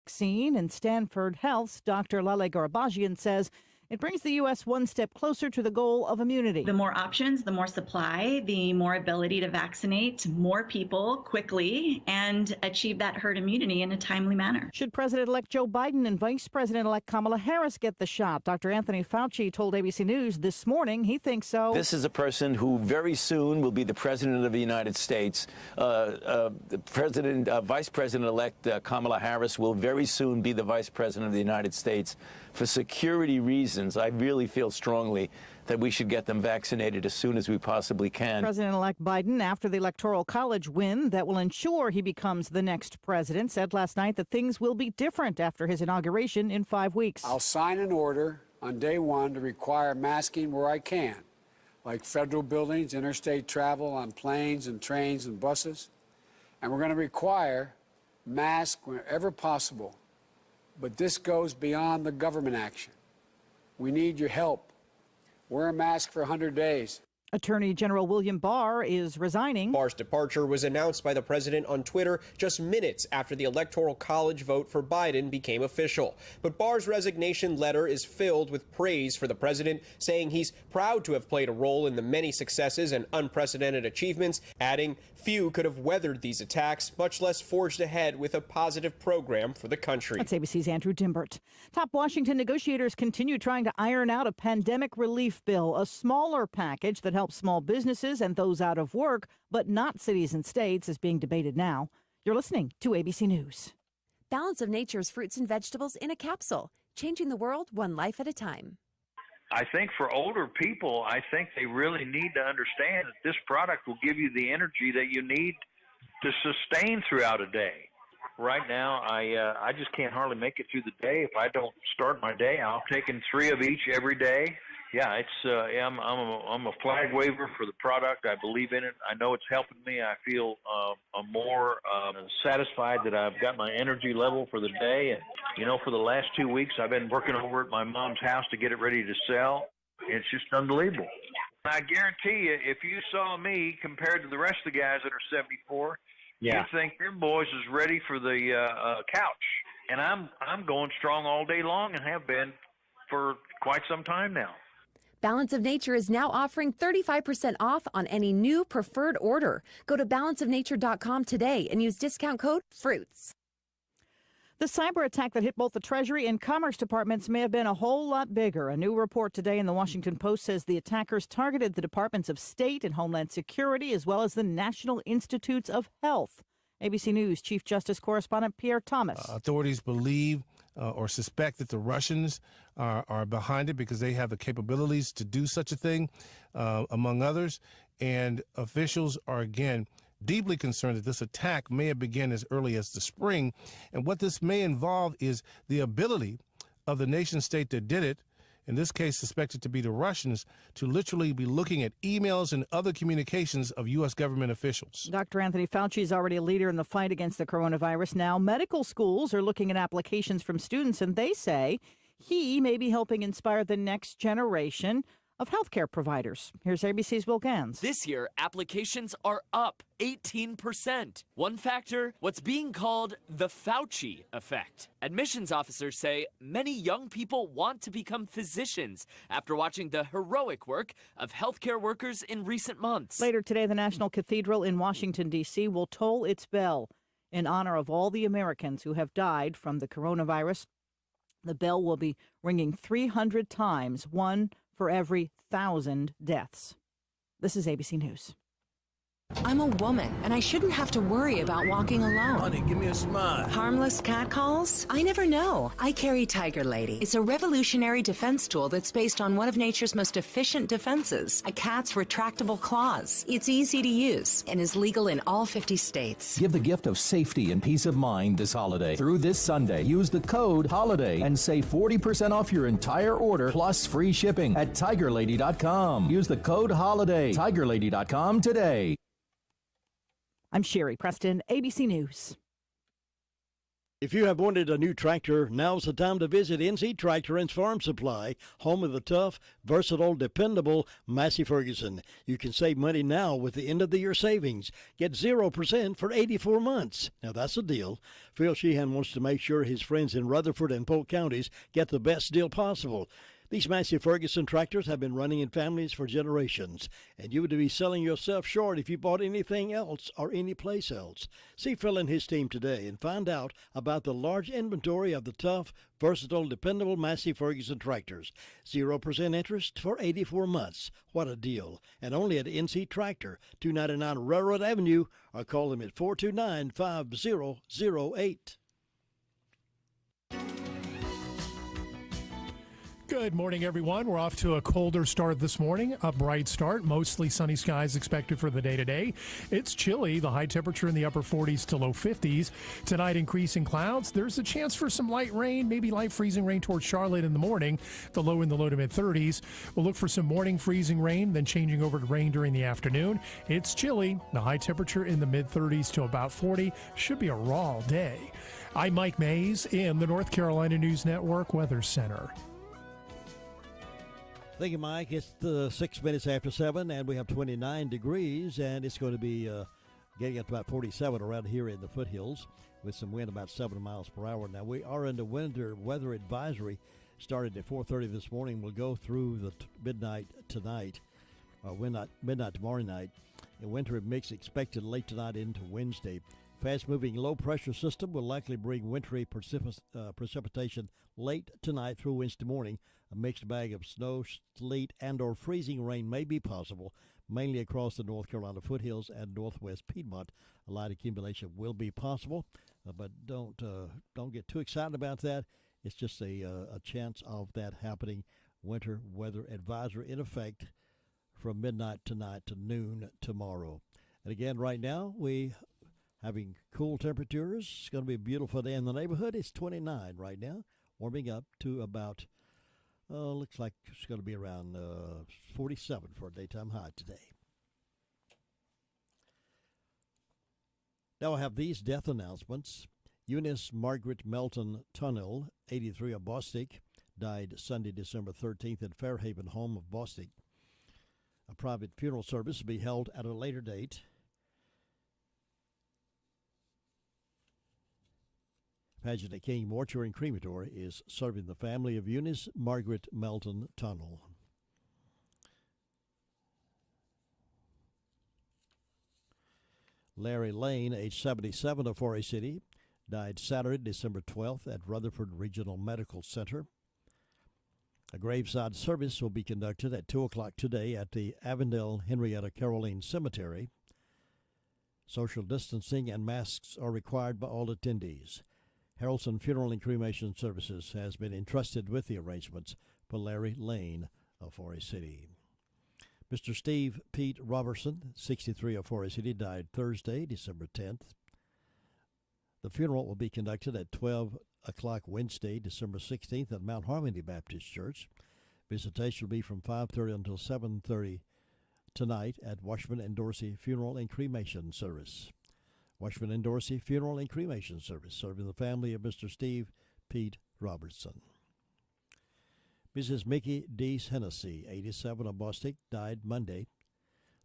vaccine, and Stanford Health's Dr. Lale Garabajian says it brings the U.S. one step closer to the goal of immunity. The more options, the more supply, the more ability to vaccinate more people quickly and achieve that herd immunity in a timely manner. Should President-elect Joe Biden and Vice President-elect Kamala Harris get the shot? Dr. Anthony Fauci told ABC News this morning he thinks so. This is a person who very soon will be the President of the United States. Vice President-elect Kamala Harris will very soon be the Vice President of the United States. For security reasons, I really feel strongly that we should get them vaccinated as soon as we possibly can. President-elect Biden, after the Electoral College win that will ensure he becomes the next president, said last night that things will be different after his inauguration in 5 weeks. I'll sign an order on day one to require masking where I can, like federal buildings, interstate travel on planes and trains and buses. And we're going to require masks wherever possible. But this goes beyond the government action. We need your help. Wear a mask for 100 days. Attorney General William Barr is resigning. Barr's departure was announced by the president on Twitter just minutes after the Electoral College vote for Biden became official. But Barr's resignation letter is filled with praise for the president, saying he's proud to have played a role in the many successes and unprecedented achievements, adding few could have weathered these attacks, much less forged ahead with a positive program for the country. That's ABC's Andrew Dimbert. Top Washington negotiators continue trying to iron out a pandemic relief bill, a smaller package that helps small businesses and those out of work, but not cities and states, is being debated now. You're listening to ABC News. Balance of Nature's fruits and vegetables in a capsule, changing the world one life at a time. I think for older people, I think they really need to understand that this product will give you the energy that you need to sustain throughout a day. Right now, I just can't hardly make it through the day if I don't start my day out taking 3 of each every day. Yeah, I'm a flag waver for the product. I believe in it. I know it's helping me. I feel I'm more satisfied that I've got my energy level for the day. And, you know, for the last 2 weeks, I've been working over at my mom's house to get it ready to sell. It's just unbelievable. I guarantee you, if you saw me compared to the rest of the guys that are 74, you'd think them boys is ready for the couch. And I'm going strong all day long and have been for quite some time now. Balance of Nature is now offering 35% off on any new preferred order. Go to balanceofnature.com today and use discount code FRUITS. The cyber attack that hit both the Treasury and Commerce departments may have been a whole lot bigger. A new report today in the Washington Post says the attackers targeted the Departments of State and Homeland Security as well as the National Institutes of Health. ABC News Chief Justice Correspondent Pierre Thomas. Authorities believe or suspect that the Russians are behind it because they have the capabilities to do such a thing, among others. And officials are, again, deeply concerned that this attack may have begun as early as the spring. And what this may involve is the ability of the nation state that did it, in this case suspected to be the Russians, to literally be looking at emails and other communications of U.S. government officials. Dr. Anthony Fauci is already a leader in the fight against the coronavirus. Now, medical schools are looking at applications from students, and they say he may be helping inspire the next generation of healthcare providers. Here's ABC's Will Gans. This year, applications are up 18%. One factor, what's being called the Fauci effect. Admissions officers say many young people want to become physicians after watching the heroic work of healthcare workers in recent months. Later today, the National Cathedral in Washington, D.C. will toll its bell in honor of all the Americans who have died from the coronavirus. The bell will be ringing 300 times, one for every 1,000 deaths. This is ABC News. I'm a woman, and I shouldn't have to worry about walking alone. Honey, give me a smile. Harmless catcalls? I never know. I carry Tiger Lady. It's a revolutionary defense tool that's based on one of nature's most efficient defenses, a cat's retractable claws. It's easy to use and is legal in all 50 states. Give the gift of safety and peace of mind this holiday. Through this Sunday, use the code HOLIDAY and save 40% off your entire order plus free shipping at TigerLady.com. Use the code HOLIDAY. TigerLady.com today. I'm Sherry Preston, ABC News. If you have wanted a new tractor, now's the time to visit NC Tractor and Farm Supply, home of the tough, versatile, dependable Massey Ferguson. You can save money now with the end-of-the-year savings. Get 0% for 84 months. Now, that's a deal. Phil Sheehan wants to make sure his friends in Rutherford and Polk counties get the best deal possible. These Massey Ferguson tractors have been running in families for generations, and you would be selling yourself short if you bought anything else or any place else. See Phil and his team today and find out about the large inventory of the tough, versatile, dependable Massey Ferguson tractors. 0% interest for 84 months. What a deal. And only at NC Tractor, 299 Railroad Avenue, or call them at 429-5008. Good morning, everyone. We're off to a colder start this morning, a bright start. Mostly sunny skies expected for the day today. It's chilly, the high temperature in the upper 40s to low 50s. Tonight, increasing clouds. There's a chance for some light rain, maybe light freezing rain towards Charlotte in the morning, the low in the low to mid 30s. We'll look for some morning freezing rain, then changing over to rain during the afternoon. It's chilly, the high temperature in the mid 30s to about 40. Should be a raw day. I'm Mike Mays in the North Carolina News Network Weather Center. Thank you, Mike. It's 6 minutes after 7, and we have 29 degrees, and it's going to be getting up to about 47 around here in the foothills with some wind about 7 miles per hour. Now, we are in the winter weather advisory. Started at 4:30 this morning. We'll go through the midnight tonight, or midnight tomorrow night. A winter mix expected late tonight into Wednesday. Fast-moving low-pressure system will likely bring wintry precipitation late tonight through Wednesday morning. A mixed bag of snow, sleet, and or freezing rain may be possible, mainly across the North Carolina foothills and northwest Piedmont. A light accumulation will be possible, but don't get too excited about that. It's just a chance of that happening. Winter weather advisory in effect from midnight tonight to noon tomorrow. And again, right now, we having cool temperatures. It's going to be a beautiful day in the neighborhood. It's 29 right now, warming up to about, looks like it's going to be around 47 for a daytime high today. Now I have these death announcements. Eunice Margaret Melton Tunnell, 83 of Bostic, died Sunday, December 13th at Fairhaven home of Bostic. A private funeral service will be held at a later date. Pageant King Mortuary and Crematory is serving the family of Eunice Margaret Melton Tunnell. Larry Lane, age 77 of Forest City, died Saturday, December 12th at Rutherford Regional Medical Center. A graveside service will be conducted at 2 o'clock today at the Avondale Henrietta Caroline Cemetery. Social distancing and masks are required by all attendees. Harrelson Funeral and Cremation Services has been entrusted with the arrangements for Larry Lane of Forest City. Mr. Steve Pete Robertson, 63 of Forest City, died Thursday, December 10th. The funeral will be conducted at 12 o'clock Wednesday, December 16th at Mount Harmony Baptist Church. Visitation will be from 5:30 until 7:30 tonight at Washburn and Dorsey Funeral and Cremation Service. Washburn and Dorsey Funeral and Cremation Service, serving the family of Mr. Steve Pete Robertson. Mrs. Mickey D. Hennessy, 87 of Bostic, died Monday.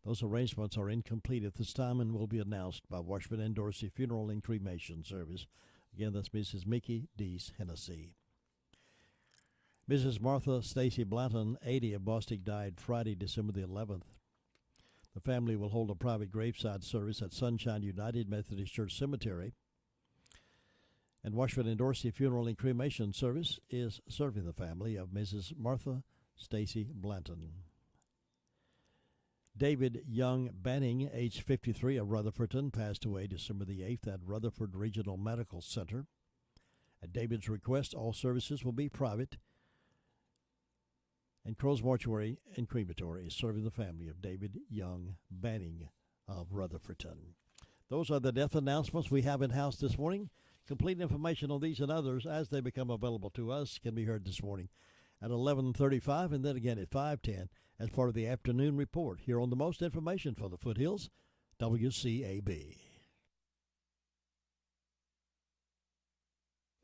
Those arrangements are incomplete at this time and will be announced by Washburn and Dorsey Funeral and Cremation Service. Again, that's Mrs. Mickey D. Hennessy. Mrs. Martha Stacy Blanton, 80 of Bostic, died Friday, December the 11th. The family will hold a private graveside service at Sunshine United Methodist Church Cemetery. And Washburn and Dorsey Funeral and Cremation Service is serving the family of Mrs. Martha Stacy Blanton. David Young Banning, age 53 of Rutherfordton, passed away December the 8th at Rutherford Regional Medical Center. At David's request, all services will be private. And Crow's Mortuary and Crematory is serving the family of David Young Banning of Rutherfordton. Those are the death announcements we have in-house this morning. Complete information on these and others as they become available to us can be heard this morning at 11:35 and then again at 5:10 as part of the afternoon report here on the most information for the Foothills, WCAB.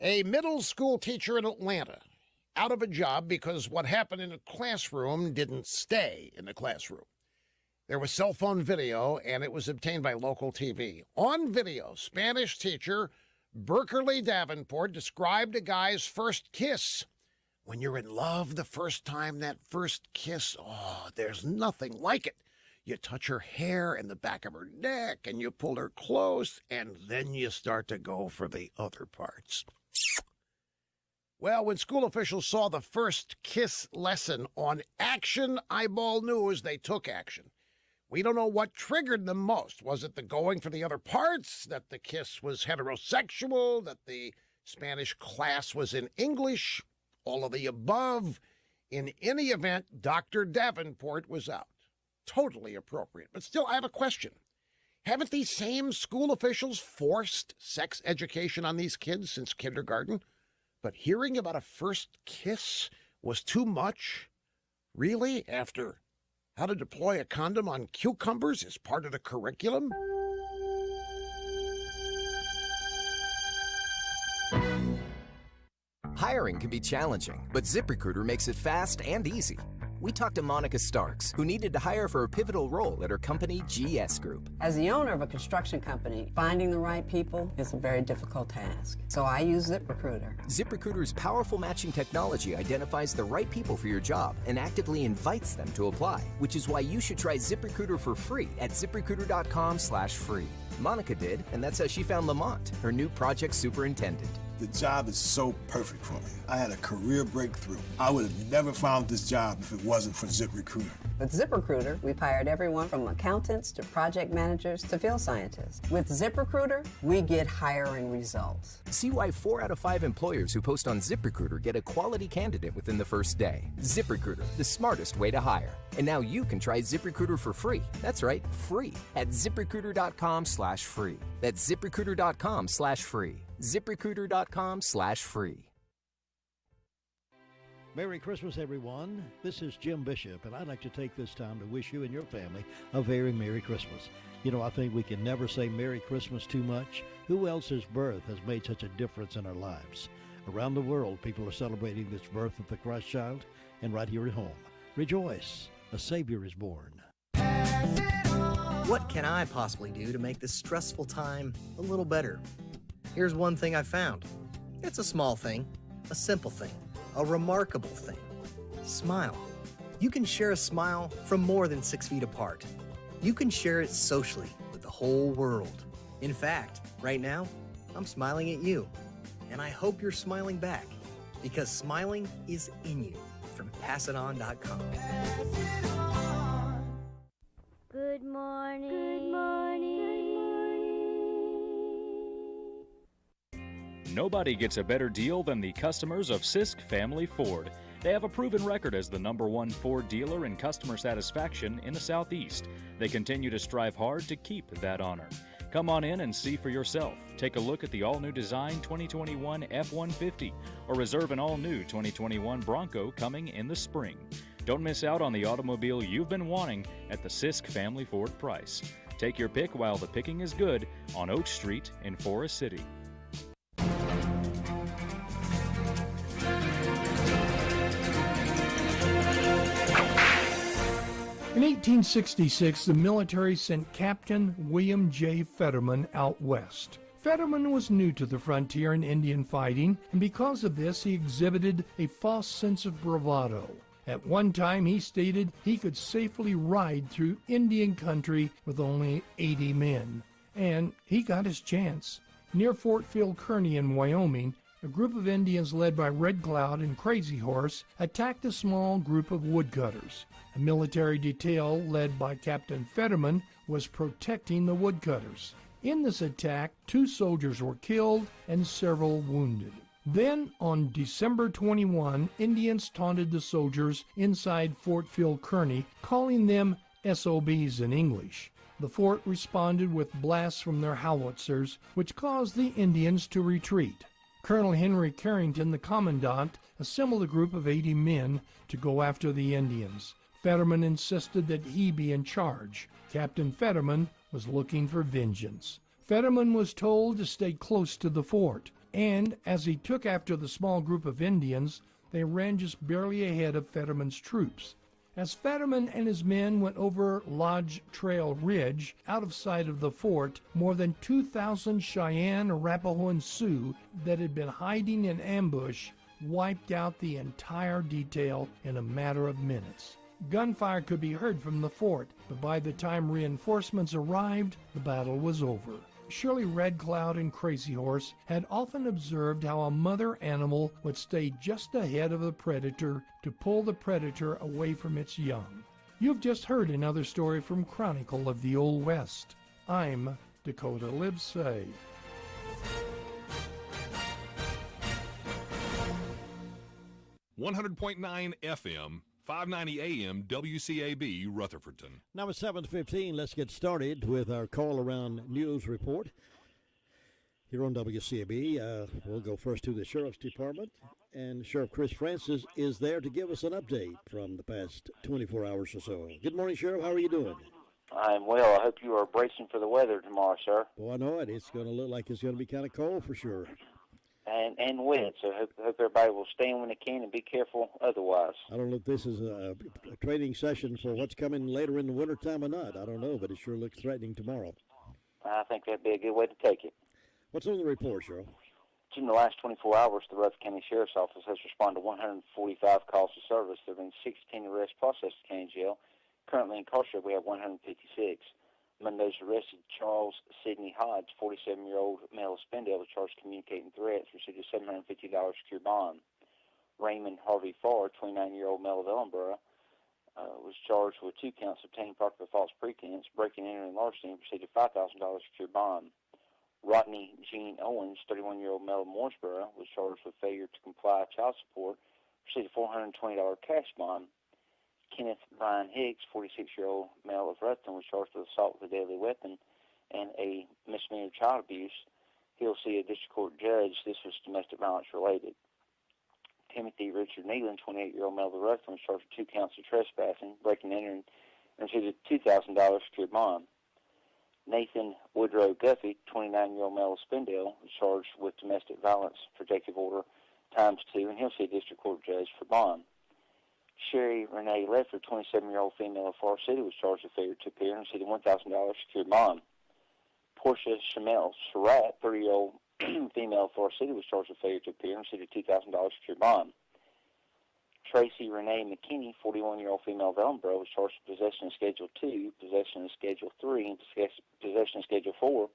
A middle school teacher in Atlanta out of a job because what happened in the classroom didn't stay in the classroom. There was cell phone video, and it was obtained by local TV. On video, Spanish teacher Berkeley Davenport described a guy's first kiss. When you're in love the first time, that first kiss, oh, there's nothing like it. You touch her hair and the back of her neck, and you pull her close, and then you start to go for the other parts. Well, when school officials saw the first kiss lesson on Action Eyeball News, they took action. We don't know what triggered them most. Was it the going for the other parts, that the kiss was heterosexual, that the Spanish class was in English, all of the above? In any event, Dr. Davenport was out. Totally appropriate. But still, I have a question. Haven't these same school officials forced sex education on these kids since kindergarten? But hearing about a first kiss was too much? Really? After how to deploy a condom on cucumbers is part of the curriculum? Hiring can be challenging, but ZipRecruiter makes it fast and easy. We talked to Monica Starks, who needed to hire for a pivotal role at her company, GS Group. As the owner of a construction company, finding the right people is a very difficult task. So I use ZipRecruiter. ZipRecruiter's powerful matching technology identifies the right people for your job and actively invites them to apply, which is why you should try ZipRecruiter for free at ZipRecruiter.com/free. Monica did, and that's how she found Lamont, her new project superintendent. The job is so perfect for me. I had a career breakthrough. I would have never found this job if it wasn't for ZipRecruiter. With ZipRecruiter, we've hired everyone from accountants to project managers to field scientists. With ZipRecruiter, we get hiring results. See why 4 out of 5 employers who post on ZipRecruiter get a quality candidate within the first day. ZipRecruiter, the smartest way to hire. And now you can try ZipRecruiter for free. That's right, free at ZipRecruiter.com/free. That's ZipRecruiter.com/free. ZipRecruiter.com/free. Merry Christmas, everyone. This is Jim Bishop, and I'd like to take this time to wish you and your family a very Merry Christmas. You know, I think we can never say Merry Christmas too much. Who else's birth has made such a difference in our lives? Around the world, people are celebrating this birth of the Christ child, and right here at home, rejoice, a Savior is born. What can I possibly do to make this stressful time a little better? Here's one thing I found. It's a small thing, a simple thing, a remarkable thing. Smile. You can share a smile from more than 6 feet apart. You can share it socially with the whole world. In fact, right now, I'm smiling at you. And I hope you're smiling back, because smiling is in you. From PassItOn.com. Good morning. Good morning. Nobody gets a better deal than the customers of Sisk Family Ford. They have a proven record as the #1 Ford dealer in customer satisfaction in the Southeast. They continue to strive hard to keep that honor. Come on in and see for yourself. Take a look at the all-new design 2021 F-150 or reserve an all-new 2021 Bronco coming in the spring. Don't miss out on the automobile you've been wanting at the Sisk Family Ford price. Take your pick while the picking is good on Oak Street in Forest City. In 1866, the military sent Captain William J. Fetterman out west. Fetterman was new to the frontier and Indian fighting, and because of this, he exhibited a false sense of bravado. At one time, he stated he could safely ride through Indian country with only 80 men. And he got his chance. Near Fort Phil Kearny in Wyoming, a group of Indians led by Red Cloud and Crazy Horse attacked a small group of woodcutters. A military detail led by Captain Fetterman was protecting the woodcutters. In this attack, 2 soldiers were killed and several wounded. Then, on December 21, Indians taunted the soldiers inside Fort Phil Kearny, calling them SOBs in English. The fort responded with blasts from their howitzers, which caused the Indians to retreat. Colonel Henry Carrington, the commandant, assembled a group of 80 men to go after the Indians. Fetterman insisted that he be in charge. Captain Fetterman was looking for vengeance. Fetterman was told to stay close to the fort. And as he took after the small group of Indians, they ran just barely ahead of Fetterman's troops. As Fetterman and his men went over Lodge Trail Ridge, out of sight of the fort, more than 2,000 Cheyenne, Arapaho, and Sioux that had been hiding in ambush wiped out the entire detail in a matter of minutes. Gunfire could be heard from the fort, but by the time reinforcements arrived, the battle was over. Shirley Red Cloud and Crazy Horse had often observed how a mother animal would stay just ahead of the predator to pull the predator away from its young. You've just heard another story from Chronicle of the Old West. I'm Dakota Livesay. .9 FM, 590 AM, WCAB, Rutherfordton. Now it's 7:15. Let's get started with our call-around news report here on WCAB. We'll go first to the Sheriff's Department, and Sheriff Chris Francis is there to give us an update from the past 24 hours or so. Good morning, Sheriff. How are you doing? I'm well. I hope you are bracing for the weather tomorrow, sir. Well, I know it. It's going to look like it's going to be kind of cold for sure. And wet, so hope everybody will stay in when they can and be careful otherwise. I don't know if this is a training session for what's coming later in the wintertime or not. I don't know, but it sure looks threatening tomorrow. I think that'd be a good way to take it. What's on the report, Cheryl? In the last 24 hours, the Rutherford County Sheriff's Office has responded to 145 calls to service. There have been 16 arrests processed at county jail. Currently incarcerated, we have 156. Among those arrested, Charles Sidney Hodge, 47-year-old male of Spindale, was charged with communicating threats, received a $750 secure bond. Raymond Harvey Farr, 29-year-old male of Ellenborough, was charged with 2 counts of obtaining property by false pretense, breaking and entering larceny, and received a $5,000 secure bond. Rodney Gene Owens, 31-year-old male of Mooresboro, was charged with failure to comply with child support, received a $420 cash bond. Kenneth Brian Hicks, 46-year-old male of Rutherford, was charged with assault with a deadly weapon and a misdemeanor child abuse. He'll see a district court judge. This was domestic violence related. Timothy Richard Nealon, 28-year-old male of Rutherford, was charged with 2 counts of trespassing, breaking and entering, and received a $2,000 secured bond. Nathan Woodrow Guffey, 29-year-old male of Spindale, was charged with domestic violence protective order ×2, and he'll see a district court judge for bond. Sherry Renee Ledford, 27-year-old female of Forest City, was charged with failure to appear and received a $1,000 secured bond. Portia Shamel Surratt, 30-year-old female of Forest City, was charged with failure to appear and received a $2,000 secured bond. Tracy Renee McKinney, 41-year-old female of Ellenborough, was charged with possession of Schedule 2, possession of Schedule 3, and possession of Schedule 4,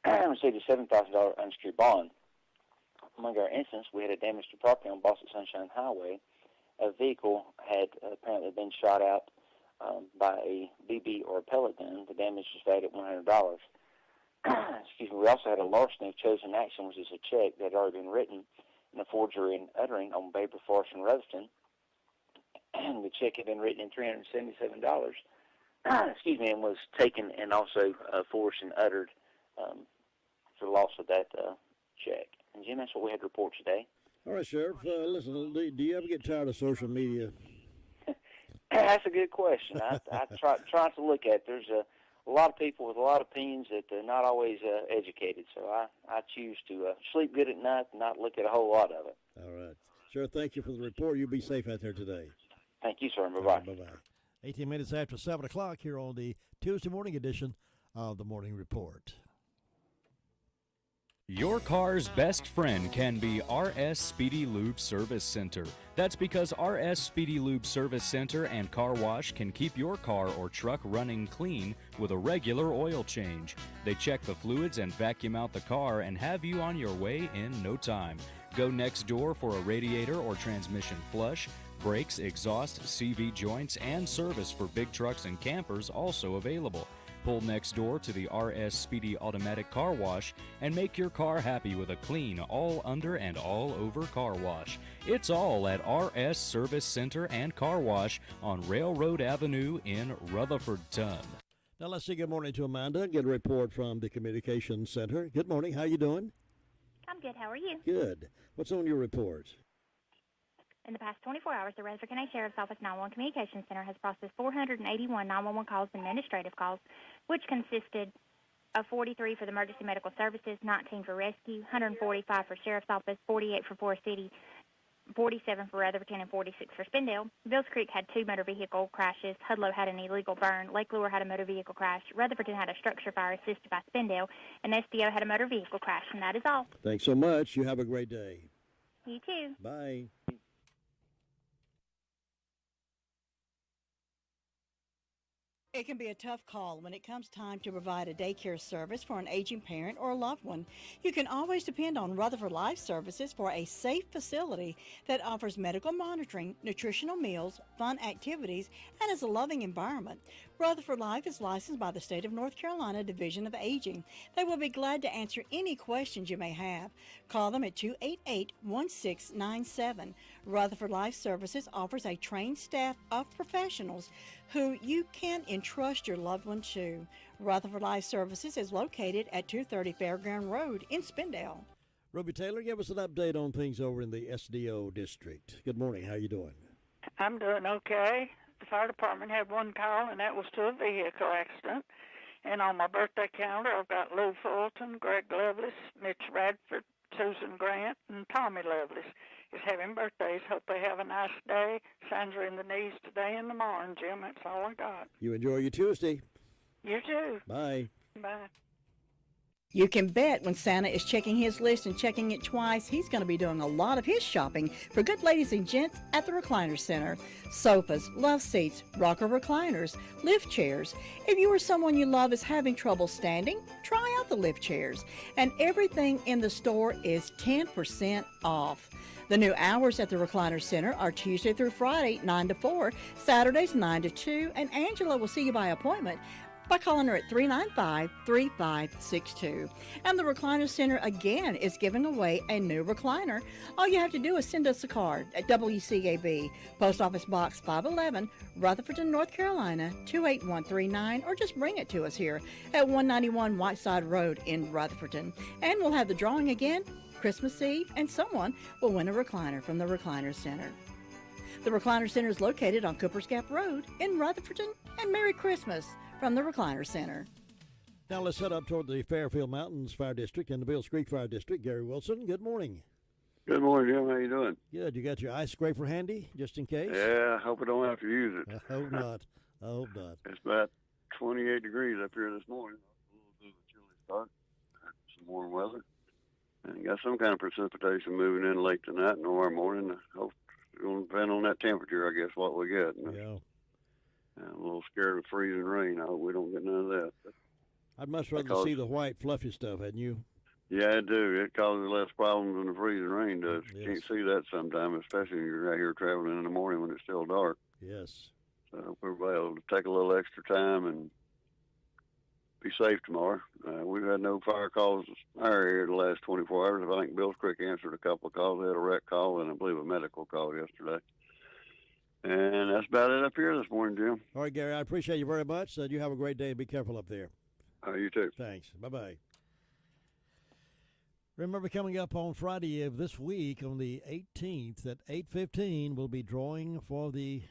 and received a $7,000 unsecured bond. Among our incidents, we had a damage to property on Boston Sunshine Highway. A vehicle had apparently been shot out by a BB or a pellet gun. The damage was valued at $100. Excuse me. We also had a larceny of chosen action, which is a check that had already been written in a forgery and uttering on Baber, Forest, and Rutherford. And the check had been written in $377. Excuse me, and was taken and also forged and uttered for the loss of that check. And Jim, that's what we had to report today. All right, Sheriff. Listen, do you ever get tired of social media? That's a good question. I try to look at it. There's a lot of people with a lot of opinions that are not always educated, so I choose to sleep good at night and not look at a whole lot of it. All right. Sheriff, thank you for the report. You be safe out there today. Thank you, sir. Bye-bye. Bye-bye. 18 minutes after 7 o'clock here on the Tuesday morning edition of the Morning Report. Your car's best friend can be RS Speedy Lube Service Center. That's because RS Speedy Lube Service Center and Car Wash can keep your car or truck running clean with a regular oil change. They check the fluids and vacuum out the car and have you on your way in no time. Go next door for a radiator or transmission flush, brakes, exhaust, CV joints, and service for big trucks and campers also available. Pull next door to the RS Speedy Automatic Car Wash and make your car happy with a clean, all under and all over car wash. It's all at RS Service Center and Car Wash on Railroad Avenue in Rutherfordton. Now let's say good morning to Amanda and get a report from the Communications Center. Good morning. How you doing? I'm good. How are you? Good. What's on your report? In the past 24 hours, the Rutherford County Sheriff's Office 911 Communications Center has processed 481 911 calls and administrative calls, which consisted 43 for the emergency medical services, 19 for rescue, 145 for sheriff's office, 48 for Forest City, 47 for Rutherford, and 46 for Spindale. Bills Creek had 2 motor vehicle crashes. Hudlow had an illegal burn. Lake Lure had a motor vehicle crash. Rutherford had a structure fire assisted by Spindale. And SDO had a motor vehicle crash. And that is all. Thanks so much. You have a great day. You too. Bye. It can be a tough call when it comes time to provide a daycare service for an aging parent or a loved one. You can always depend on Rutherford Life Services for a safe facility that offers medical monitoring, nutritional meals, fun activities, and is a loving environment. Rutherford Life is licensed by the State of North Carolina Division of Aging. They will be glad to answer any questions you may have. Call them at 288-1697. Rutherford Life Services offers a trained staff of professionals who you can entrust your loved one to. Rutherford Life Services is located at 230 Fairground Road in Spindale. Ruby Taylor, give us an update on things over in the SDO district. Good morning. How you doing? I'm doing okay. The fire department had one call, and that was to a vehicle accident. And on my birthday calendar, I've got Lou Fulton, Greg Lovelace, Mitch Radford, Susan Grant, and Tommy Lovelace is having birthdays. Hope they have a nice day. Signs are in the knees today and tomorrow, Jim. That's all I got. You enjoy your Tuesday. You too. Bye. Bye. You can bet when Santa is checking his list and checking it twice, he's going to be doing a lot of his shopping for good ladies and gents at the Recliner Center. Sofas, love seats, rocker recliners, lift chairs. If you or someone you love is having trouble standing, try out the lift chairs. And everything in the store is 10% off. The new hours at the Recliner Center are Tuesday through Friday, 9 to 4, Saturdays, 9 to 2, and Angela will see you by appointment by calling her at 395-3562. And the Recliner Center, again, is giving away a new recliner. All you have to do is send us a card at WCAB, Post Office Box 511, Rutherford, North Carolina, 28139, or just bring it to us here at 191 Whiteside Road in Rutherford. And we'll have the drawing again Christmas Eve, and someone will win a recliner from the Recliner Center. The Recliner Center is located on Cooper's Gap Road in Rutherford, and Merry Christmas from the Recliner Center. Now let's head up toward the Fairfield Mountains Fire District and the Bills Creek Fire District. Gary Wilson, good morning. Good morning, Jim. How you doing? Good. You got your ice scraper handy, just in case? Yeah, I hope I don't have to use it. I hope not. I hope not. It's about 28 degrees up here this morning. A little bit of a chilly start. Some warm weather. And got some kind of precipitation moving in late tonight and tomorrow morning. I hope it's going to depend on that temperature, I guess, what we get. Yeah. I'm a little scared of freezing rain. I hope we don't get none of that. I'd much rather see the white, fluffy stuff, hadn't you? Yeah, I do. It causes less problems than the freezing rain does. Yes. You can't see that sometimes, especially when you're out here traveling in the morning when it's still dark. Yes. So I hope everybody will take a little extra time and be safe tomorrow. We've had no fire calls in our area the last 24 hours. I think Bills Creek answered a couple of calls. They had a wreck call and I believe a medical call yesterday. And that's about it up here this morning, Jim. All right, Gary, I appreciate you very much. You have a great day. Be careful up there. You too. Thanks. Bye-bye. Remember, coming up on Friday of this week, on the 18th at 8:15, we'll be drawing for the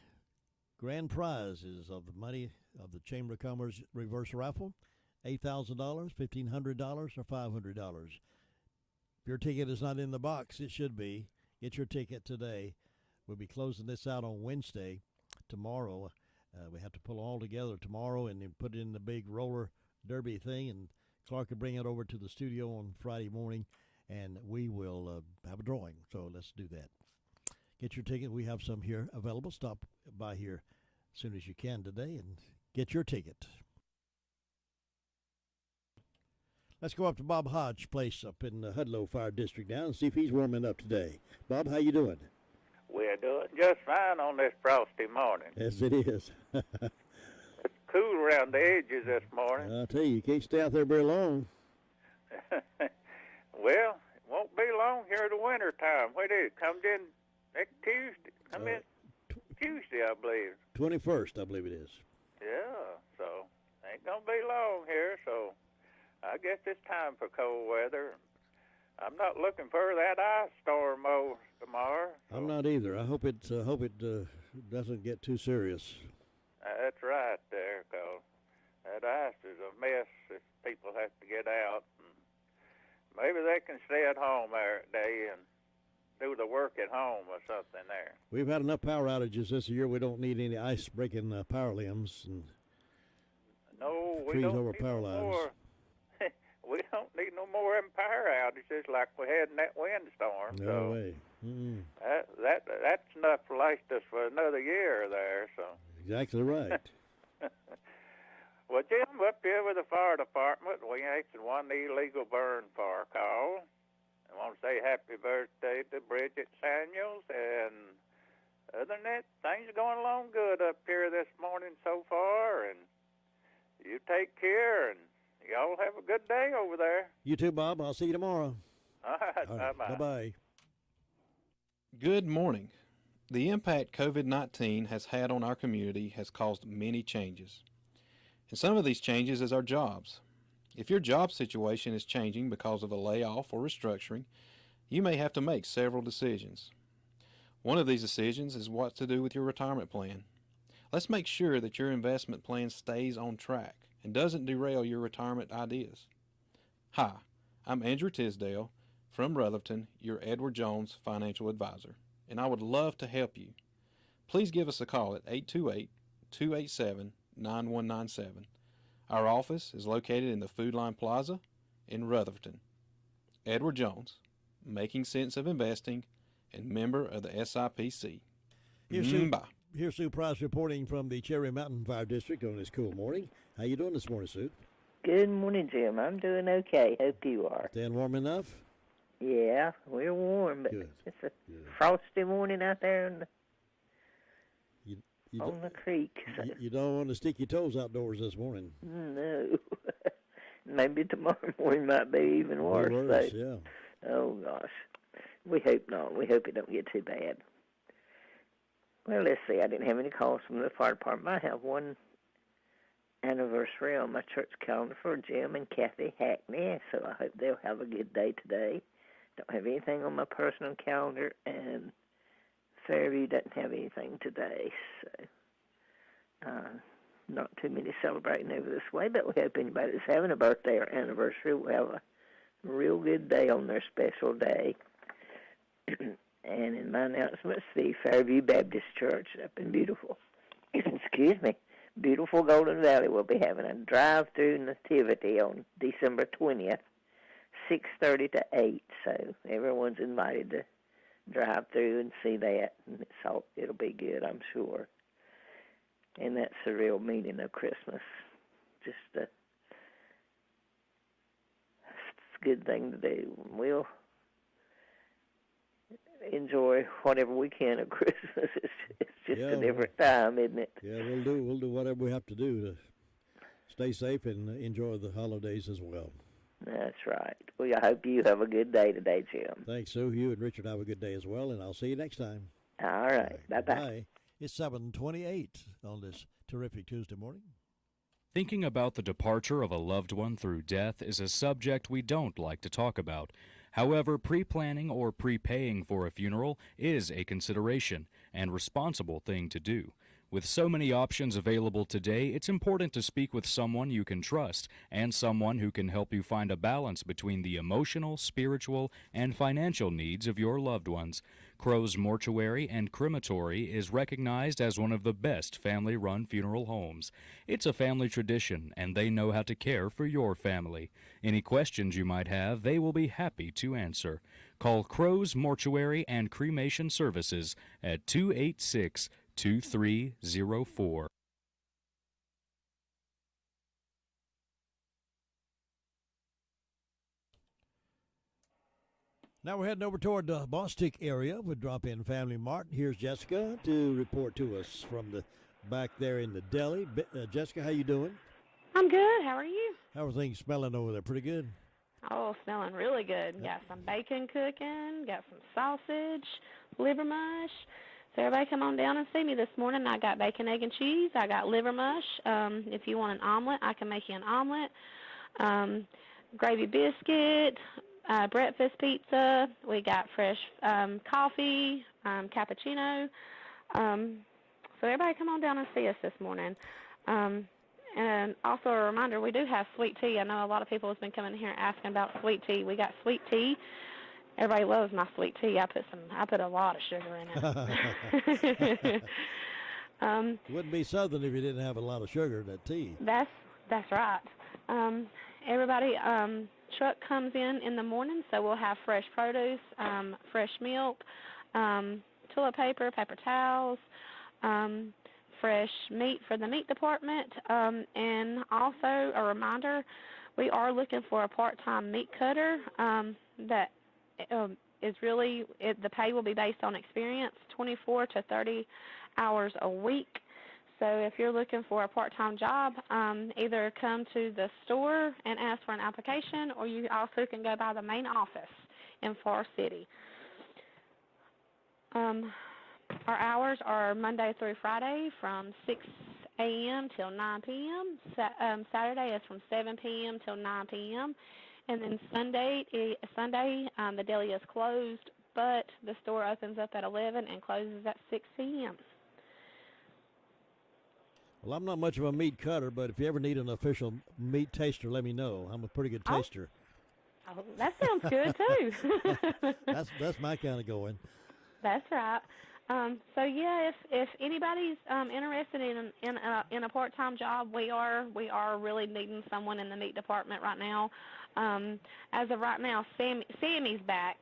grand prizes of the money of the Chamber of Commerce reverse raffle. $8,000, $1,500, or $500. If your ticket is not in the box, it should be. Get your ticket today. We'll be closing this out on Wednesday. Tomorrow, we have to pull all together tomorrow and then put it in the big roller derby thing, and Clark will bring it over to the studio on Friday morning, and we will have a drawing. So let's do that. Get your ticket. We have some here available. Stop by here as soon as you can today and get your ticket. Let's go up to Bob Hodge's place up in the Hudlow Fire District now and see if he's warming up today. Bob, how you doing? We're doing just fine on this frosty morning. Yes, it is. It's cool around the edges this morning. I'll tell you can't stay out there very long. Well, it won't be long here in the winter time. What is it? Comes in next Tuesday. Come in Tuesday, I believe. 21st, I believe it is. Yeah, so ain't going to be long here, so I guess it's time for cold weather. I'm not looking for that ice storm tomorrow. So. I'm not either. I hope it doesn't get too serious. That's right there, 'cause that ice is a mess if people have to get out. Maybe they can stay at home every day and do the work at home or something there. We've had enough power outages this year. We don't need any ice breaking power limbs and No, we trees don't over need power no lines. more. We don't need no more power outages like we had in that windstorm. No so way. Mm-mm. That's enough to last us for another year there. So. Exactly right. Well, Jim, up here with the fire department, we answered one illegal burn fire call. I want to say happy birthday to Bridget Samuels, and other than that, things are going along good up here this morning so far, and you take care, and y'all have a good day over there. You too, Bob. I'll see you tomorrow. All right, bye-bye. Bye-bye. Good morning. The impact COVID-19 has had on our community has caused many changes. And some of these changes is our jobs. If your job situation is changing because of a layoff or restructuring, you may have to make several decisions. One of these decisions is what to do with your retirement plan. Let's make sure that your investment plan stays on track and doesn't derail your retirement ideas. Hi, I'm Andrew Tisdale from Rutherford, your Edward Jones financial advisor, and I would love to help you. Please give us a call at 828-287-9197. Our office is located in the Food Line Plaza in Rutherford. Edward Jones, making sense of investing and member of the SIPC. Bye. Here's Sue Price reporting from the Cherry Mountain Fire District on this cool morning. How you doing this morning, Sue? Good morning, Jim. I'm doing okay. Hope you are. Staying warm enough? Yeah, we're warm, but Good. it's a frosty morning out there on the creek. So. You don't want to stick your toes outdoors this morning. No. Maybe tomorrow morning might be even worse. Worse, so. yeah. Oh, gosh. We hope not. We hope it don't get too bad. Well, let's see. I didn't have any calls from the fire department. I have one anniversary on my church calendar for Jim and Kathy Hackney, so I hope they'll have a good day today. Don't have anything on my personal calendar, and Fairview doesn't have anything today, so not too many celebrating over this way, but we hope anybody that's having a birthday or anniversary will have a real good day on their special day. And in my announcements, the Fairview Baptist Church up in beautiful, beautiful Golden Valley will be having a drive-through nativity on December 20th, 6:30 to 8. So everyone's invited to drive through and see that, and it'll be good, I'm sure. And that's the real meaning of Christmas. Just it's a good thing to do. We'll enjoy whatever we can of Christmas. It's just a different time, isn't it? Yeah, we'll do whatever we have to do to stay safe and enjoy the holidays as well. That's right. Well, I hope you have a good day today, Jim. Thanks, Sue. You and Richard have a good day as well, and I'll see you next time. All right. Bye-bye. Bye. It's 7:28 on this terrific Tuesday morning. Thinking about the departure of a loved one through death is a subject we don't like to talk about. However, pre-planning or prepaying for a funeral is a consideration and responsible thing to do. With so many options available today, it's important to speak with someone you can trust and someone who can help you find a balance between the emotional, spiritual, and financial needs of your loved ones. Crow's Mortuary and Crematory is recognized as one of the best family-run funeral homes. It's a family tradition, and they know how to care for your family. Any questions you might have, they will be happy to answer. Call Crow's Mortuary and Cremation Services at 286-2304. Now we're heading over toward the Bostic area with Drop-In Family Mart. Here's Jessica to report to us from the back there in the deli. Jessica, how you doing? I'm good. How are you? How are things smelling over there? Pretty good? Oh, smelling really good. Got some bacon cooking, got some sausage, liver mush. So everybody come on down and see me this morning. I got bacon, egg, and cheese. I got liver mush. If you want an omelet, I can make you an omelet. Gravy biscuit, breakfast pizza. We got fresh coffee, cappuccino. So everybody come on down and see us this morning. And also a reminder, we do have sweet tea. I know a lot of people have been coming here asking about sweet tea. We got sweet tea. Everybody loves my sweet tea. I put a lot of sugar in it. It wouldn't be Southern if you didn't have a lot of sugar in that tea. That's right. Everybody, truck comes in the morning, so we'll have fresh produce, fresh milk, toilet paper, paper towels, fresh meat for the meat department, and also a reminder, we are looking for a part-time meat cutter that is really, the pay will be based on experience, 24 to 30 hours a week. So if you're looking for a part-time job, either come to the store and ask for an application, or you also can go by the main office in Forest City. Our hours are Monday through Friday from 6 a.m. till 9 p.m. Saturday is from 7 p.m. till 9 p.m. And then Sunday, the deli is closed, but the store opens up at 11 and closes at 6 p.m. Well, I'm not much of a meat cutter, but if you ever need an official meat taster, let me know. I'm a pretty good taster. Oh, that sounds good, too. That's my kind of going. That's right. So yeah, if anybody's interested in a part-time job, we are really needing someone in the meat department right now. As of right now, Sammy's back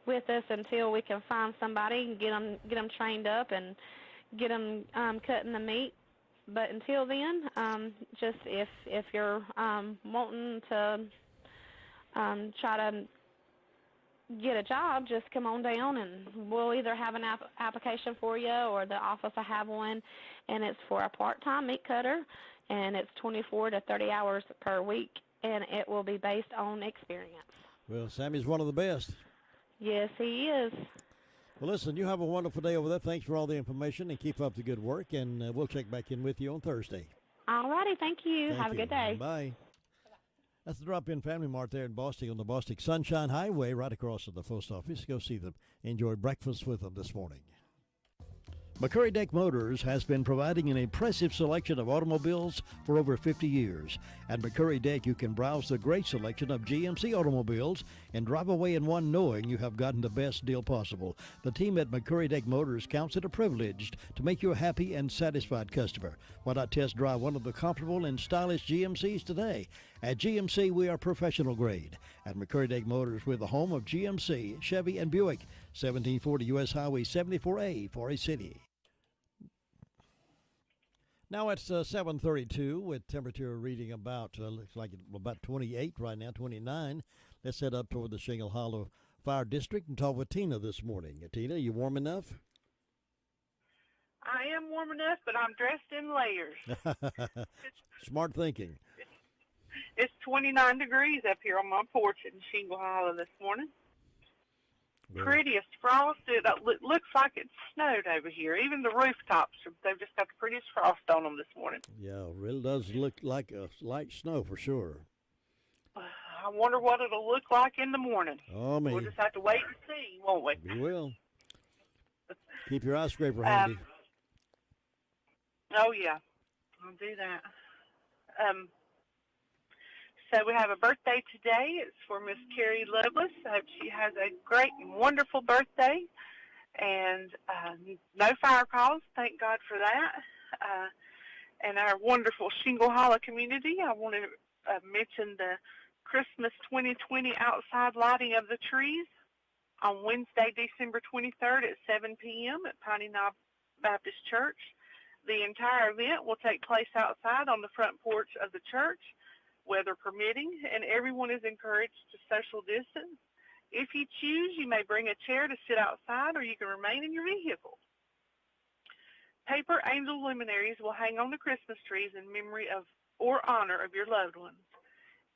with us until we can find somebody and get them trained up and get them cutting the meat. But until then, just if you're wanting to try to get a job, just come on down and we'll either have an application for you, or the office will have one, and it's for a part-time meat cutter, and it's 24 to 30 hours per week, and it will be based on experience. Well, Sammy's one of the best. Yes, he is. Well, listen, you have a wonderful day over there. Thanks for all the information, and keep up the good work, and we'll check back in with you on Thursday. All righty, thank you. Have a good day. Bye. That's the Drop-In Family Mart there in Boston on the Boston Sunshine Highway right across from the post office. Go see them. Enjoy breakfast with them this morning. McCurry Deck Motors has been providing an impressive selection of automobiles for over 50 years. At McCurry Deck, you can browse the great selection of GMC automobiles and drive away in one knowing you have gotten the best deal possible. The team at McCurry Deck Motors counts it a privilege to make you a happy and satisfied customer. Why not test drive one of the comfortable and stylish GMCs today? At GMC, we are professional grade. At McCurry Deck Motors, we're the home of GMC, Chevy, and Buick. 1740 U.S. Highway 74A, Forest City. Now it's 7:32 with temperature reading about, looks like about 28 right now, 29. Let's head up toward the Shingle Hollow Fire District and talk with Tina this morning. Tina, you warm enough? I am warm enough, but I'm dressed in layers. Smart thinking. It's 29 degrees up here on my porch in Shingle Hollow this morning. Well, Prettiest frost. It looks like it snowed over here. Even the rooftops, they've just got the prettiest frost on them this morning. yeah, it really does look like a light snow for sure. I wonder what it'll look like in the morning. Oh, man. We'll just have to wait and see, won't we? We will. Keep your eye scraper handy. Oh, yeah. I'll do that. So we have a birthday today. It's for Miss Carrie Lovelace. I hope she has a great and wonderful birthday. And no fire calls. Thank God for that. And our wonderful Shingle Hollow community. I want to mention the Christmas 2020 outside lighting of the trees on Wednesday, December 23rd at 7 p.m. at Piney Knob Baptist Church. The entire event will take place outside on the front porch of the church, weather permitting, and everyone is encouraged to social distance. If you choose, you may bring a chair to sit outside, or you can remain in your vehicle. Paper angel luminaries will hang on the Christmas trees in memory of or honor of your loved ones.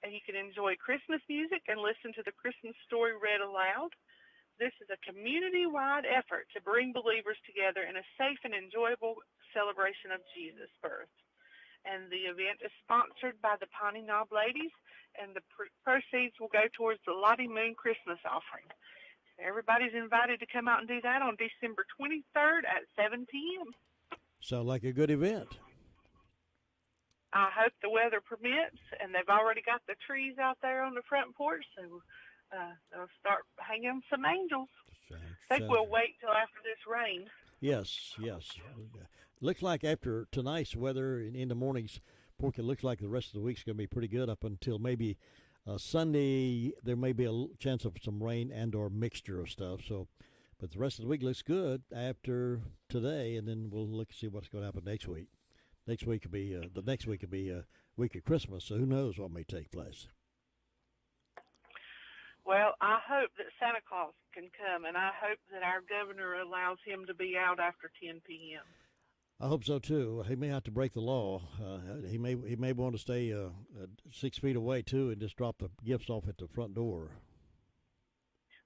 And you can enjoy Christmas music and listen to the Christmas story read aloud. This is a community-wide effort to bring believers together in a safe and enjoyable celebration of Jesus' birth. And the event is sponsored by the Piney Knob Ladies, and the proceeds will go towards the Lottie Moon Christmas offering. Everybody's invited to come out and do that on December 23rd at 7 p.m. Sounds like a good event. I hope the weather permits, and they've already got the trees out there on the front porch, so they'll start hanging some angels. I think we'll wait till after this rain. Yes. Looks like after tonight's weather in the mornings, Porky, looks like the rest of the week's going to be pretty good up until maybe Sunday. There may be a chance of some rain and or mixture of stuff. So, but the rest of the week looks good after today, and then we'll look and see what's going to happen next week. Next week could be the next week could be a week of Christmas, so who knows what may take place. Well, I hope that Santa Claus can come, and I hope that our governor allows him to be out after 10 p.m. I hope so too. He may have to break the law. He may want to stay 6 feet away too, and just drop the gifts off at the front door.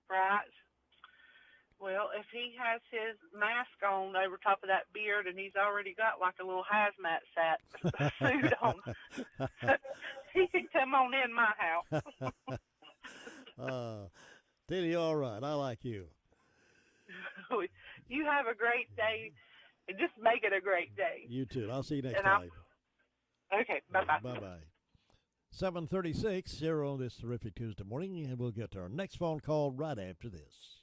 Right. Well, if he has his mask on over top of that beard, and he's already got like a little hazmat suit on, he can come on in my house. Tilly, all right. I like you. You have a great day, and just make it a great day. You too. I'll see you next time. Okay, bye-bye. Bye-bye. 7:36 here on this terrific Tuesday morning, and we'll get to our next phone call right after this.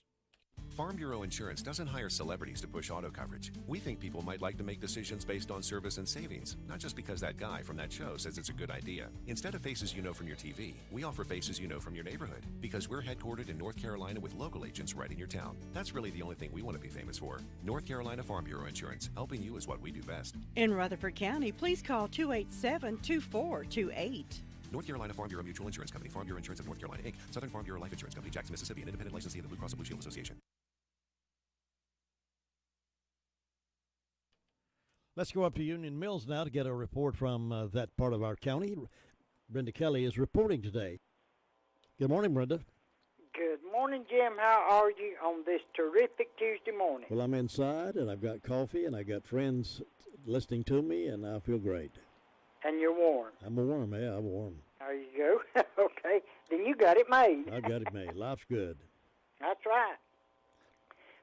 Farm Bureau Insurance doesn't hire celebrities to push auto coverage. We think people might like to make decisions based on service and savings, not just because that guy from that show says it's a good idea. Instead of faces you know from your TV, we offer faces you know from your neighborhood, because we're headquartered in North Carolina with local agents right in your town. That's really the only thing we want to be famous for. North Carolina Farm Bureau Insurance, helping you is what we do best. In Rutherford County, please call 287-2428. North Carolina Farm Bureau Mutual Insurance Company, Farm Bureau Insurance of North Carolina, Inc., Southern Farm Bureau Life Insurance Company, Jackson, Mississippi, an independent licensee of the Blue Cross and Blue Shield Association. Let's go up to Union Mills now to get a report from that part of our county. Brenda Kelly is reporting today. Good morning, Brenda. Good morning, Jim. How are you on this terrific Tuesday morning? Well, I'm inside, and I've got coffee, and I've got friends listening to me, and I feel great. And you're warm. I'm warm, yeah, I'm warm. There you go. Okay, then you got it made. I got it made. Life's good. That's right.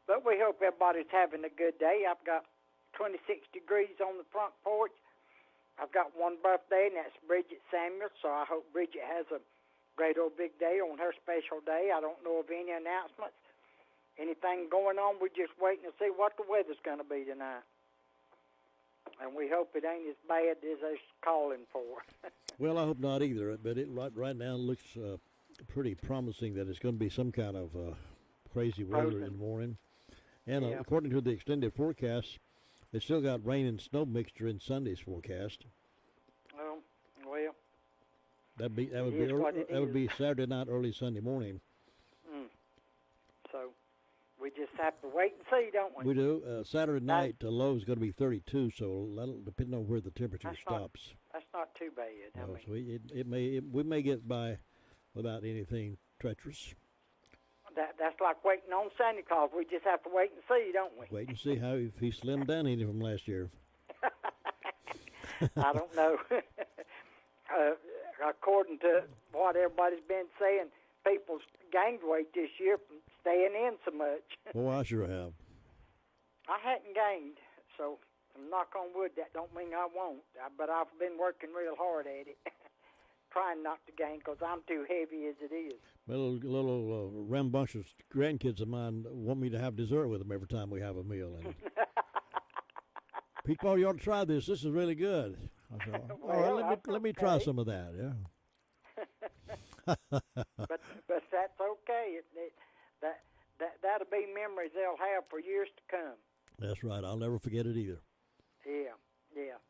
But we hope everybody's having a good day. I've got 26 degrees on the front porch. I've got one birthday, and that's Bridget Samuel, so I hope Bridget has a great old big day on her special day. I don't know of any announcements, anything going on. We're just waiting to see what the weather's going to be tonight. And we hope it ain't as bad as they're calling for. Well, I hope not either, but it right now looks pretty promising that it's going to be some kind of crazy weather in the morning. And according to the extended forecast, they still got rain and snow mixture in Sunday's forecast. Well, that would be Saturday night, early Sunday morning. So we just have to wait and see, don't we? We do. Saturday night, the low is going to be 32, so that'll depend on where the temperature stops. That's not too bad. No, so we may get by without anything treacherous. That's like waiting on Santa Claus. We just have to wait and see, don't we? Wait and see if he slimmed down any from last year. I don't know. According to what everybody's been saying, people's gained weight this year from staying in so much. Oh, I sure have. I hadn't gained, so knock on wood, that don't mean I won't. But I've been working real hard at it, trying not to gain because I'm too heavy as it is. Well, little rambunctious grandkids of mine want me to have dessert with them every time we have a meal. And people, you ought to try this. This is really good. I said, all right, let me try some of that. Yeah. but that's okay. That'll be memories they'll have for years to come. That's right. I'll never forget it either. Yeah,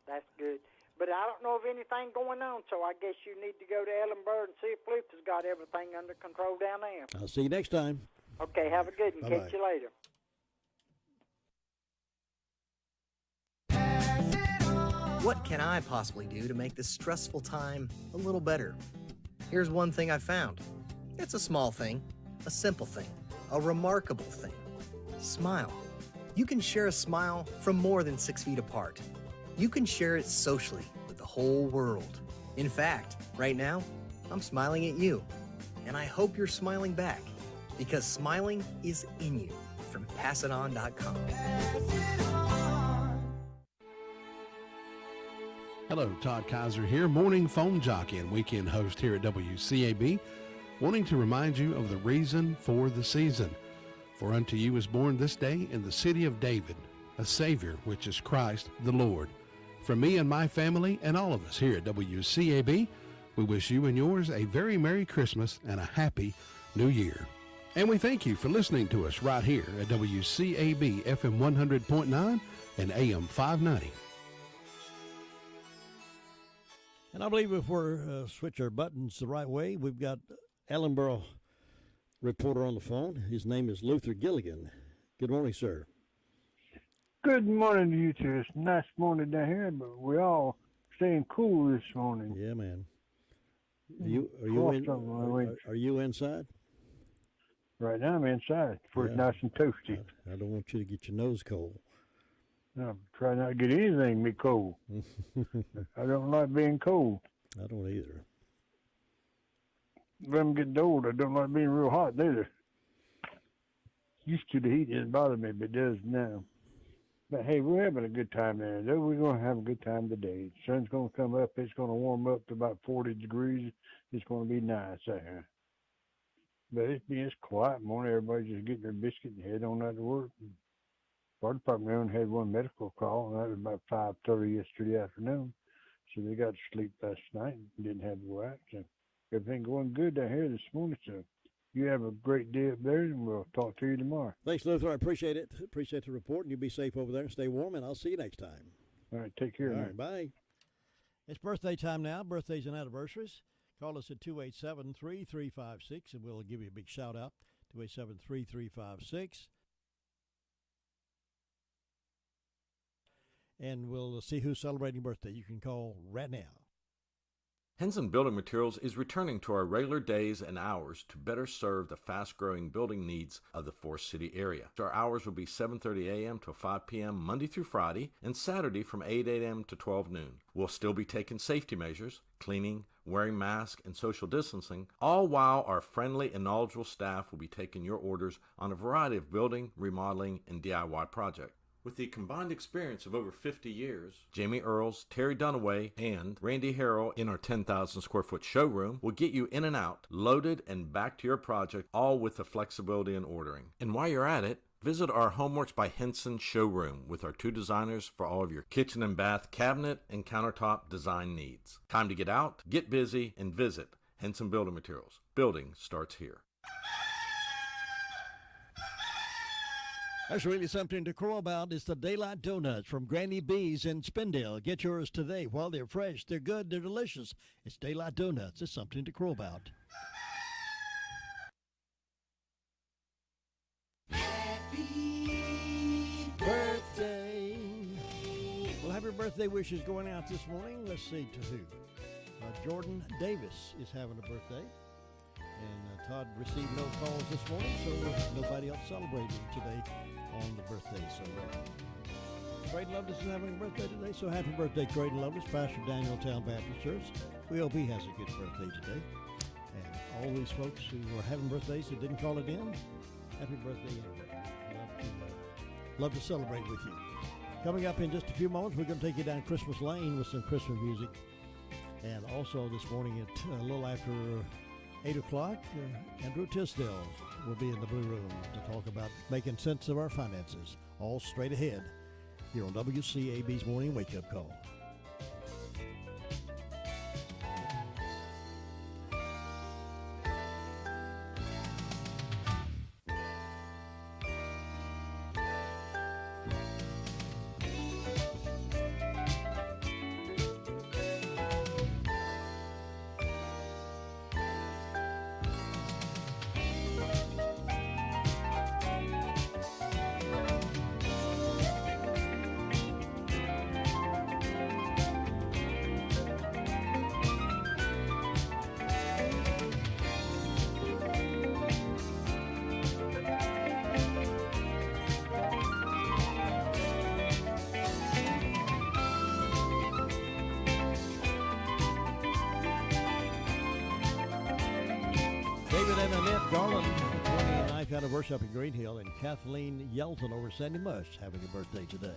that's good. But I don't know of anything going on, so I guess you need to go to Ellenburg and see if Bluth has got everything under control down there. I'll see you next time. Okay, have a good one. Bye-bye. Catch you later. What can I possibly do to make this stressful time a little better? Here's one thing I found. It's a small thing, a simple thing, a remarkable thing. Smile. You can share a smile from more than 6 feet apart. You can share it socially with the whole world. In fact, right now, I'm smiling at you. And I hope you're smiling back, because smiling is in you. From PassItOn.com. Hello, Todd Kaiser here, morning phone jockey and weekend host here at WCAB, wanting to remind you of the reason for the season. For unto you is born this day in the city of David a Savior, which is Christ the Lord. From me and my family and all of us here at WCAB, we wish you and yours a very Merry Christmas and a Happy New Year. And we thank you for listening to us right here at WCAB FM 100.9 and AM 590. And I believe if we're switch our buttons the right way, we've got Ellenboro reporter on the phone. His name is Luther Gilligan. Good morning, sir. Good morning to you two. It's a nice morning down here, but we're all staying cool this morning. Yeah, man. Are you inside? Right now I'm inside. It's nice and toasty. I don't want you to get your nose cold. No, try not to get anything be cold. I don't like being cold. I don't either. When I'm getting old, I don't like being real hot neither. Used to the heat didn't bother me, but it does now. But hey, we're having a good time there. We're going to have a good time today. The sun's going to come up. It's going to warm up to about 40 degrees. It's going to be nice out here. But it's quiet morning. Everybody's just getting their biscuit and head on out to work. Fire department only had one medical call, and that was about 5:30 yesterday afternoon. So they got to sleep last night and didn't have to go out. So everything going good down here this morning. So you have a great day up there, and we'll talk to you tomorrow. Thanks, Luther. I appreciate it. Appreciate the report, and you be safe over there and stay warm, and I'll see you next time. All right, take care. All right, bye. It's birthday time now, birthdays and anniversaries. Call us at 287-3356, and we'll give you a big shout-out, 287-3356. And we'll see who's celebrating birthday. You can call right now. Henson Building Materials is returning to our regular days and hours to better serve the fast-growing building needs of the Forest City area. Our hours will be 7:30 a.m. to 5 p.m. Monday through Friday, and Saturday from 8 a.m. to 12 noon. We'll still be taking safety measures, cleaning, wearing masks, and social distancing, all while our friendly and knowledgeable staff will be taking your orders on a variety of building, remodeling, and DIY projects. With the combined experience of over 50 years, Jamie Earls, Terry Dunaway, and Randy Harrell in our 10,000 square foot showroom will get you in and out, loaded and back to your project, all with the flexibility in ordering. And while you're at it, visit our Homeworks by Henson showroom with our 2 designers for all of your kitchen and bath cabinet and countertop design needs. Time to get out, get busy, and visit Henson Building Materials. Building starts here. That's really something to crow about. It's the Daylight Donuts from Granny B's in Spindale. Get yours today while they're fresh. They're good. They're delicious. It's Daylight Donuts. It's something to crow about. Happy birthday. Well, happy birthday wishes going out this morning. Let's see to who. Jordan Davis is having a birthday. And Todd received no calls this morning, so nobody else celebrating today on the birthday. So Creighton Lovelace is having a birthday today, so happy birthday, Creighton Lovelace, Pastor Daniel Town Baptist Church. We hope he has a good birthday today. And all these folks who are having birthdays who didn't call it in, happy birthday anyway. Love to celebrate with you. Coming up in just a few moments, we're going to take you down Christmas Lane with some Christmas music. And also this morning at a little after 8 o'clock, Andrew Tisdale will be in the Blue Room to talk about making sense of our finances. All straight ahead here on WCAB's Morning Wake Up Call. David and Annette Garland, 29th anniversary up in Green Hill, and Kathleen Yelton over Sandy Mush having a birthday today.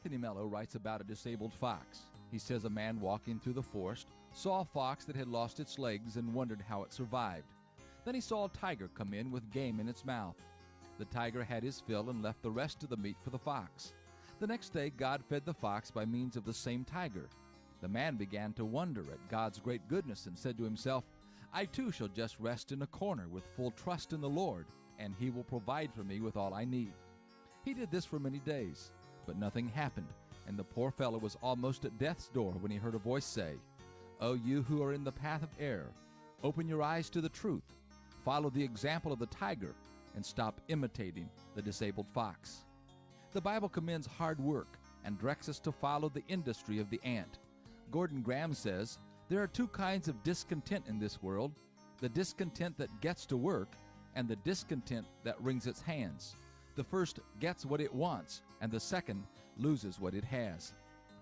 Anthony Mello writes about a disabled fox. He says a man walking through the forest saw a fox that had lost its legs and wondered how it survived. Then he saw a tiger come in with game in its mouth. The tiger had his fill and left the rest of the meat for the fox. The next day, God fed the fox by means of the same tiger. The man began to wonder at God's great goodness and said to himself, I too shall just rest in a corner with full trust in the Lord, and He will provide for me with all I need. He did this for many days, but nothing happened, and the poor fellow was almost at death's door when he heard a voice say, O you who are in the path of error, open your eyes to the truth, follow the example of the tiger, and stop imitating the disabled fox. The Bible commends hard work and directs us to follow the industry of the ant. Gordon Graham says, there are two kinds of discontent in this world, the discontent that gets to work and the discontent that wrings its hands. The first gets what it wants, and the second loses what it has.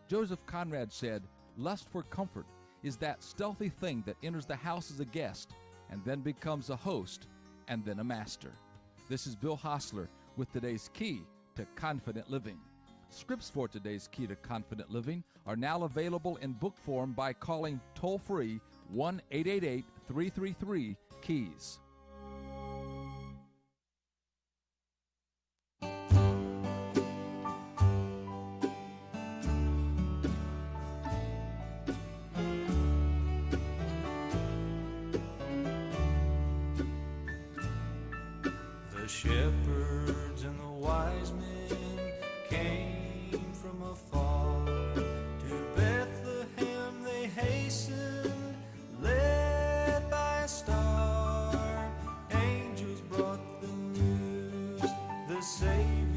Joseph Conrad said, lust for comfort is that stealthy thing that enters the house as a guest and then becomes a host and then a master. This is Bill Hostler with today's Key to Confident Living. Scripts for today's Key to Confident Living are now available in book form by calling toll-free 1-888-333-KEYS. The shepherds and the wise men came from afar. To Bethlehem they hastened, led by a star. Angels brought the news, the Savior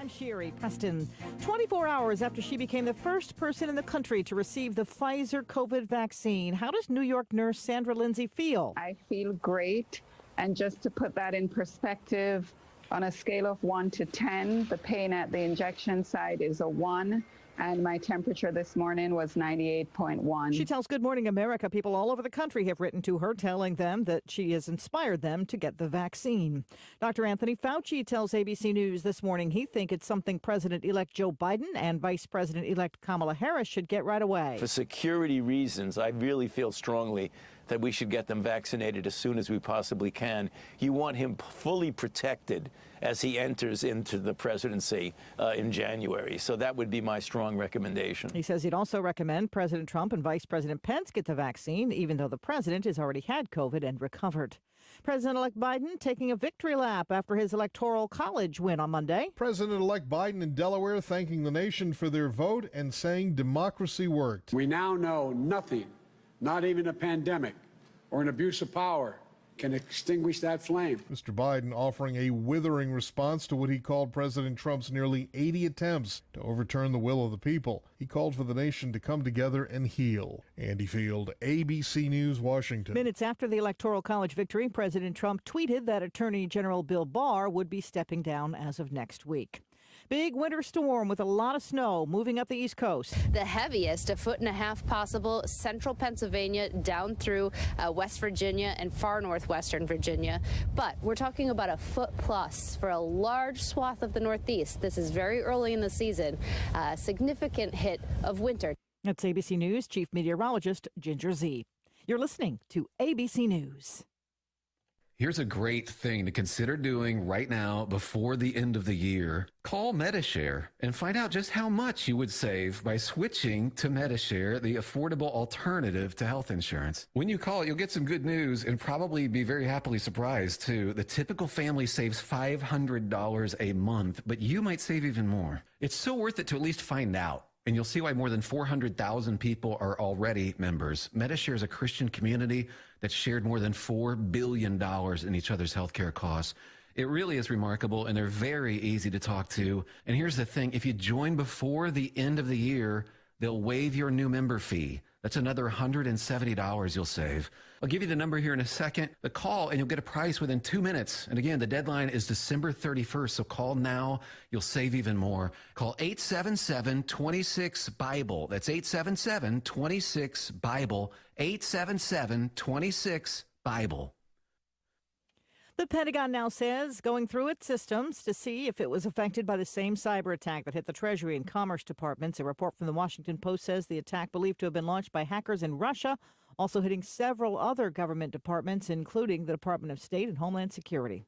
I'm Sherry Preston. 24 hours after she became the first person in the country to receive the Pfizer COVID vaccine, how does New York nurse Sandra Lindsay feel? I feel great. And just to put that in perspective, on a scale of 1 to 10, the pain at the injection site is a 1. And my temperature this morning was 98.1. She tells Good Morning America people all over the country have written to her telling them that she has inspired them to get the vaccine. Dr. Anthony Fauci tells ABC News this morning he thinks it's something President-elect Joe Biden and Vice President-elect Kamala Harris should get right away. For security reasons, I really feel strongly that we should get them vaccinated as soon as we possibly can. You want him fully protected as he enters into the presidency in January. So that would be my strong recommendation. He says he'd also recommend President Trump and Vice President Pence get the vaccine, even though the president has already had COVID and recovered. President-elect Biden taking a victory lap after his electoral college win on Monday. President-elect Biden in Delaware thanking the nation for their vote and saying democracy worked. We now know nothing, not even a pandemic or an abuse of power, can extinguish that flame. Mr. Biden offering a withering response to what he called President Trump's nearly 80 attempts to overturn the will of the people. He called for the nation to come together and heal. Andy Field, ABC News, Washington. Minutes after the Electoral College victory, President Trump tweeted that Attorney General Bill Barr would be stepping down as of next week. Big winter storm with a lot of snow moving up the East Coast. The heaviest, 1.5 feet possible, central Pennsylvania down through West Virginia and far northwestern Virginia. But we're talking about 1 foot plus for a large swath of the Northeast. This is very early in the season, a significant hit of winter. That's ABC News Chief Meteorologist Ginger Z. You're listening to ABC News. Here's a great thing to consider doing right now before the end of the year. Call Medishare and find out just how much you would save by switching to Medishare, the affordable alternative to health insurance. When you call, you'll get some good news and probably be very happily surprised, too. The typical family saves $500 a month, but you might save even more. It's so worth it to at least find out. And you'll see why more than 400,000 people are already members. Medishare is a Christian community that's shared more than $4 billion in each other's healthcare costs. It really is remarkable, and they're very easy to talk to. And here's the thing. If you join before the end of the year, they'll waive your new member fee. That's another $170 you'll save. I'll give you the number here in a second. The call, and you'll get a price within 2 minutes. And again, the deadline is December 31st, so call now. You'll save even more. Call 877-26-BIBLE. That's 877-26-BIBLE. 877-26-BIBLE. The Pentagon now says going through its systems to see if it was affected by the same cyber attack that hit the Treasury and Commerce Departments. A report from the Washington Post says the attack believed to have been launched by hackers in Russia, also hitting several other government departments, including the Department of State and Homeland Security.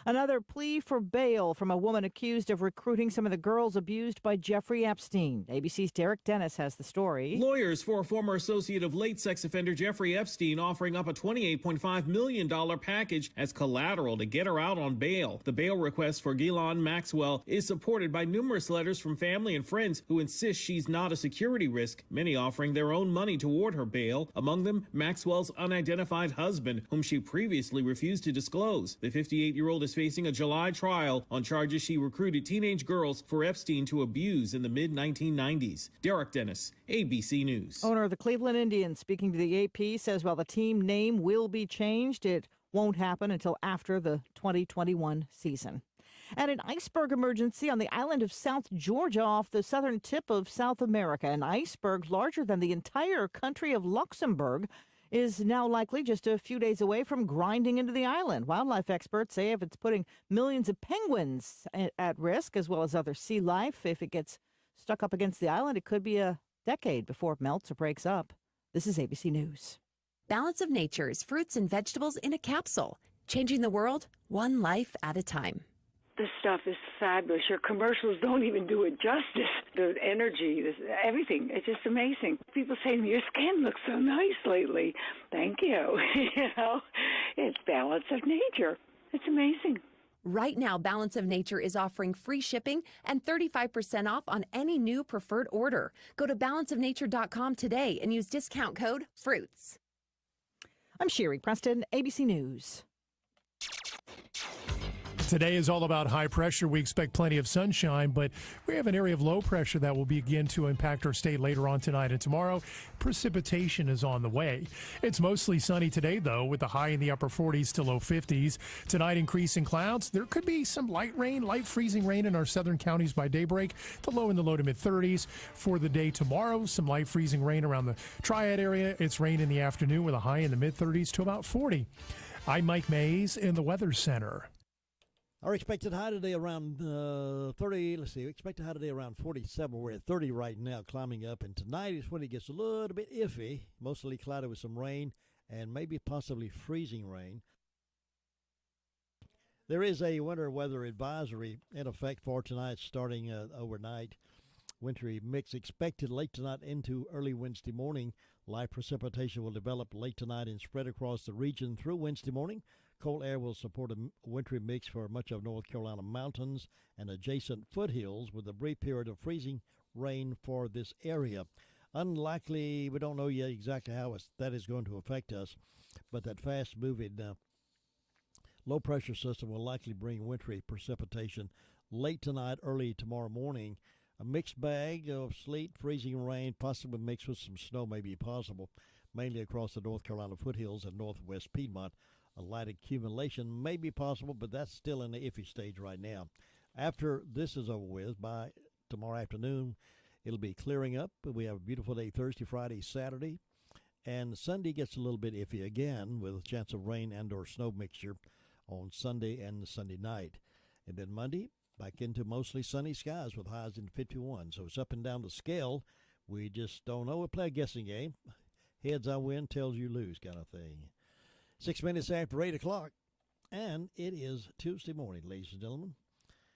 Another plea for bail from a woman accused of recruiting some of the girls abused by Jeffrey Epstein. ABC's Derek Dennis has the story. Lawyers for a former associate of late sex offender Jeffrey Epstein offering up a $28.5 million package as collateral to get her out on bail. The bail request for Ghislaine Maxwell is supported by numerous letters from family and friends who insist she's not a security risk, many offering their own money toward her bail, among them Maxwell's unidentified husband, whom she previously refused to disclose. The 58-year-old is facing a July trial on charges she recruited teenage girls for Epstein to abuse in the mid-1990s. Derek Dennis, ABC News. Owner of the Cleveland Indians, speaking to the AP, says while the team name will be changed, it won't happen until after the 2021 season. And an iceberg emergency on the island of South Georgia off the southern tip of South America. An iceberg larger than the entire country of Luxembourg is now likely just a few days away from grinding into the island. Wildlife experts say if it's putting millions of penguins at risk, as well as other sea life, if it gets stuck up against the island, it could be a decade before it melts or breaks up. This is ABC News. Balance of Nature's fruits and vegetables in a capsule, changing the world one life at a time. This stuff is fabulous. Your commercials don't even do it justice. The energy, everything, it's just amazing. People say to me, your skin looks so nice lately. Thank you. It's Balance of Nature. It's amazing. Right now, Balance of Nature is offering free shipping and 35% off on any new preferred order. Go to balanceofnature.com today and use discount code FRUITS. I'm Sherry Preston, ABC News. Today is all about high pressure. We expect plenty of sunshine, but we have an area of low pressure that will begin to impact our state later on tonight and tomorrow. Precipitation is on the way. It's mostly sunny today, though, with the high in the upper 40s to low 50s. Tonight, increasing clouds. There could be some light rain, light freezing rain in our southern counties by daybreak. The low in the low to mid 30s. For the day tomorrow, some light freezing rain around the Triad area. It's rain in the afternoon with a high in the mid 30s to about 40. I'm Mike Mays in the Weather Center. Our expected high today around 30. Let's see. Expected high today around 47. We're at 30 right now, climbing up. And tonight is when it gets a little bit iffy, mostly cloudy with some rain and maybe possibly freezing rain. There is a winter weather advisory in effect for tonight, starting overnight. Wintry mix expected late tonight into early Wednesday morning. Light precipitation will develop late tonight and spread across the region through Wednesday morning. Cold air will support a wintry mix for much of North Carolina mountains and adjacent foothills, with a brief period of freezing rain for this area. Unlikely, we don't know yet exactly how that is going to affect us, but that fast-moving low-pressure system will likely bring wintry precipitation late tonight, early tomorrow morning. A mixed bag of sleet, freezing rain, possibly mixed with some snow may be possible, mainly across the North Carolina foothills and northwest Piedmont. A light accumulation may be possible, but that's still in the iffy stage right now. After this is over with, by tomorrow afternoon, it'll be clearing up. We have a beautiful day Thursday, Friday, Saturday, and Sunday gets a little bit iffy again with a chance of rain and or snow mixture on Sunday and Sunday night. And then Monday, back into mostly sunny skies with highs in 51. So it's up and down the scale. We just don't know. We play a guessing game. Heads I win, tails you lose kind of thing. 6 minutes after 8 o'clock, and it is Tuesday morning, ladies and gentlemen.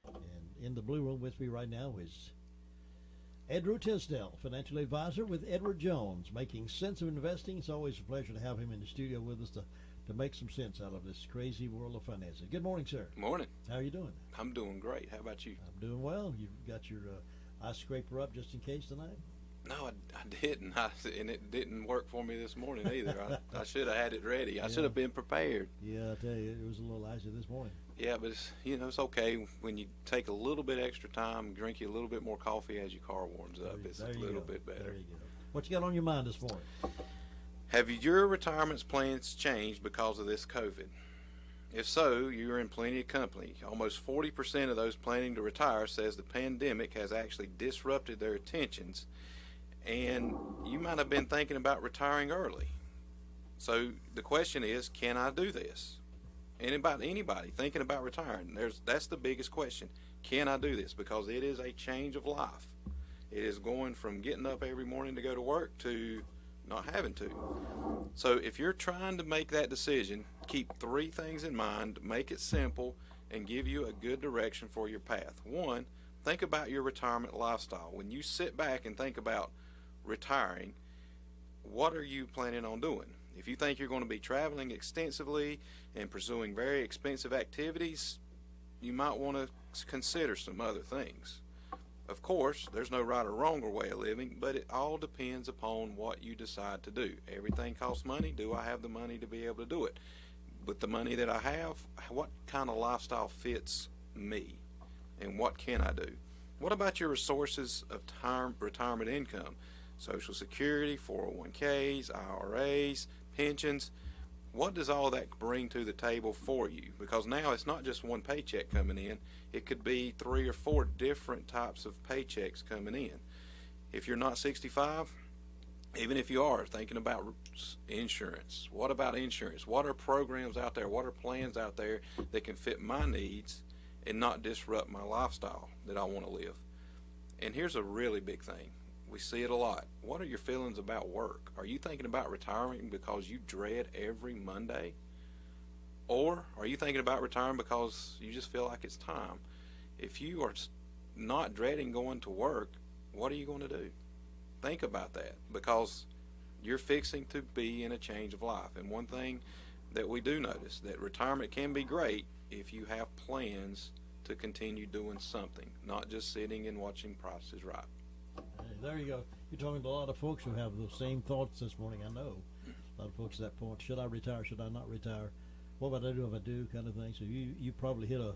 And in the blue room with me right now is Edward Tisdale, financial advisor with Edward Jones, making sense of investing. It's always a pleasure to have him in the studio with us to make some sense out of this crazy world of finances. Good morning, sir. Morning. How are you doing? I'm doing great. How about you? I'm doing well. You've got your eye scraper up just in case tonight? No, I didn't, and it didn't work for me this morning either. I should have had it ready. I should have been prepared. Yeah, I tell you, it was a little icy this morning. Yeah, but it's okay when you take a little bit extra time, drink you a little bit more coffee as your car warms up. It's a little bit better. There you go. What you got on your mind this morning? Have your retirement plans changed because of this COVID? If so, you're in plenty of company. Almost 40% of those planning to retire says the pandemic has actually disrupted their intentions, and you might have been thinking about retiring early. So the question is, can I do this? Anybody thinking about retiring, that's the biggest question. Can I do this? Because it is a change of life. It is going from getting up every morning to go to work to not having to. So if you're trying to make that decision, keep 3 things in mind, make it simple, and give you a good direction for your path. 1, think about your retirement lifestyle. When you sit back and think about retiring, what are you planning on doing? If you think you're going to be traveling extensively and pursuing very expensive activities, you might want to consider some other things. Of course, there's no right or wrong way of living, but it all depends upon what you decide to do. Everything costs money. Do I have the money to be able to do it? With the money that I have, what kind of lifestyle fits me? And what can I do? What about your sources of retirement income? Social Security, 401ks, IRAs, pensions. What does all that bring to the table for you? Because now it's not just one paycheck coming in. It could be 3 or 4 different types of paychecks coming in. If you're not 65, even if you are thinking about insurance, what about insurance? What are programs out there? What are plans out there that can fit my needs and not disrupt my lifestyle that I want to live? And here's a really big thing. We see it a lot. What are your feelings about work? Are you thinking about retiring because you dread every Monday? Or are you thinking about retiring because you just feel like it's time? If you are not dreading going to work, what are you going to do? Think about that, because you're fixing to be in a change of life. And one thing that we do notice, that retirement can be great if you have plans to continue doing something, not just sitting and watching Price is Right. Hey, there you go. You're talking to a lot of folks who have those same thoughts this morning. I know a lot of folks at that point. Should I retire? Should I not retire? What would I do if I do? Kind of thing. So you probably hit a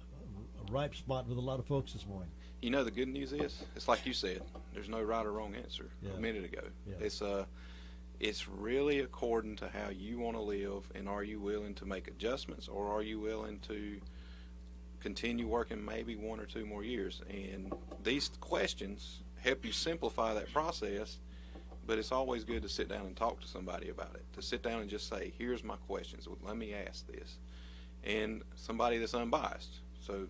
ripe spot with a lot of folks this morning. You know, the good news is, it's like you said, there's no right or wrong answer a minute ago. Yeah. It's really according to how you want to live, and are you willing to make adjustments, or are you willing to continue working maybe 1 or 2 more years? And these questions help you simplify that process, but it's always good to sit down and talk to somebody about it, to sit down and just say, here's my questions, let me ask this. And somebody that's unbiased, so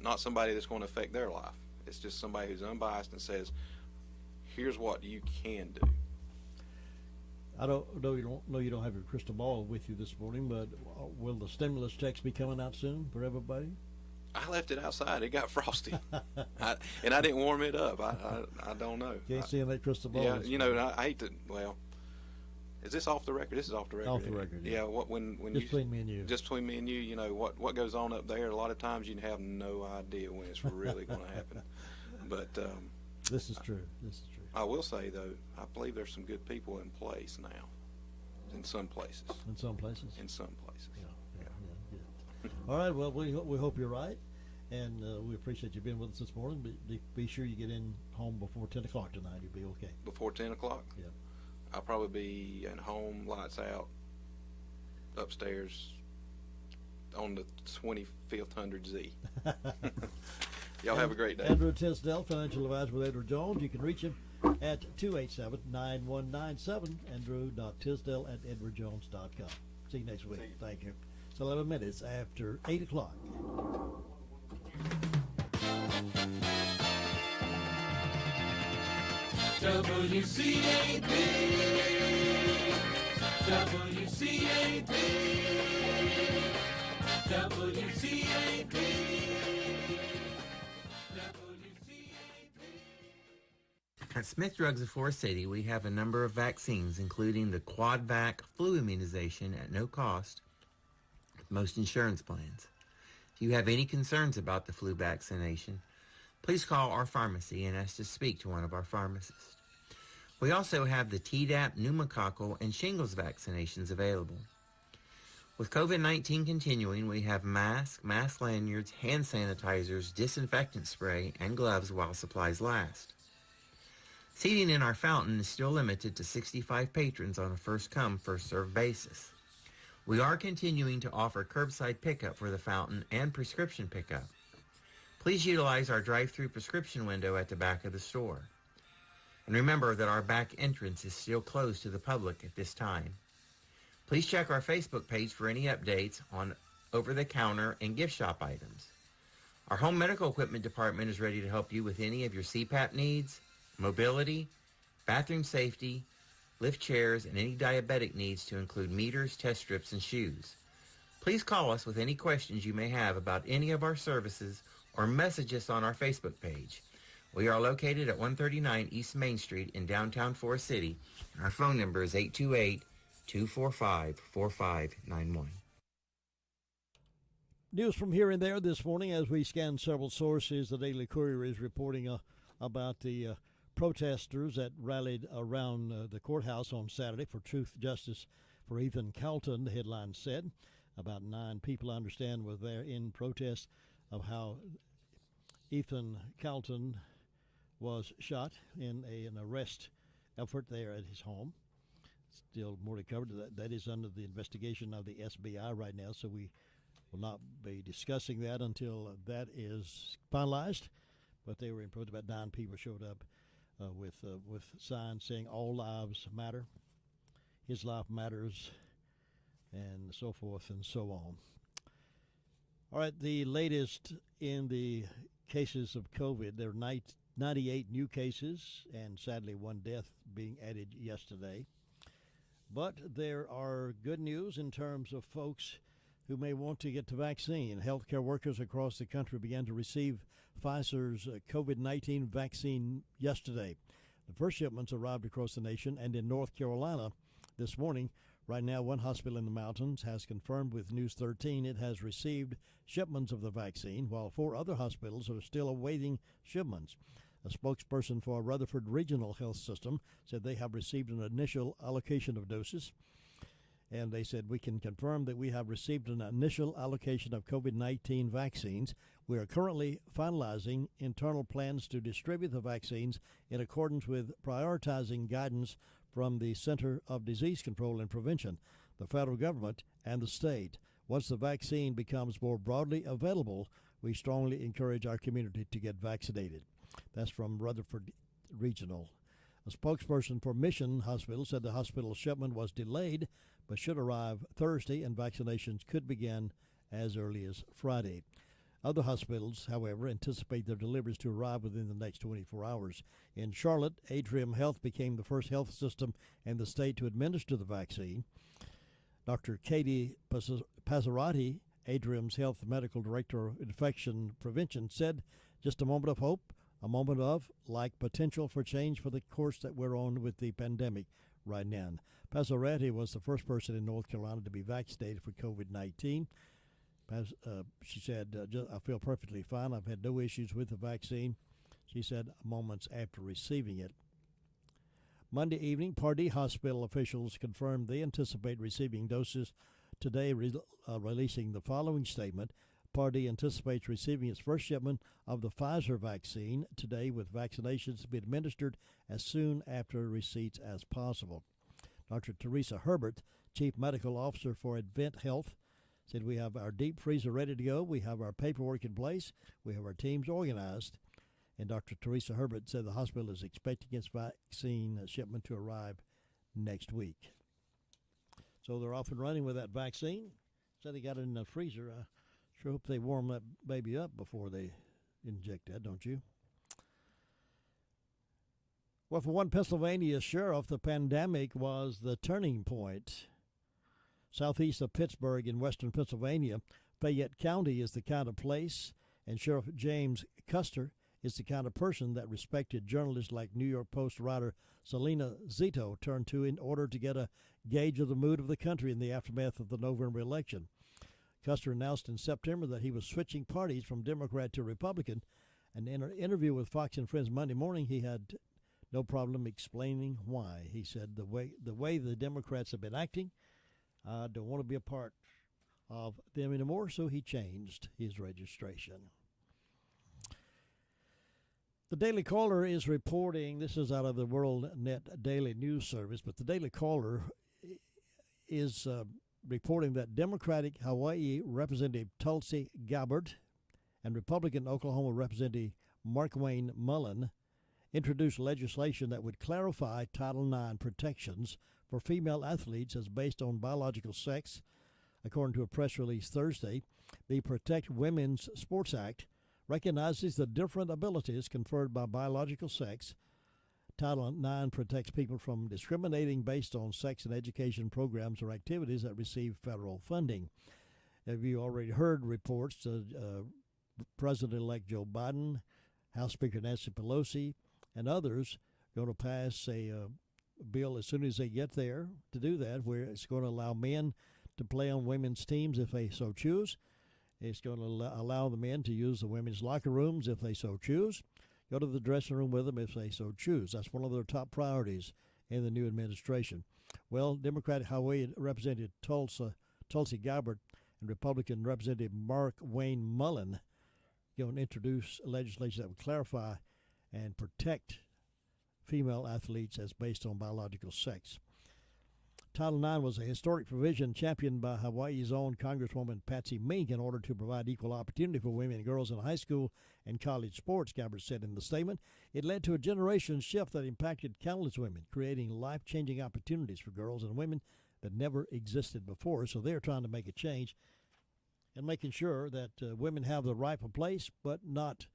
not somebody that's going to affect their life. It's just somebody who's unbiased and says, here's what you can do. I don't know you don't have your crystal ball with you this morning, but will the stimulus checks be coming out soon for everybody? I left it outside. It got frosty, and I didn't warm it up. I don't know. Can't see in that crystal ball. Yeah, you know, I hate to. Well, is this off the record? This is off the record. Off the record. Yeah. When just between me and you. Just between me and you. You know what goes on up there. A lot of times you have no idea when it's really going to happen. But this is true. This is true. I will say though, I believe there's some good people in place now. In some places. In some places. In some places. Yeah. Good. All right. Well, we hope you're right, and we appreciate you being with us this morning. Be sure you get in home before 10 o'clock tonight. You'll be okay. Before 10 o'clock. Yeah. I'll probably be at home, lights out, upstairs on the 2500Z. Y'all have a great day. Andrew Tisdale, financial advisor with Edward Jones. You can reach him at 287-9197, andrew.tisdale@edwardjones.com. See you next week. Thank you. It's 11 minutes after 8 o'clock. WCAB, WCAB, WCAB. At Smith Drugs of Forest City, we have a number of vaccines, including the Quad-Vac flu immunization at no cost with most insurance plans. If you have any concerns about the flu vaccination, please call our pharmacy and ask to speak to one of our pharmacists. We also have the Tdap, pneumococcal, and shingles vaccinations available. With COVID-19 continuing, we have masks, mask lanyards, hand sanitizers, disinfectant spray, and gloves while supplies last. Seating in our fountain is still limited to 65 patrons on a first-come, first-served basis. We are continuing to offer curbside pickup for the fountain and prescription pickup. Please utilize our drive-through prescription window at the back of the store. And remember that our back entrance is still closed to the public at this time. Please check our Facebook page for any updates on over-the-counter and gift shop items. Our home medical equipment department is ready to help you with any of your CPAP needs, mobility, bathroom safety, lift chairs, and any diabetic needs to include meters, test strips, and shoes. Please call us with any questions you may have about any of our services or message us on our Facebook page. We are located at 139 East Main Street in downtown Forest City. Our phone number is 828-245-4591. News from here and there this morning as we scan several sources. The Daily Courier is reporting about the protesters that rallied around the courthouse on Saturday for truth, justice for Ethan Calton. The headline said about 9 people, I understand, were there in protest of how Ethan Calton was shot in an arrest effort there at his home. Still more to cover. That is under the investigation of the SBI right now, so we will not be discussing that until that is finalized. But they were in protest. About 9 people showed up with signs saying all lives matter, his life matters, and so forth and so on. All right, the latest in the cases of COVID. There are 98 new cases and sadly 1 death being added yesterday. But there are good news in terms of folks who may want to get the vaccine. Healthcare workers across the country began to receive Pfizer's COVID-19 vaccine yesterday. The first shipments arrived across the nation and in North Carolina this morning. Right now, one hospital in the mountains has confirmed with News 13 it has received shipments of the vaccine, while 4 other hospitals are still awaiting shipments. A spokesperson for Rutherford Regional Health System said they have received an initial allocation of doses. And they said, we can confirm that we have received an initial allocation of COVID-19 vaccines. We are currently finalizing internal plans to distribute the vaccines in accordance with prioritizing guidance from the Center of Disease Control and Prevention, the federal government, and the state. Once the vaccine becomes more broadly available, we strongly encourage our community to get vaccinated. That's from Rutherford Regional. A spokesperson for Mission Hospital said the hospital shipment was delayed but should arrive Thursday, and vaccinations could begin as early as Friday. Other hospitals, however, anticipate their deliveries to arrive within the next 24 hours. In Charlotte, Atrium Health became the first health system in the state to administer the vaccine. Dr. Katie Passerati, Atrium's Health Medical Director of Infection Prevention, said, just a moment of hope, a moment of, like, potential for change for the course that we're on with the pandemic right now. Passerati was the first person in North Carolina to be vaccinated for COVID-19. She said, I feel perfectly fine. I've had no issues with the vaccine, she said moments after receiving it. Monday evening, Pardee Hospital officials confirmed they anticipate receiving doses today, releasing the following statement. Pardee anticipates receiving its first shipment of the Pfizer vaccine today, with vaccinations to be administered as soon after receipts as possible. Dr. Teresa Herbert, Chief Medical Officer for Advent Health, said, we have our deep freezer ready to go. We have our paperwork in place. We have our teams organized. And Dr. Teresa Herbert said the hospital is expecting its vaccine shipment to arrive next week. So they're off and running with that vaccine. Said they got it in the freezer. I sure hope they warm that baby up before they inject that, don't you? Well, for one Pennsylvania sheriff, the pandemic was the turning point. Southeast of Pittsburgh in western Pennsylvania, Fayette County is the kind of place, and Sheriff James Custer is the kind of person that respected journalists like New York Post writer Selena Zito turned to in order to get a gauge of the mood of the country in the aftermath of the November election. Custer announced in September that he was switching parties from Democrat to Republican, and in an interview with Fox and Friends Monday morning, he had no problem explaining why. He said, the way the Democrats have been acting, I don't want to be a part of them anymore, so he changed his registration. The Daily Caller is reporting, this is out of the World Net Daily News Service, but the Daily Caller is reporting that Democratic Hawaii Representative Tulsi Gabbard and Republican Oklahoma Representative Markwayne Mullen introduced legislation that would clarify Title IX protections for female athletes as based on biological sex. According to a press release Thursday, the Protect Women's Sports Act recognizes the different abilities conferred by biological sex. Title IX protects people from discriminating based on sex in education programs or activities that receive federal funding. Have you already heard reports President-elect Joe Biden, House Speaker Nancy Pelosi, and others going to pass a bill as soon as they get there to do that, where it's going to allow men to play on women's teams if they so choose. It's going to allow the men to use the women's locker rooms if they so choose, go to the dressing room with them if they so choose. That's one of their top priorities in the new administration. Well, Democratic Hawaii Representative Tulsi Gabbard and Republican Representative Markwayne Mullen going to introduce legislation that would clarify and protect female athletes as based on biological sex. Title IX was a historic provision championed by Hawaii's own Congresswoman Patsy Mink in order to provide equal opportunity for women and girls in high school and college sports, Gabbard said in the statement. It led to a generation shift that impacted countless women, creating life-changing opportunities for girls and women that never existed before. So they're trying to make a change and making sure that women have the rightful place, but not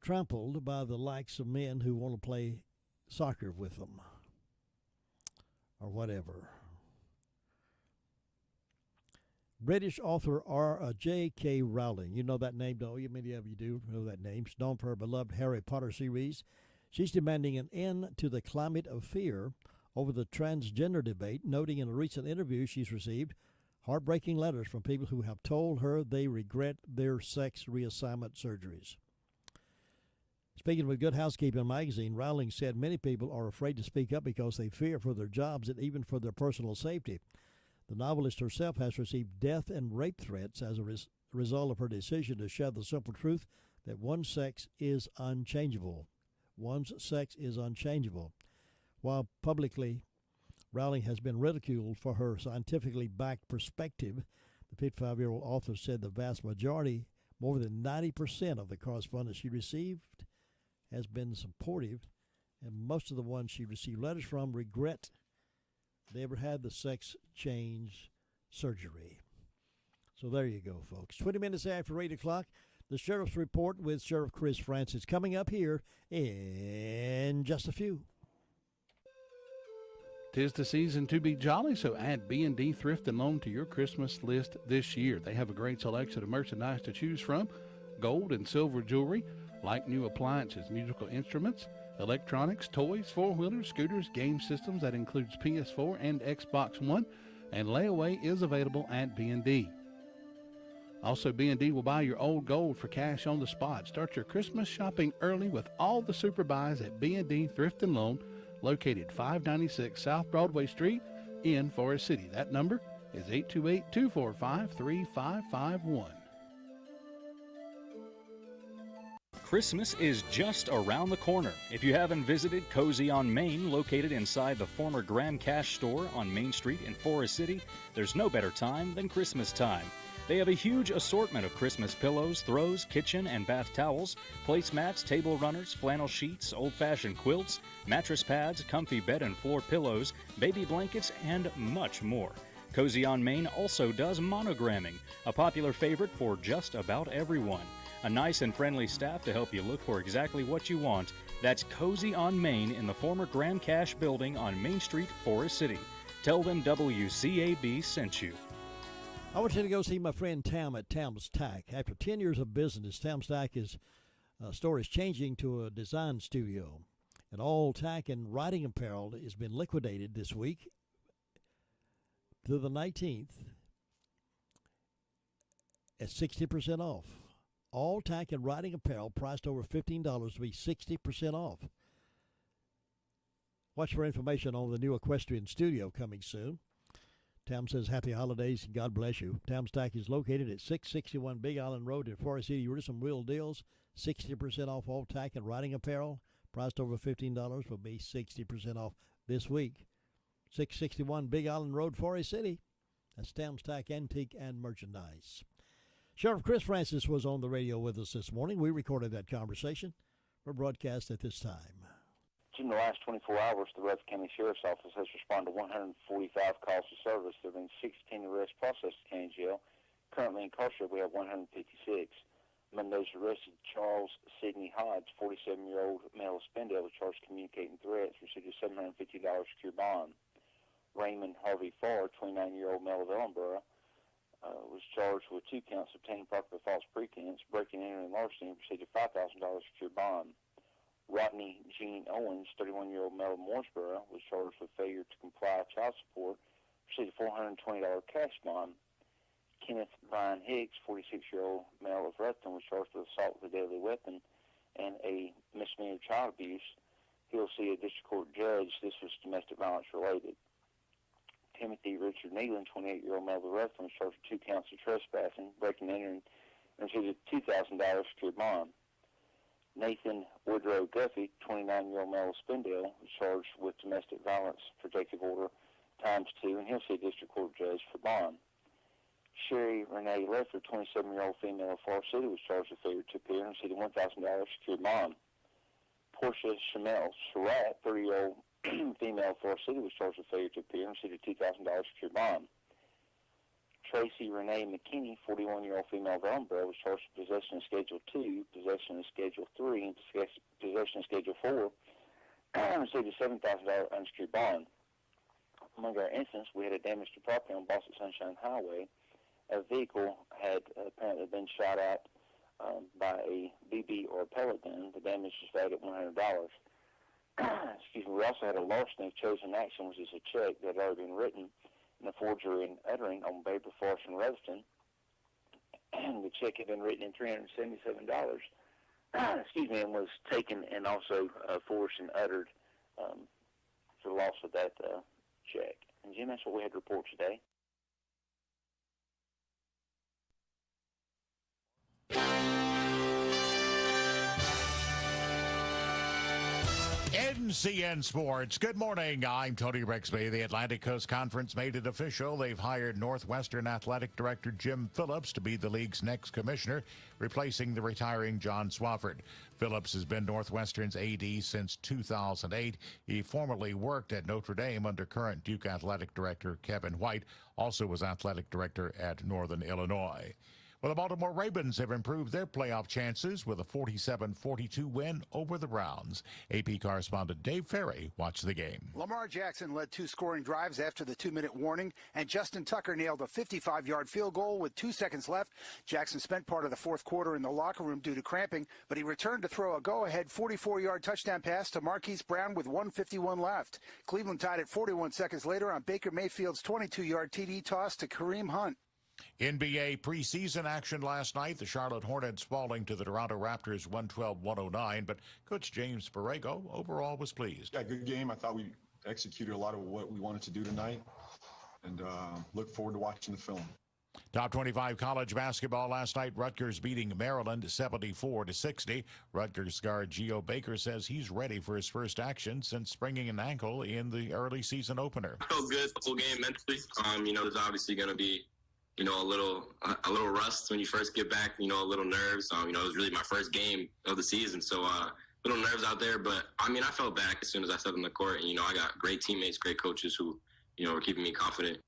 trampled by the likes of men who want to play soccer with them or whatever. British author J.K. Rowling, you know that name, don't you? Many of you do know that name. She's known for her beloved Harry Potter series. She's demanding an end to the climate of fear over the transgender debate, noting in a recent interview she's received heartbreaking letters from people who have told her they regret their sex reassignment surgeries. Speaking with Good Housekeeping magazine, Rowling said many people are afraid to speak up because they fear for their jobs and even for their personal safety. The novelist herself has received death and rape threats as a result of her decision to share the simple truth that one's sex is unchangeable. One's sex is unchangeable. While publicly, Rowling has been ridiculed for her scientifically backed perspective, the 55-year-old author said the vast majority, more than 90% of the correspondence she received, has been supportive, and most of the ones she received letters from regret they ever had the sex change surgery. So there you go, folks. 20 minutes after 8 o'clock, the Sheriff's Report with Sheriff Chris Francis coming up here in just a few. 'Tis the season to be jolly, so add B&D Thrift and Loan to your Christmas list this year. They have a great selection of merchandise to choose from, gold and silver jewelry, like new appliances, musical instruments, electronics, toys, four-wheelers, scooters, game systems that includes PS4 and Xbox One, and layaway is available at B&D. Also, B&D will buy your old gold for cash on the spot. Start your Christmas shopping early with all the super buys at B&D Thrift and Loan, located 596 South Broadway Street in Forest City. That number is 828-245-3551. Christmas is just around the corner. If you haven't visited Cozy on Main, located inside the former Graham Cash store on Main Street in Forest City, there's no better time than Christmas time. They have a huge assortment of Christmas pillows, throws, kitchen and bath towels, placemats, table runners, flannel sheets, old-fashioned quilts, mattress pads, comfy bed and floor pillows, baby blankets, and much more. Cozy on Main also does monogramming, a popular favorite for just about everyone. A nice and friendly staff to help you look for exactly what you want. That's Cozy on Main in the former Grand Cash building on Main Street, Forest City. Tell them WCAB sent you. I want you to go see my friend Tam at Tam's Tack. After 10 years of business, Tam's Tack store is changing to a design studio. And all tack and writing apparel has been liquidated this week to the 19th at 60% off. All tack and writing apparel priced over $15 to be 60% off. Watch for information on the new equestrian studio coming soon. Tam says happy holidays and God bless you. Tam's Tack is located at 661 Big Island Road in Forest City. Here's some real deals. 60% off all tack and writing apparel. Priced over $15 will be 60% off this week. 661 Big Island Road, Forest City. That's Tam's Tack Antique and Merchandise. Sheriff Chris Francis was on the radio with us this morning. We recorded that conversation for broadcast at this time. In the last 24 hours, the Rutherford County Sheriff's Office has responded to 145 calls for service. There have been 16 arrests processed at county jail. Currently incarcerated, we have 156. Among those arrested, Charles Sidney Hodge, 47-year-old male of Spindale, was charged with communicating threats, received a $750 secure bond. Raymond Harvey Farr, 29-year-old male of Ellenboro, was charged with 2 counts of obtaining property by false pretense, breaking and entering larceny, and received a $5,000 secure bond. Rodney Gene Owens, 31-year-old male of Mooresboro, was charged with failure to comply with child support, received a $420 cash bond. Kenneth Brian Hicks, 46-year-old male of Ruffton, was charged with assault with a deadly weapon and a misdemeanor child abuse. He'll see a district court judge. This was domestic violence related. Timothy Richard Nealon, 28-year-old male of Ruffton, was charged with 2 counts of trespassing, breaking and entering, and received a $2,000 secure bond. Nathan Woodrow Guffey, 29-year-old male of Spindale, was charged with domestic violence protective order ×2, and he'll see a district court judge for bond. Sherry Renee Leffler, 27-year-old female of Forest City, was charged with failure to appear and received a $1,000 secure bond. Portia Chamel Surratt, 30-year-old female of Forest City, was charged with failure to appear and received a $2,000 secure bond. Tracy Renee McKinney, 41-year-old female of Ellenboro, was charged with possession of Schedule 2, possession of Schedule 3, and possession of Schedule 4, and received a $7,000 unsecured bond. Among our incidents, we had a damage to property on Boston Sunshine Highway. A vehicle had apparently been shot at by a BB or a pellet gun. The damage was valued at $100. Excuse me. We also had a larceny of chosen action, which is a check that had already been written in a forgery and uttering on Baber, Forest, and Rutherford. And the check had been written in $377. excuse me, and was taken and also forced and uttered for the loss of that check. And Jim, that's what we had to report today. NCN Sports. Good morning. I'm Tony Rexby. The Atlantic Coast Conference made it official. They've hired Northwestern Athletic Director Jim Phillips to be the league's next commissioner, replacing the retiring John Swafford. Phillips has been Northwestern's AD since 2008. He formerly worked at Notre Dame under current Duke Athletic Director Kevin White, also was athletic director at Northern Illinois. Well, the Baltimore Ravens have improved their playoff chances with a 47-42 win over the Browns. AP correspondent Dave Ferry watched the game. Lamar Jackson led 2 scoring drives after the 2-minute warning, and Justin Tucker nailed a 55-yard field goal with 2 seconds left. Jackson spent part of the fourth quarter in the locker room due to cramping, but he returned to throw a go-ahead 44-yard touchdown pass to Marquise Brown with 1:51 left. Cleveland tied it 41 seconds later on Baker Mayfield's 22-yard TD toss to Kareem Hunt. NBA preseason action last night. The Charlotte Hornets falling to the Toronto Raptors 112-109, but Coach James Borrego overall was pleased. Yeah, good game. I thought we executed a lot of what we wanted to do tonight, and look forward to watching the film. Top 25 college basketball last night. Rutgers beating Maryland 74-60. Rutgers guard Geo Baker says he's ready for his first action since springing an ankle in the early season opener. I felt good the whole game mentally. There's obviously going to be a little rust when you first get back, a little nerves. It was really my first game of the season, so little nerves out there. But, I felt back as soon as I stepped on the court. And, I got great teammates, great coaches who, were keeping me confident.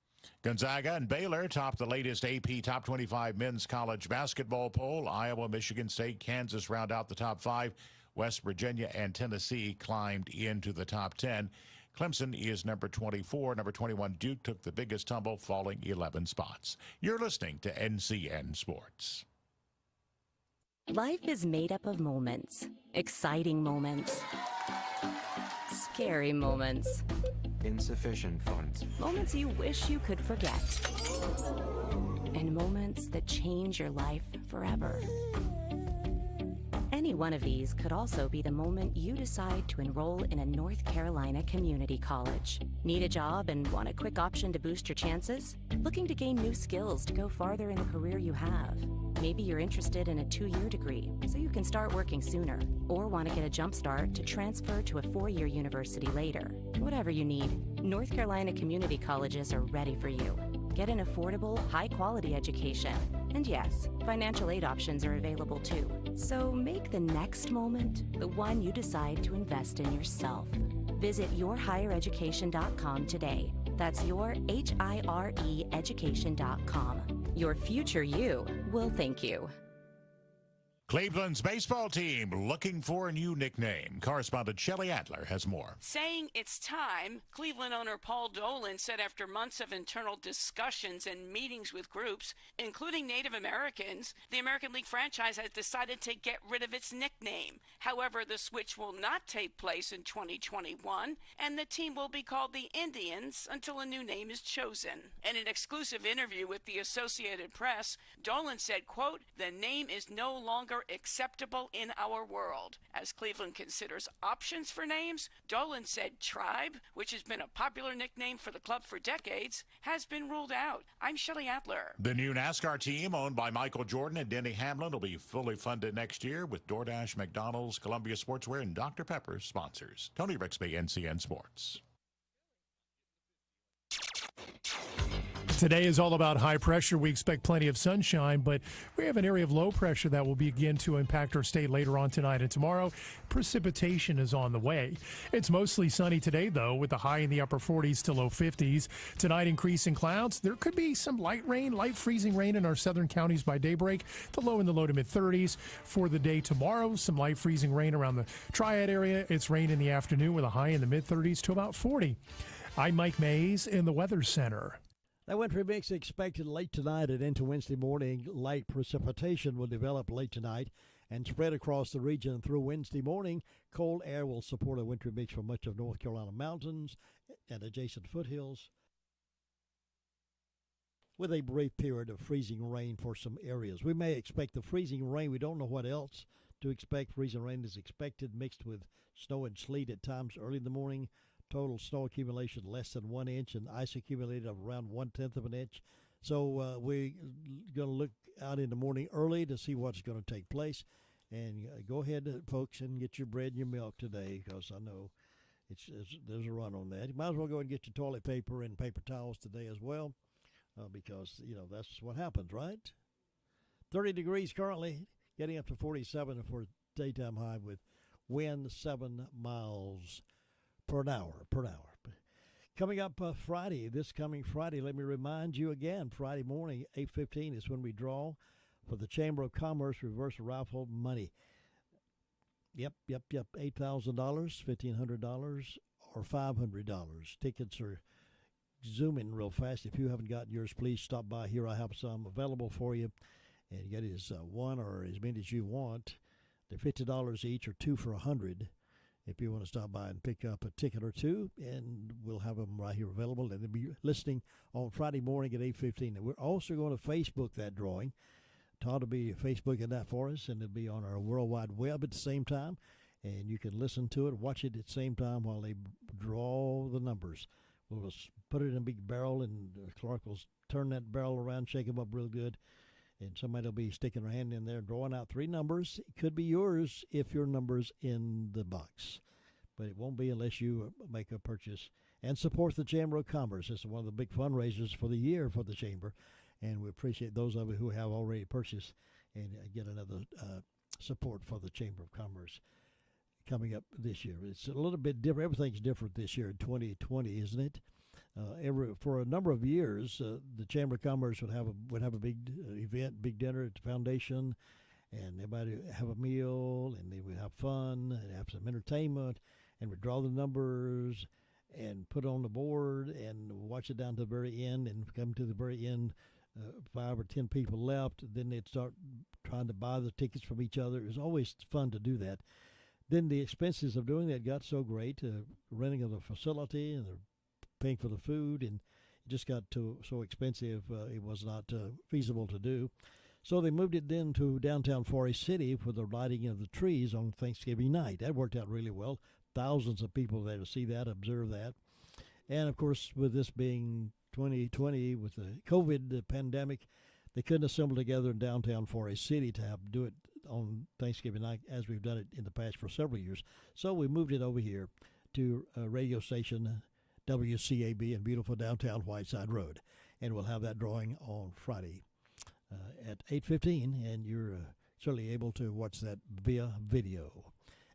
Gonzaga and Baylor topped the latest AP Top 25 men's college basketball poll. Iowa, Michigan State, Kansas round out the top 5. West Virginia and Tennessee climbed into the top 10. Clemson is number 24. Number 21, Duke, took the biggest tumble, falling 11 spots. You're listening to NCN Sports. Life is made up of moments. Exciting moments. Scary moments. Insufficient funds. Moments you wish you could forget. And moments that change your life forever. Any one of these could also be the moment you decide to enroll in a North Carolina community college. Need a job and want a quick option to boost your chances? Looking to gain new skills to go farther in the career you have? Maybe you're interested in a 2-year degree so you can start working sooner, or want to get a jump start to transfer to a 4-year university later. Whatever you need, North Carolina community colleges are ready for you. Get an affordable, high-quality education. And yes, financial aid options are available too. So make the next moment the one you decide to invest in yourself. Visit yourhighereducation.com today. That's your HIRE education.com. Your future you will thank you. Cleveland's baseball team looking for a new nickname. Correspondent Shelley Adler has more. Saying it's time, Cleveland owner Paul Dolan said after months of internal discussions and meetings with groups, including Native Americans, the American League franchise has decided to get rid of its nickname. However, the switch will not take place in 2021, and the team will be called the Indians until a new name is chosen. In an exclusive interview with the Associated Press, Dolan said, quote, "The name is no longer acceptable in our world." As Cleveland considers options for names, Dolan said Tribe, which has been a popular nickname for the club for decades, has been ruled out. I'm Shelley Adler. The new NASCAR team, owned by Michael Jordan and Denny Hamlin, will be fully funded next year with DoorDash, McDonald's, Columbia Sportswear, and Dr. Pepper sponsors. Tony Rixby, NCN Sports. Today is all about high pressure. We expect plenty of sunshine, but we have an area of low pressure that will begin to impact our state later on tonight and tomorrow. Precipitation is on the way. It's mostly sunny today, though, with the high in the upper 40s to low 50s. Tonight, increasing clouds. There could be some light rain, light freezing rain in our southern counties by daybreak. The low in the low to mid 30s. For the day tomorrow, some light freezing rain around the Triad area. It's rain in the afternoon with a high in the mid 30s to about 40. I'm Mike Mays in the Weather Center. That wintry mix expected late tonight and into Wednesday morning. Light precipitation will develop late tonight and spread across the region through Wednesday morning. Cold air will support a wintry mix for much of North Carolina mountains and adjacent foothills, with a brief period of freezing rain for some areas. We may expect the freezing rain. We don't know what else to expect. Freezing rain is expected, mixed with snow and sleet at times early in the morning. Total snow accumulation less than 1 inch, and ice accumulated of around 1/10 of an inch. So we're going to look out in the morning early to see what's going to take place. And go ahead, folks, and get your bread and your milk today, because I know there's a run on that. You might as well go and get your toilet paper and paper towels today as well, because, that's what happens, right? 30 degrees currently, getting up to 47 for daytime high with wind 7 miles per hour. Coming up this coming Friday, let me remind you again, Friday morning, 8:15 is when we draw for the Chamber of Commerce reverse raffle money. Yep, $8,000, $1,500, or $500. Tickets are zooming real fast. If you haven't gotten yours, please stop by here. I have some available for you, and you get as one or as many as you want. They're $50 each, or two for $100. If you want to stop by and pick up a ticket or two, and we'll have them right here available, and they'll be listening on Friday morning at 8:15. And we're also going to Facebook that drawing. Todd will be Facebooking that for us, and it'll be on our World Wide Web at the same time, and you can listen to it, watch it at the same time while they draw the numbers. We'll just put it in a big barrel, and Clark will turn that barrel around, shake them up real good, and somebody will be sticking their hand in there, drawing out 3 numbers. It could be yours if your number's in the box, but it won't be unless you make a purchase and support the Chamber of Commerce. It's one of the big fundraisers for the year for the Chamber, and we appreciate those of you who have already purchased and get another support for the Chamber of Commerce coming up this year. It's a little bit different. Everything's different this year in 2020, isn't it? For a number of years, the Chamber of Commerce would have a big event, big dinner at the foundation, and everybody would have a meal, and they would have fun and have some entertainment, and we'd draw the numbers and put it on the board and watch it down to the very end, and come to the very end. 5 or 10 people left, then they'd start trying to buy the tickets from each other. It was always fun to do that. Then the expenses of doing that got so great, renting of the facility and the paying for the food, and it just got so expensive it was not feasible to do. So they moved it then to downtown Forest City for the lighting of the trees on Thanksgiving night. That worked out really well. Thousands of people there to see that, observe that. And, of course, with this being 2020, with the COVID pandemic, they couldn't assemble together in downtown Forest City to do it on Thanksgiving night as we've done it in the past for several years. So we moved it over here to a radio station, WCAB, in beautiful downtown Whiteside Road. And we'll have that drawing on Friday at 8:15, and you're certainly able to watch that via video.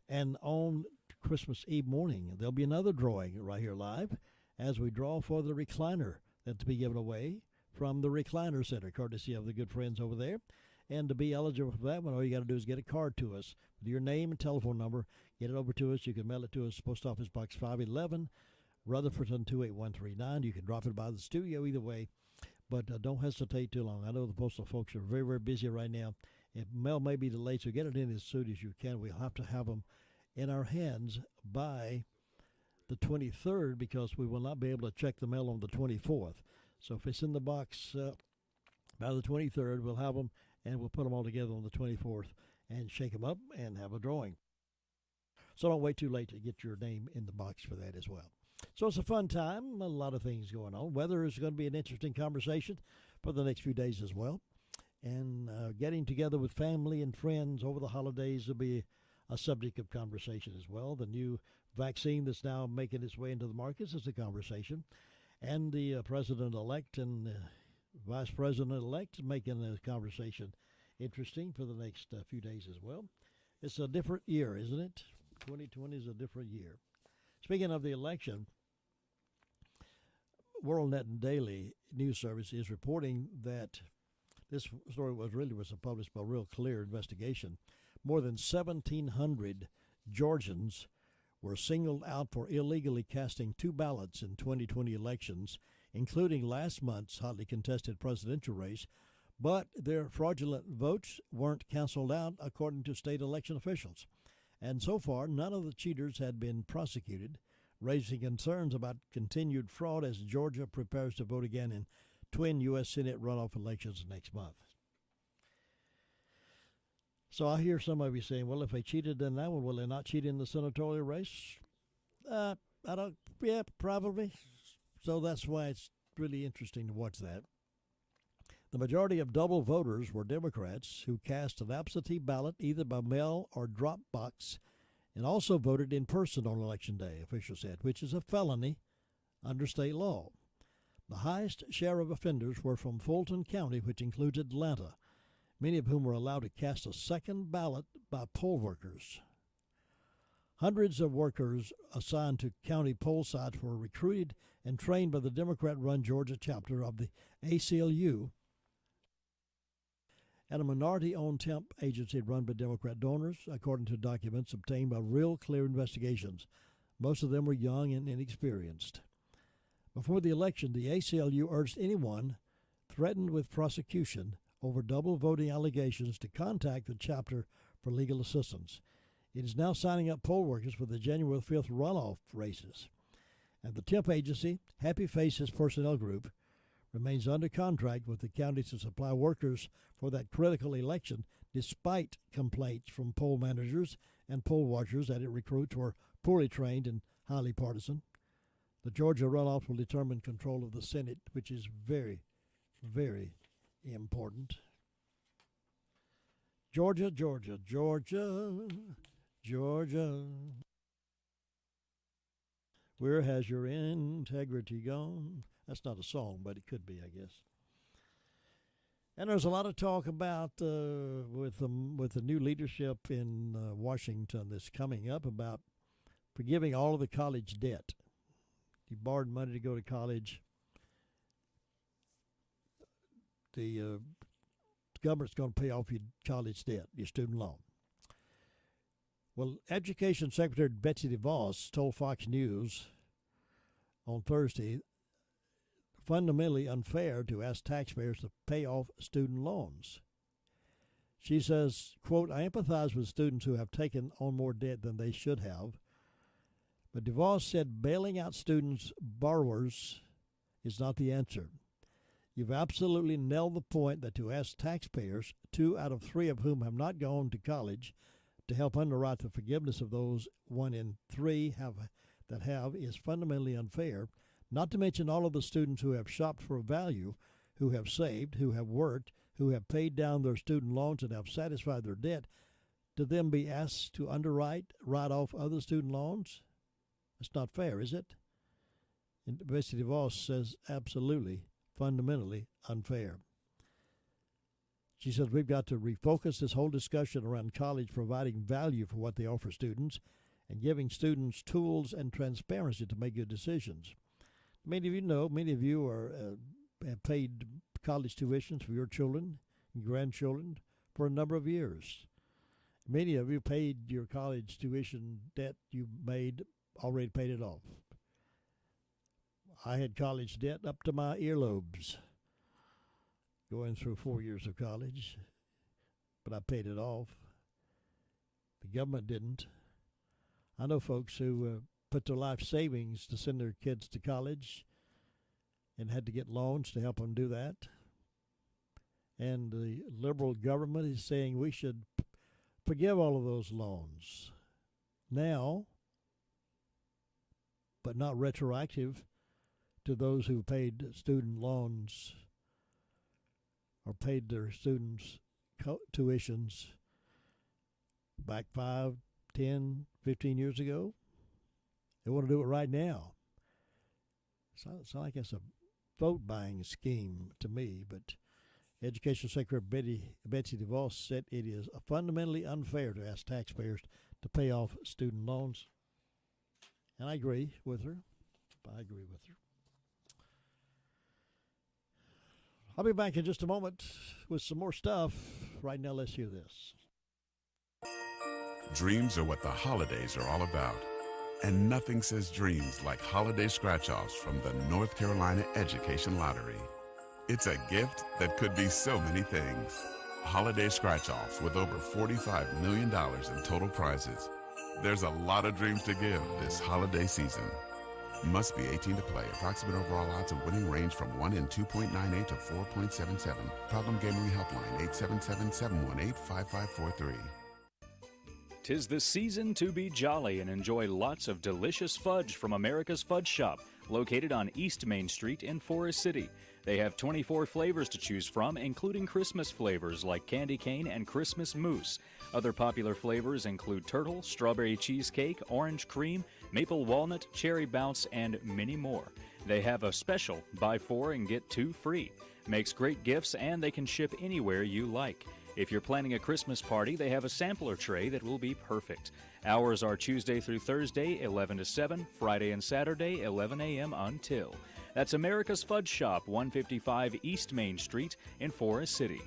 And on Christmas Eve morning, there'll be another drawing right here live as we draw for the recliner that's to be given away from the Recliner Center, courtesy of the good friends over there. And to be eligible for that one, all you got to do is get a card to us with your name and telephone number. Get it over to us. You can mail it to us, Post Office Box 511, Rutherford 28139. You can drop it by the studio either way, but don't hesitate too long. I know the postal folks are very, very busy right now. If mail may be delayed, so get it in as soon as you can. We'll have to have them in our hands by the 23rd, because we will not be able to check the mail on the 24th. So if it's in the box by the 23rd, we'll have them, and we'll put them all together on the 24th and shake them up and have a drawing. So don't wait too late to get your name in the box for that as well. So it's a fun time, a lot of things going on. Weather is going to be an interesting conversation for the next few days as well. And getting together with family and friends over the holidays will be a subject of conversation as well. The new vaccine that's now making its way into the markets is a conversation. And the president-elect and vice president-elect making the conversation interesting for the next few days as well. It's a different year, isn't it? 2020 is a different year. Speaking of the election, WorldNet and Daily News Service is reporting that this story was published by Real Clear Investigation. More than 1,700 Georgians were singled out for illegally casting 2 ballots in 2020 elections, including last month's hotly contested presidential race, but their fraudulent votes weren't canceled out, according to state election officials. And so far, none of the cheaters had been prosecuted, raising concerns about continued fraud as Georgia prepares to vote again in twin U.S. Senate runoff elections next month. So I hear some of you saying, well, if they cheated in that one, will they not cheat in the senatorial race? I don't, yeah, probably. So that's why it's really interesting to watch that. The majority of double voters were Democrats who cast an absentee ballot either by mail or drop box and also voted in person on Election Day, officials said, which is a felony under state law. The highest share of offenders were from Fulton County, which includes Atlanta, many of whom were allowed to cast a second ballot by poll workers. Hundreds of workers assigned to county poll sites were recruited and trained by the Democrat-run Georgia chapter of the ACLU, and a minority-owned temp agency run by Democrat donors, according to documents obtained by Real Clear Investigations. Most of them were young and inexperienced. Before the election, the ACLU urged anyone threatened with prosecution over double voting allegations to contact the chapter for legal assistance. It is now signing up poll workers for the January 5th runoff races. And the temp agency, Happy Faces Personnel Group, remains under contract with the county to supply workers for that critical election, despite complaints from poll managers and poll watchers that its recruits were poorly trained and highly partisan. The Georgia runoff will determine control of the Senate, which is very, very important. Georgia, Georgia, Georgia, Georgia. Where has your integrity gone? That's not a song, but it could be, I guess. And there's a lot of talk about, with the new leadership in Washington that's coming up, about forgiving all of the college debt. You borrowed money to go to college, the government's going to pay off your college debt, your student loan. Well, Education Secretary Betsy DeVos told Fox News on Thursday, fundamentally unfair to ask taxpayers to pay off student loans. She says, quote, I empathize with students who have taken on more debt than they should have. But DeVos said bailing out students' borrowers is not the answer. You've absolutely nailed the point that to ask taxpayers, 2 out of 3 of whom have not gone to college, to help underwrite the forgiveness of those 1 in 3 that have is fundamentally unfair, not to mention all of the students who have shopped for value, who have saved, who have worked, who have paid down their student loans and have satisfied their debt, to them be asked to write off other student loans? That's not fair, is it? And Betsy DeVos says absolutely, fundamentally unfair. She says we've got to refocus this whole discussion around college providing value for what they offer students and giving students tools and transparency to make good decisions. Many of you have paid college tuitions for your children and grandchildren for a number of years. Many of you paid your college tuition debt you already paid it off. I had college debt up to my earlobes going through 4 years of college, but I paid it off. The government didn't. I know folks who put their life savings to send their kids to college and had to get loans to help them do that. And the liberal government is saying we should forgive all of those loans now, but not retroactive to those who paid student loans or paid their students' tuitions back 5, 10, 15 years ago. They want to do it right now. It's like it's a vote-buying scheme to me, but Education Secretary Betsy DeVos said it is fundamentally unfair to ask taxpayers to pay off student loans. And I agree with her. I'll be back in just a moment with some more stuff. Right now, let's hear this. Dreams are what the holidays are all about. And nothing says dreams like holiday scratch-offs from the North Carolina Education Lottery. It's a gift that could be so many things. Holiday scratch-offs with over $45 million in total prizes. There's a lot of dreams to give this holiday season. Must be 18 to play. Approximate overall odds of winning range from 1 in 2.98 to 4.77. Problem Gambling Helpline, 877-718-5543. 'Tis the season to be jolly and enjoy lots of delicious fudge from America's Fudge Shop, located on East Main Street in Forest City. They have 24 flavors to choose from, including Christmas flavors like candy cane and Christmas mousse. Other popular flavors include turtle, strawberry cheesecake, orange cream, maple walnut, cherry bounce, and many more. They have a special, buy 4 and get 2 free. Makes great gifts, and they can ship anywhere you like. If you're planning a Christmas party, they have a sampler tray that will be perfect. Hours are Tuesday through Thursday, 11 to 7, Friday and Saturday, 11 a.m. until. That's America's Fudge Shop, 155 East Main Street in Forest City.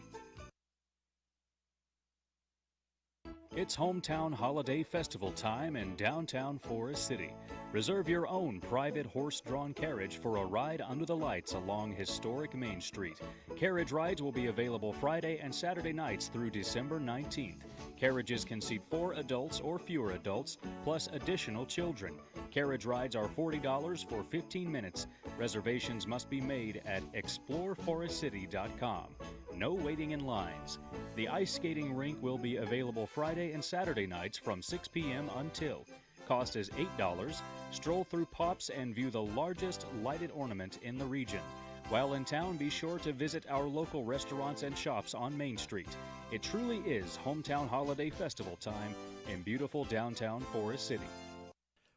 It's Hometown Holiday Festival time in downtown Forest City. Reserve your own private horse-drawn carriage for a ride under the lights along historic Main Street. Carriage rides will be available Friday and Saturday nights through December 19th. Carriages can seat 4 adults or fewer adults, plus additional children. Carriage rides are $40 for 15 minutes. Reservations must be made at exploreforestcity.com. No waiting in lines. The ice skating rink will be available Friday and Saturday nights from 6 p.m. until. Cost is $8. Stroll through Pops and view the largest lighted ornament in the region. While in town, be sure to visit our local restaurants and shops on Main Street. It truly is Hometown Holiday Festival time in beautiful downtown Forest City.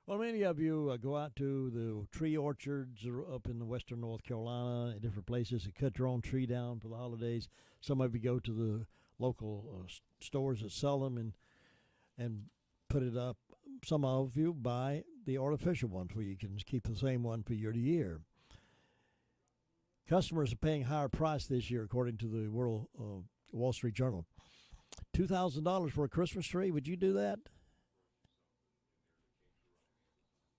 Well, many of you go out to the tree orchards up in the western North Carolina and different places and cut your own tree down for the holidays. Some of you go to the local stores that sell them and put it up. Some of you buy the artificial ones where you can keep the same one for year to year. Customers are paying higher price this year, according to the Wall Street Journal. $2,000 for a Christmas tree. Would you do that?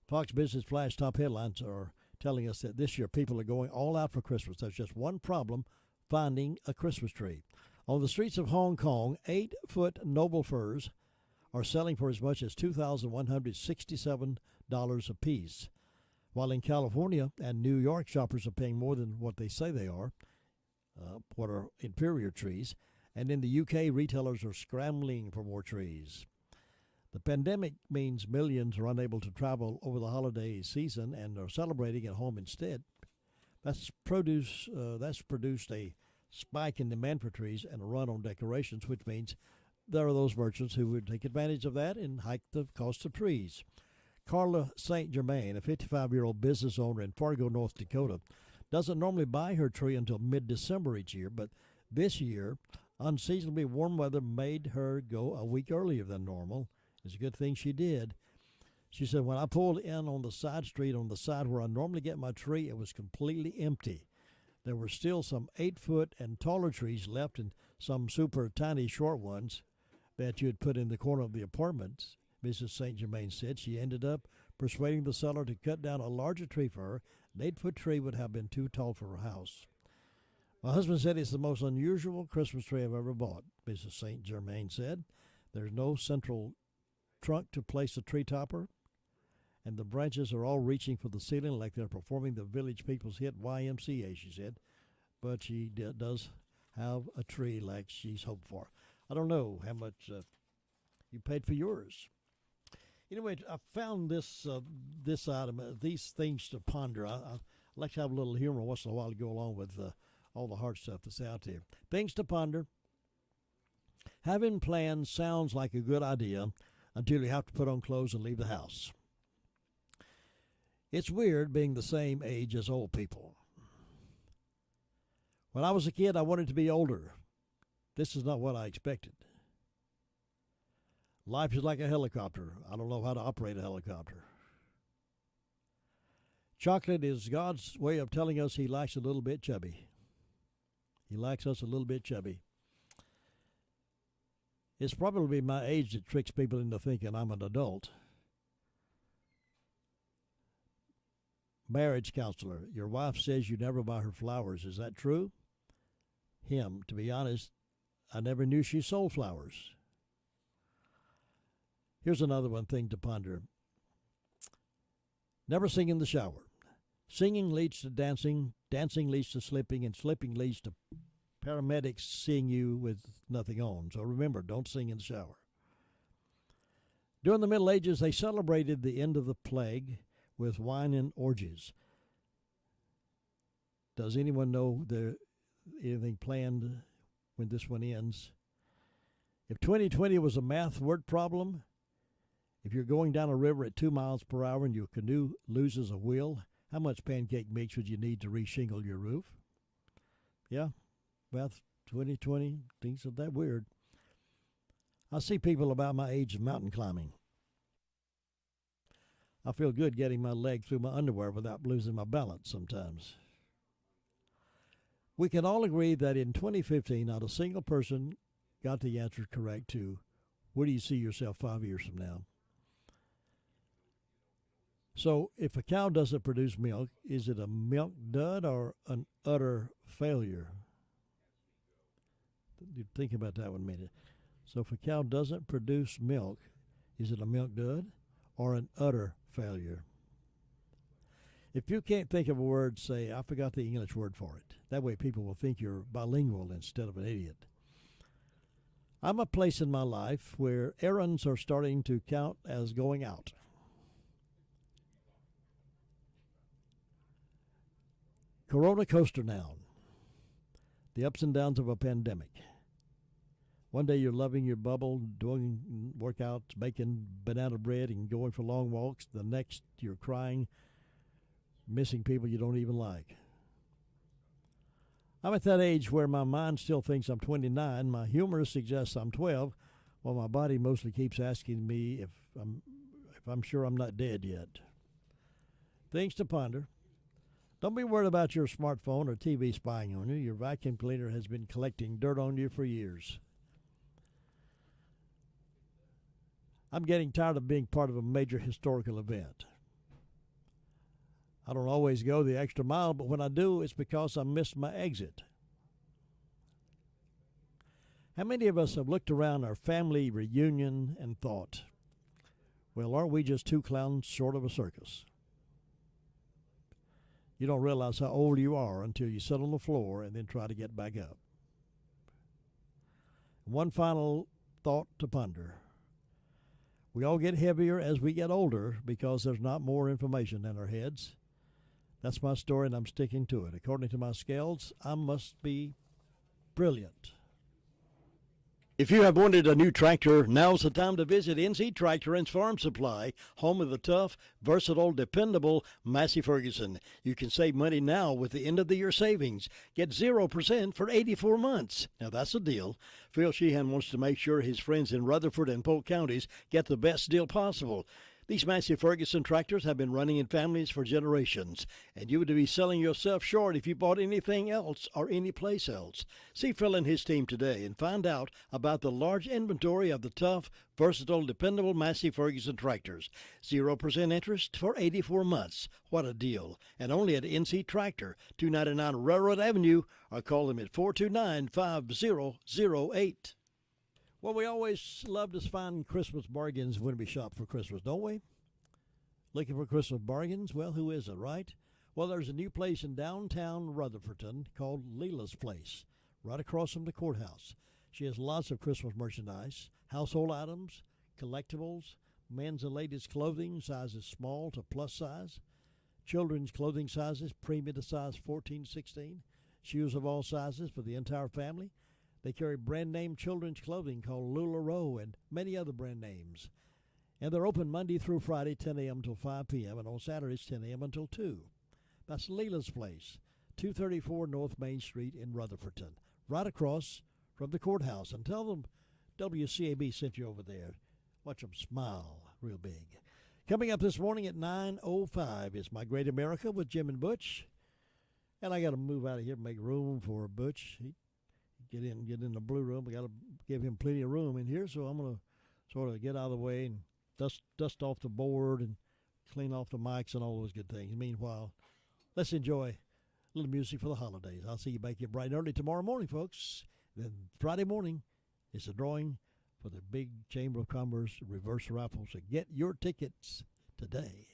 Fox Business Flash top headlines are telling us that this year people are going all out for Christmas. There's just one problem, finding a Christmas tree. On the streets of Hong Kong, 8-foot noble firs are selling for as much as $2,167 a piece, while in California and New York, shoppers are paying more than what they say they are, what are inferior trees, and in the UK, retailers are scrambling for more trees. The pandemic means millions are unable to travel over the holiday season and are celebrating at home instead. That's produced a spike in demand for trees and a run on decorations, which means there are those merchants who would take advantage of that and hike the cost of trees. Carla St. Germain, a 55-year-old business owner in Fargo, North Dakota, doesn't normally buy her tree until mid-December each year, but this year, unseasonably warm weather made her go a week earlier than normal. It's a good thing she did. She said, when I pulled in on the side street on the side where I normally get my tree, it was completely empty. There were still some 8-foot and taller trees left and some super tiny short ones that you had put in the corner of the apartments. Mrs. St. Germain said she ended up persuading the seller to cut down a larger tree for her. An 8-foot tree would have been too tall for her house. My husband said it's the most unusual Christmas tree I've ever bought, Mrs. St. Germain said. There's no central trunk to place a tree topper, and the branches are all reaching for the ceiling like they're performing the Village People's hit YMCA, she said. But she does have a tree like she's hoped for. I don't know how much you paid for yours. Anyway, I found this item, these things to ponder. I like to have a little humor once in a while to go along with all the hard stuff that's out there. Things to ponder. Having plans sounds like a good idea until you have to put on clothes and leave the house. It's weird being the same age as old people. When I was a kid, I wanted to be older. This is not what I expected. Life is like a helicopter. I don't know how to operate a helicopter. Chocolate is God's way of telling us he likes a little bit chubby. He likes us a little bit chubby. It's probably my age that tricks people into thinking I'm an adult. Marriage counselor, your wife says you never buy her flowers. Is that true? Him, to be honest, I never knew she sold flowers. Here's another thing to ponder. Never sing in the shower. Singing leads to dancing, dancing leads to slipping, and slipping leads to paramedics seeing you with nothing on. So remember, don't sing in the shower. During the Middle Ages, they celebrated the end of the plague with wine and orgies. Does anyone know there anything planned when this one ends? If 2020 was a math word problem, if you're going down a river at 2 miles per hour and your canoe loses a wheel, how much pancake mix would you need to reshingle your roof? Yeah, math 2020, things are that weird. I see people about my age of mountain climbing. I feel good getting my leg through my underwear without losing my balance sometimes. We can all agree that in 2015, not a single person got the answer correct to, where do you see yourself 5 years from now? So if a cow doesn't produce milk, is it a milk dud or an utter failure? Think about that one a minute. So if a cow doesn't produce milk, is it a milk dud or an utter failure? If you can't think of a word, say, I forgot the English word for it. That way people will think you're bilingual instead of an idiot. I'm a place in my life where errands are starting to count as going out. Corona coaster noun. The ups and downs of a pandemic. One day you're loving your bubble, doing workouts, making banana bread, and going for long walks. The next you're crying, missing people you don't even like. I'm at that age where my mind still thinks I'm 29. My humor suggests I'm 12, while my body mostly keeps asking me if I'm sure I'm not dead yet. Things to ponder. Don't be worried about your smartphone or TV spying on you. Your vacuum cleaner has been collecting dirt on you for years. I'm getting tired of being part of a major historical event. I don't always go the extra mile, but when I do, it's because I missed my exit. How many of us have looked around our family reunion and thought, well, aren't we just two clowns short of a circus? You don't realize how old you are until you sit on the floor and then try to get back up. One final thought to ponder. We all get heavier as we get older because there's not more information in our heads. That's my story, and I'm sticking to it. According to my scales, I must be brilliant. If you have wanted a new tractor, now's the time to visit NC Tractor and Farm Supply, home of the tough, versatile, dependable Massey Ferguson. You can save money now with the end-of-the-year savings. Get 0% for 84 months. Now, that's a deal. Phil Sheehan wants to make sure his friends in Rutherford and Polk counties get the best deal possible. These Massey Ferguson tractors have been running in families for generations, and you would be selling yourself short if you bought anything else or any place else. See Phil and his team today and find out about the large inventory of the tough, versatile, dependable Massey Ferguson tractors. 0% interest for 84 months. What a deal. And only at NC Tractor, 299 Railroad Avenue, or call them at 429-5008. Well, we always love to find Christmas bargains when we shop for Christmas, don't we? Looking for Christmas bargains? Well, who isn't, right? Well, there's a new place in downtown Rutherfordton called Leela's Place, right across from the courthouse. She has lots of Christmas merchandise, household items, collectibles, men's and ladies' clothing, sizes small to plus size, children's clothing sizes, premium to size 14, 16, shoes of all sizes for the entire family. They carry brand-name children's clothing called LuLaRoe and many other brand names. And they're open Monday through Friday, 10 a.m. until 5 p.m., and on Saturdays, 10 a.m. until 2. That's Leela's Place, 234 North Main Street in Rutherfordton, right across from the courthouse. And tell them WCAB sent you over there. Watch them smile real big. Coming up this morning at 9:05 is My Great America with Jim and Butch. And I got to move out of here and make room for Butch. Get in the blue room. We got to give him plenty of room in here, so I'm going to sort of get out of the way and dust off the board and clean off the mics and all those good things. Meanwhile, let's enjoy a little music for the holidays. I'll see you back here bright and early tomorrow morning, folks. Then Friday morning is a drawing for the big Chamber of Commerce reverse raffle, so get your tickets today.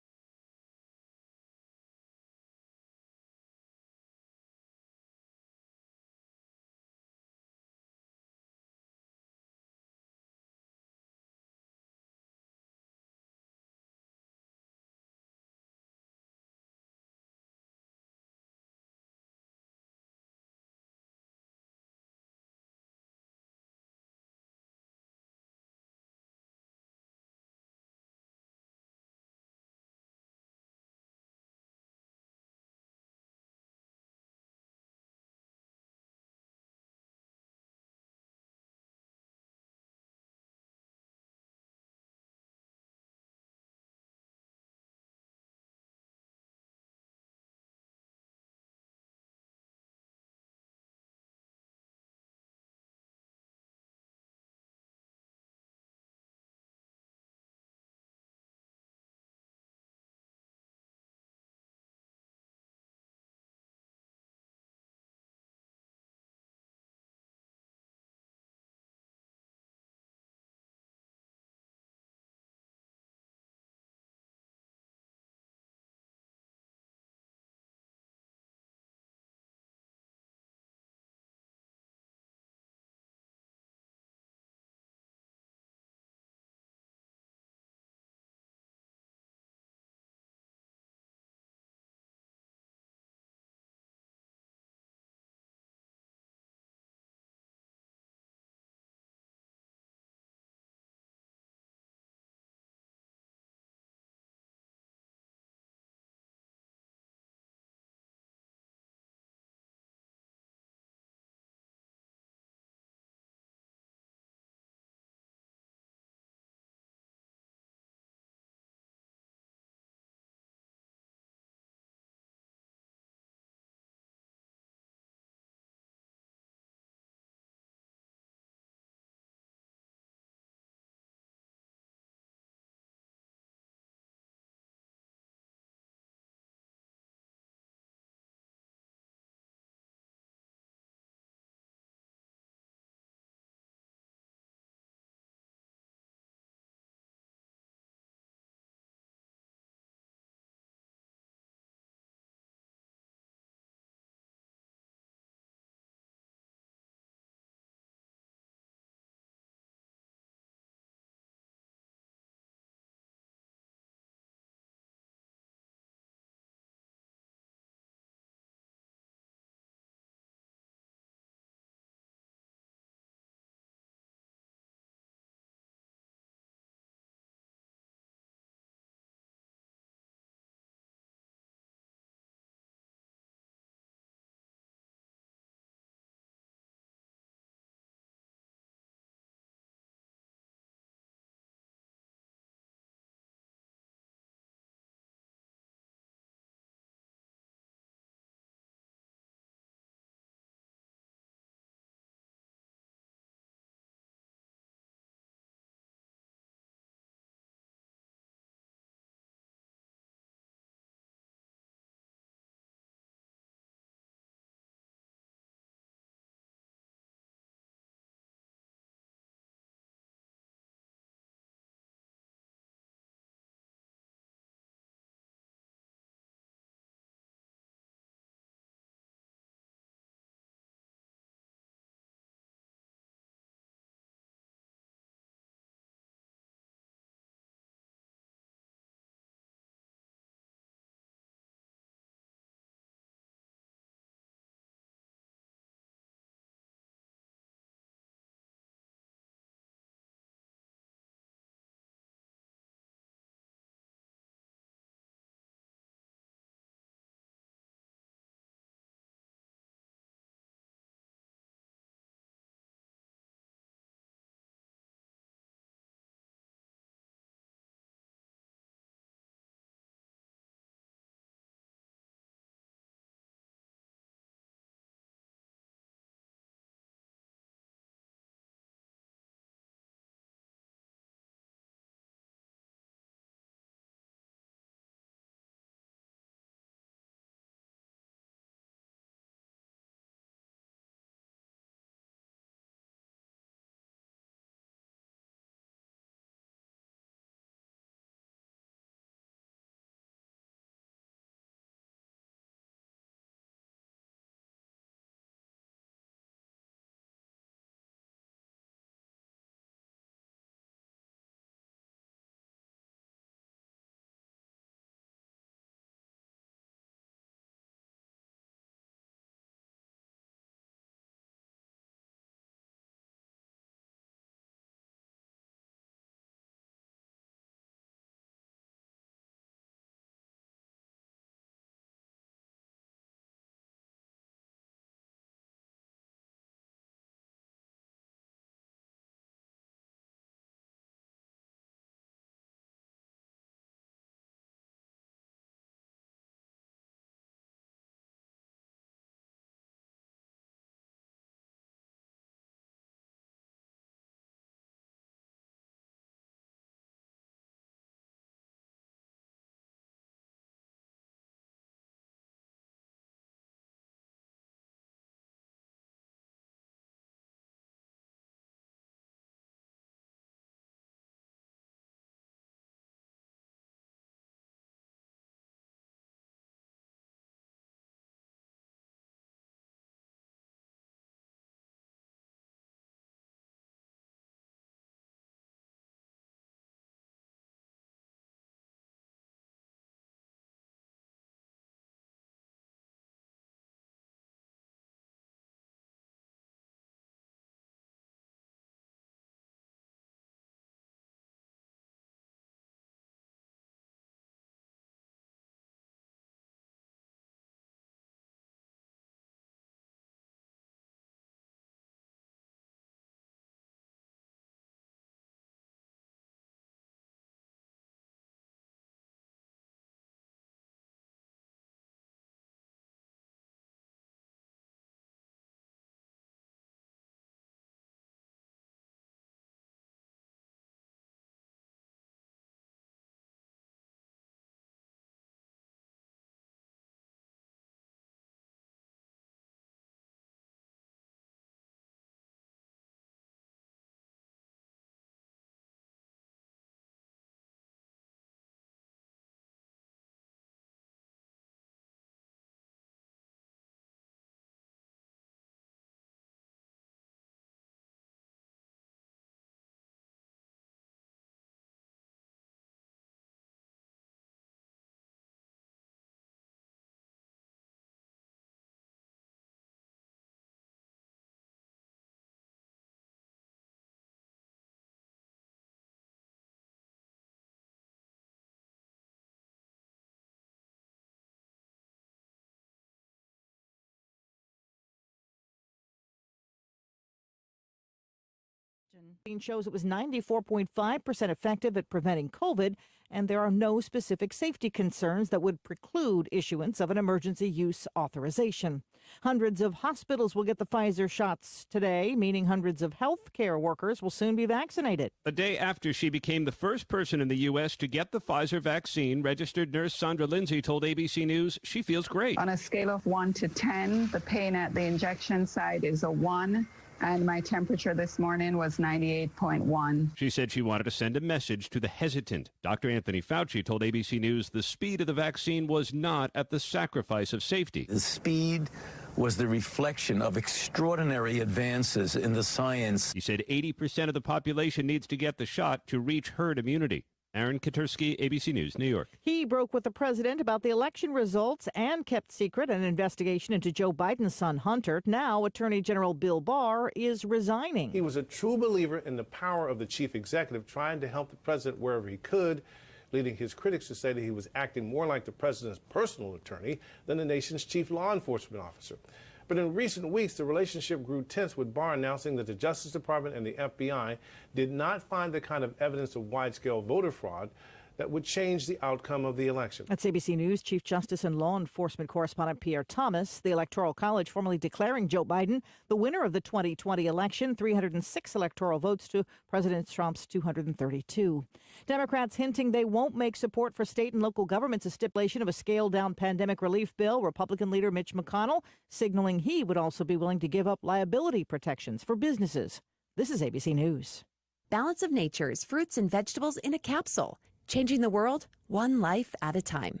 Shows it was 94.5% effective at preventing COVID, and there are no specific safety concerns that would preclude issuance of an emergency use authorization. Hundreds of hospitals will get the Pfizer shots today, meaning hundreds of health care workers will soon be vaccinated. A day after she became the first person in the U.S. to get the Pfizer vaccine, registered nurse Sandra Lindsay told ABC News she feels great. On a scale of 1 to 10, the pain at the injection site is a 1. And my temperature this morning was 98.1. She said she wanted to send a message to the hesitant. Dr. Anthony Fauci told ABC News the speed of the vaccine was not at the sacrifice of safety. The speed was the reflection of extraordinary advances in the science. He said 80% of the population needs to get the shot to reach herd immunity. Aaron Katursky, ABC News, New York. He broke with the president about the election results and kept secret an investigation into Joe Biden's son, Hunter. Now, Attorney General Bill Barr is resigning. He was a true believer in the power of the chief executive, trying to help the president wherever he could, leading his critics to say that he was acting more like the president's personal attorney than the nation's chief law enforcement officer. But in recent weeks, the relationship grew tense, with Barr announcing that the Justice Department and the FBI did not find the kind of evidence of wide-scale voter fraud that would change the outcome of the election. That's ABC News Chief Justice and Law Enforcement Correspondent Pierre Thomas. The Electoral College formally declaring Joe Biden the winner of the 2020 election, 306 electoral votes to President Trump's 232. Democrats hinting they won't make support for state and local governments a stipulation of a scaled-down pandemic relief bill. Republican leader Mitch McConnell signaling he would also be willing to give up liability protections for businesses. This is ABC News. Balance of Nature's fruits and vegetables in a capsule. Changing the world, one life at a time.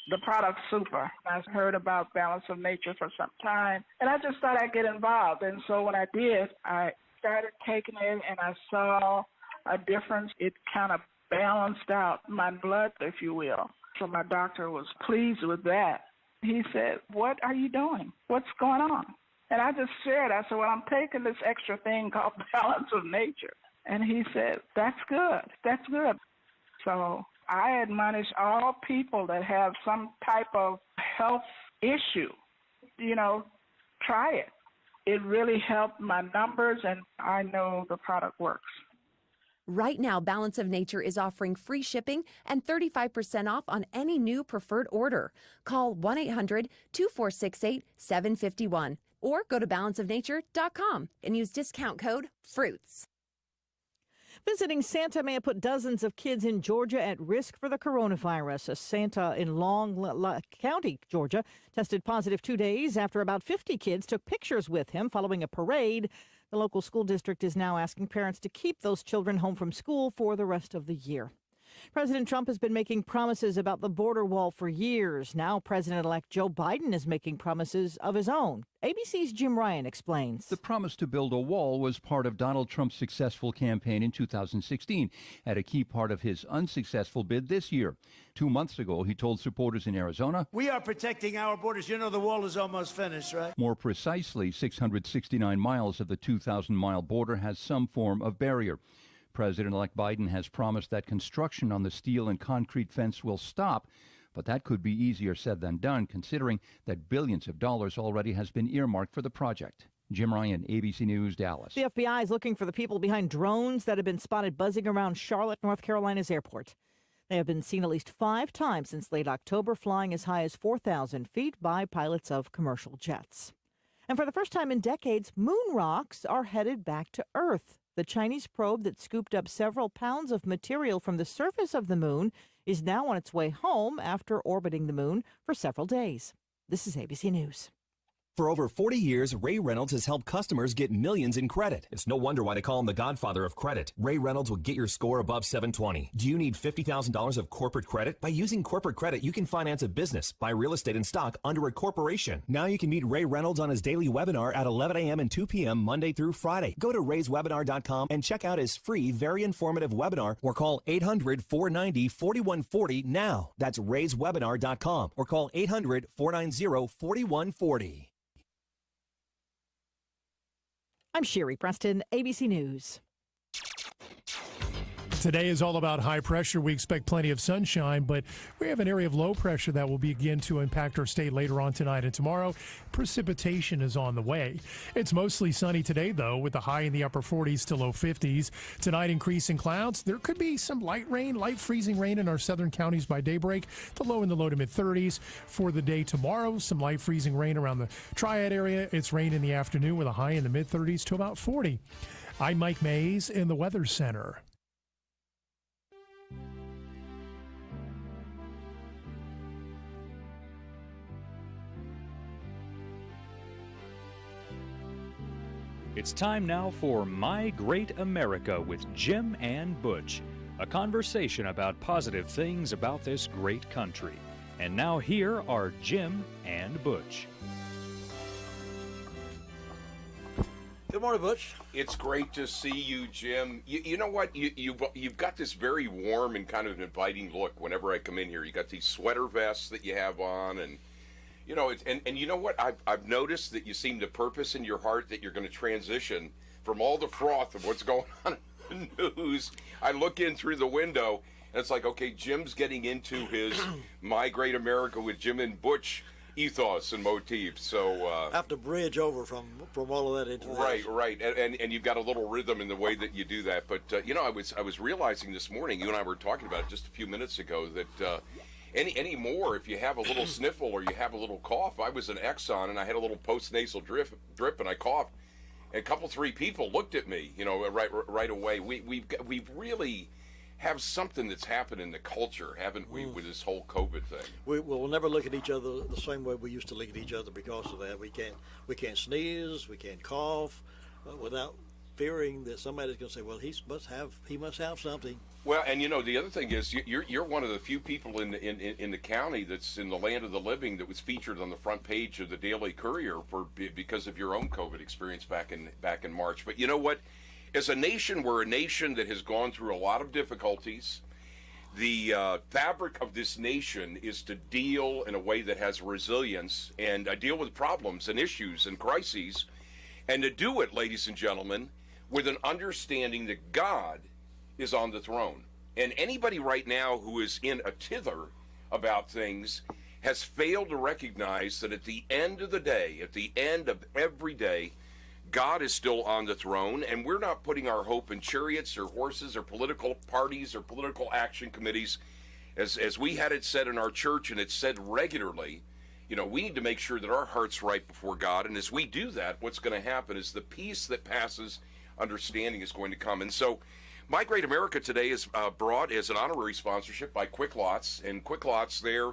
The product's super. I've heard about Balance of Nature for some time, and I just thought I'd get involved. And so when I did, I started taking it, and I saw a difference. It kind of balanced out my blood, if you will. So my doctor was pleased with that. He said, "What are you doing? What's going on?" And I just shared. I said, "Well, I'm taking this extra thing called Balance of Nature." And he said, "That's good. That's good." So I admonish all people that have some type of health issue, try it. It really helped my numbers, and I know the product works. Right now, Balance of Nature is offering free shipping and 35% off on any new preferred order. Call 1-800-2468-751 or go to balanceofnature.com and use discount code FRUITS. Visiting Santa may have put dozens of kids in Georgia at risk for the coronavirus. A Santa in Long County, Georgia, tested positive 2 days after about 50 kids took pictures with him following a parade. The local school district is now asking parents to keep those children home from school for the rest of the year. President Trump has been making promises about the border wall for years. Now President-elect Joe Biden is making promises of his own. ABC's Jim Ryan explains. The promise to build a wall was part of Donald Trump's successful campaign in 2016 and a key part of his unsuccessful bid this year. 2 months ago, he told supporters in Arizona, "We are protecting our borders. You know the wall is almost finished, right?" More precisely, 669 miles of the 2,000-mile border has some form of barrier. President-elect Biden has promised that construction on the steel and concrete fence will stop, but that could be easier said than done, considering that billions of dollars already has been earmarked for the project. Jim Ryan, ABC News, Dallas. The FBI is looking for the people behind drones that have been spotted buzzing around Charlotte, North Carolina's airport. They have been seen at least 5 times since late October, flying as high as 4,000 feet by pilots of commercial jets. And for the first time in decades, moon rocks are headed back to Earth. The Chinese probe that scooped up several pounds of material from the surface of the moon is now on its way home after orbiting the moon for several days. This is ABC News. For over 40 years, Ray Reynolds has helped customers get millions in credit. It's no wonder why they call him the godfather of credit. Ray Reynolds will get your score above 720. Do you need $50,000 of corporate credit? By using corporate credit, you can finance a business, buy real estate and stock under a corporation. Now you can meet Ray Reynolds on his daily webinar at 11 a.m. and 2 p.m. Monday through Friday. Go to rayswebinar.com and check out his free, very informative webinar or call 800-490-4140 now. That's rayswebinar.com or call 800-490-4140. I'm Sherry Preston, ABC News. Today is all about high pressure. We expect plenty of sunshine, but we have an area of low pressure that will begin to impact our state later on tonight and tomorrow. Precipitation is on the way. It's mostly sunny today, though, with the high in the upper 40s to low 50s. Tonight, increasing clouds. There could be some light rain, light freezing rain in our southern counties by daybreak. The low in the low to mid 30s. For the day tomorrow, some light freezing rain around the Triad area. It's rain in the afternoon with a high in the mid 30s to about 40. I'm Mike Mays in the Weather Center. It's time now for My Great America with Jim and Butch, a conversation about positive things about this great country. And now here are Jim and Butch. Good morning, Butch. It's great to see you, Jim. You know what? You've got this very warm and kind of inviting look whenever I come in here. You got these sweater vests that you have on, and you know, and you know what? I've noticed that you seem to purpose in your heart that you're going to transition from all the froth of what's going on in the news. I look in through the window, and it's like, okay, Jim's getting into his My Great America with Jim and Butch ethos and motif. So I have to bridge over from all of that into this. Right, and you've got a little rhythm in the way that you do that. But you know, I was realizing this morning, you and I were talking about it just a few minutes ago, that any more, if you have a little sniffle or you have a little cough. I was in Exxon and I had a little post-nasal drip and I coughed. And a couple, 3 people looked at me, you know, right away. We've really have something that's happened in the culture, haven't we, with this whole COVID thing? We'll never look at each other the same way we used to look at each other because of that. We can't sneeze, we can't cough without fearing that somebody's going to say, well, he must have something. Well, and you know, the other thing is you're one of the few people in the county that's in the land of the living that was featured on the front page of the Daily Courier because of your own COVID experience back in March. But you know what? As a nation, we're a nation that has gone through a lot of difficulties. The fabric of this nation is to deal in a way that has resilience and deal with problems and issues and crises, and to do it, ladies and gentlemen, with an understanding that God is on the throne. And anybody right now who is in a tither about things has failed to recognize that at the end of the day, at the end of every day, God is still on the throne, and we're not putting our hope in chariots or horses or political parties or political action committees. As we had it said in our church, and it's said regularly, you know, we need to make sure that our heart's right before God. And as we do that, what's going to happen is the peace that passes understanding is going to come. And so My Great America today is brought as an honorary sponsorship by Quick Lots, and Quick Lots there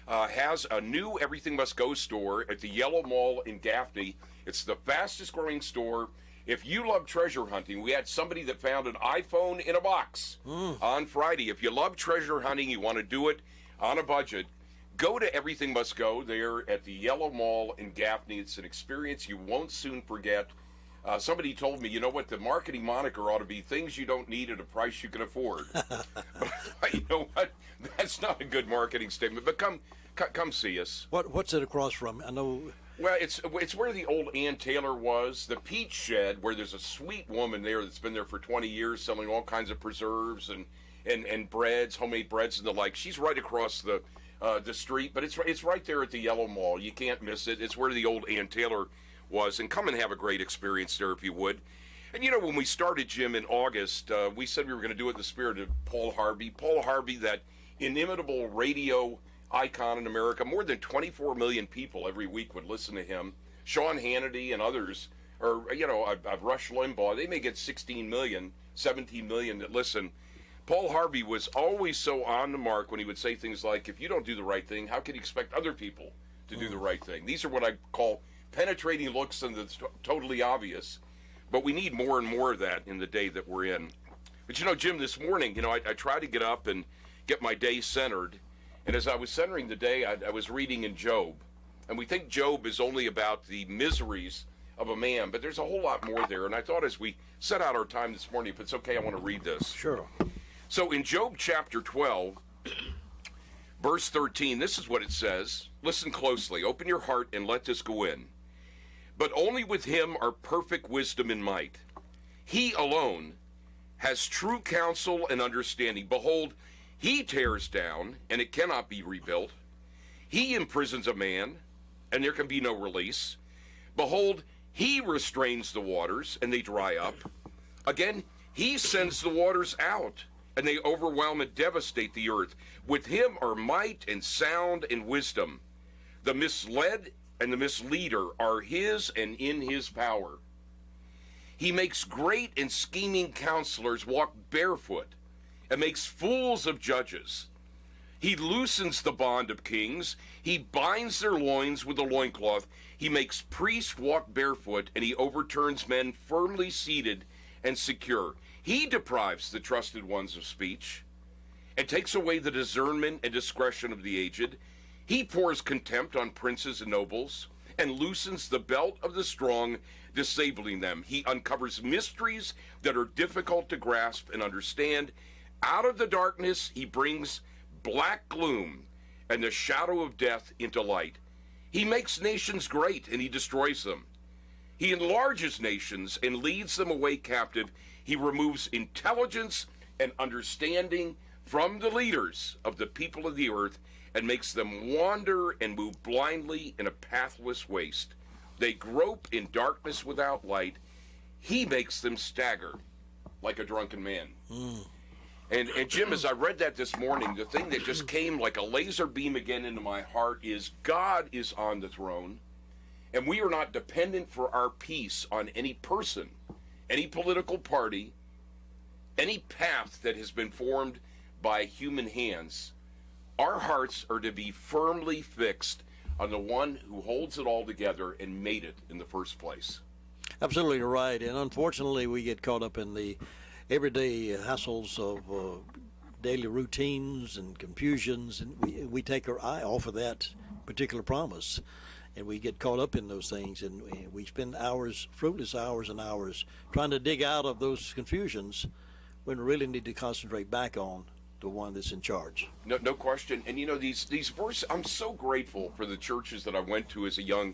has a new Everything Must Go store at the Yellow Mall in Gaffney. It's the fastest growing store. If you love treasure hunting, we had somebody that found an iPhone in a box on Friday. If you love treasure hunting, you want to do it on a budget, go to Everything Must Go there at the Yellow Mall in Gaffney. It's an experience you won't soon forget. Somebody told me, you know what, the marketing moniker ought to be things you don't need at a price you can afford. But you know what? That's not a good marketing statement. But come see us. What's it across from? I know. Well, it's where the old Ann Taylor was, the Peach Shed, where there's a sweet woman there that's been there for 20 years selling all kinds of preserves and breads, homemade breads and the like. She's right across the street, but it's right there at the Yellow Mall. You can't miss it. It's where the old Ann Taylor was, and come and have a great experience there if you would. And you know, when we started, Jim, in August, we said we were going to do it in the spirit of Paul Harvey. Paul Harvey, that inimitable radio icon in America. More than 24 million people every week would listen to him. Sean Hannity and others, or, you know, I've Rush Limbaugh, they may get 16 million, 17 million that listen. Paul Harvey was always so on the mark when he would say things like, if you don't do the right thing, how can you expect other people to do the right thing? These are what I call penetrating looks, and that's totally obvious. But we need more and more of that in the day that we're in. But, you know, Jim, this morning, you know, I try to get up and get my day centered. And as I was centering the day, I was reading in Job. And we think Job is only about the miseries of a man, but there's a whole lot more there. And I thought as we set out our time this morning, if it's okay, I want to read this. Sure. So in Job chapter 12, verse 13, this is what it says. Listen closely. Open your heart and let this go in. But only with him are perfect wisdom and might. He alone has true counsel and understanding. Behold, he tears down, and it cannot be rebuilt. He imprisons a man, and there can be no release. Behold, he restrains the waters, and they dry up. Again, he sends the waters out, and they overwhelm and devastate the earth. With him are might and sound and wisdom. The misled and the misleader are his and in his power. He makes great and scheming counselors walk barefoot and makes fools of judges. He loosens the bond of kings. He binds their loins with a loincloth. He makes priests walk barefoot, and he overturns men firmly seated and secure. He deprives the trusted ones of speech and takes away the discernment and discretion of the aged. He pours contempt on princes and nobles and loosens the belt of the strong, disabling them. He uncovers mysteries that are difficult to grasp and understand. Out of the darkness, he brings black gloom and the shadow of death into light. He makes nations great, and he destroys them. He enlarges nations and leads them away captive. He removes intelligence and understanding from the leaders of the people of the earth and makes them wander and move blindly in a pathless waste. They grope in darkness without light. He makes them stagger like a drunken man. And Jim, as I read that this morning, the thing that just came like a laser beam again into my heart is God is on the throne, and we are not dependent for our peace on any person, any political party, any path that has been formed by human hands. Our hearts are to be firmly fixed on the one who holds it all together and made it in the first place. Absolutely right. And unfortunately, we get caught up in the everyday hassles of daily routines and confusions, and we take our eye off of that particular promise. And we get caught up in those things, and we spend hours, fruitless hours and hours, trying to dig out of those confusions when we really need to concentrate back on the one that's in charge. No question. And you know, these verses, I'm so grateful for the churches that I went to as a young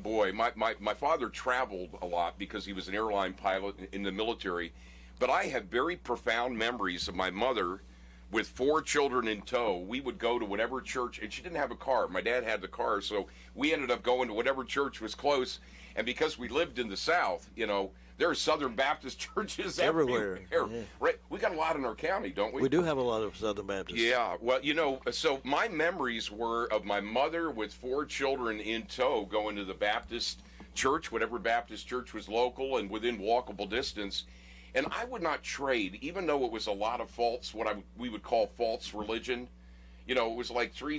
boy. My father traveled a lot because he was an airline pilot in the military, but I have very profound memories of my mother with 4 children in tow. We would go to whatever church, and she didn't have a car. My dad had the car, so we ended up going to whatever church was close. And because we lived in the South, you know, there are Southern Baptist churches everywhere. Yeah. Right? We got a lot in our county, don't we? We do have a lot of Southern Baptists. Yeah. Well, you know, so my memories were of my mother with 4 children in tow going to the Baptist church, whatever Baptist church was local and within walkable distance. And I would not trade, even though it was a lot of false, we would call false religion. You know, it was like three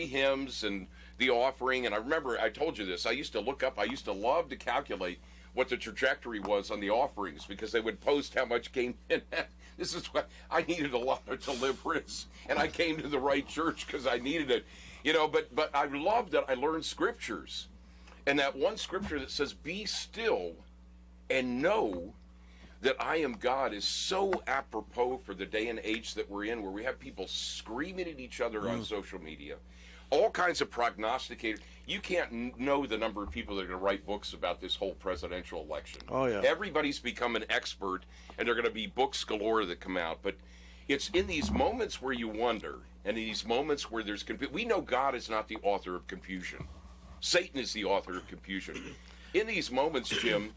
hymns and the offering. And I remember I told you this. I used to love to calculate what the trajectory was on the offerings, because they would post how much came in. This is what I needed, a lot of deliverance, and I came to the right church because I needed it. You know, but I love that I learned scriptures, and that one scripture that says, "Be still and know that I am God," is so apropos for the day and age that we're in, where we have people screaming at each other on social media, all kinds of prognosticators. You can't know the number of people that are going to write books about this whole presidential election. Oh, yeah. Everybody's become an expert, and there are going to be books galore that come out. But it's in these moments where you wonder, and in these moments where there's confusion. We know God is not the author of confusion. Satan is the author of confusion. In these moments, Jim,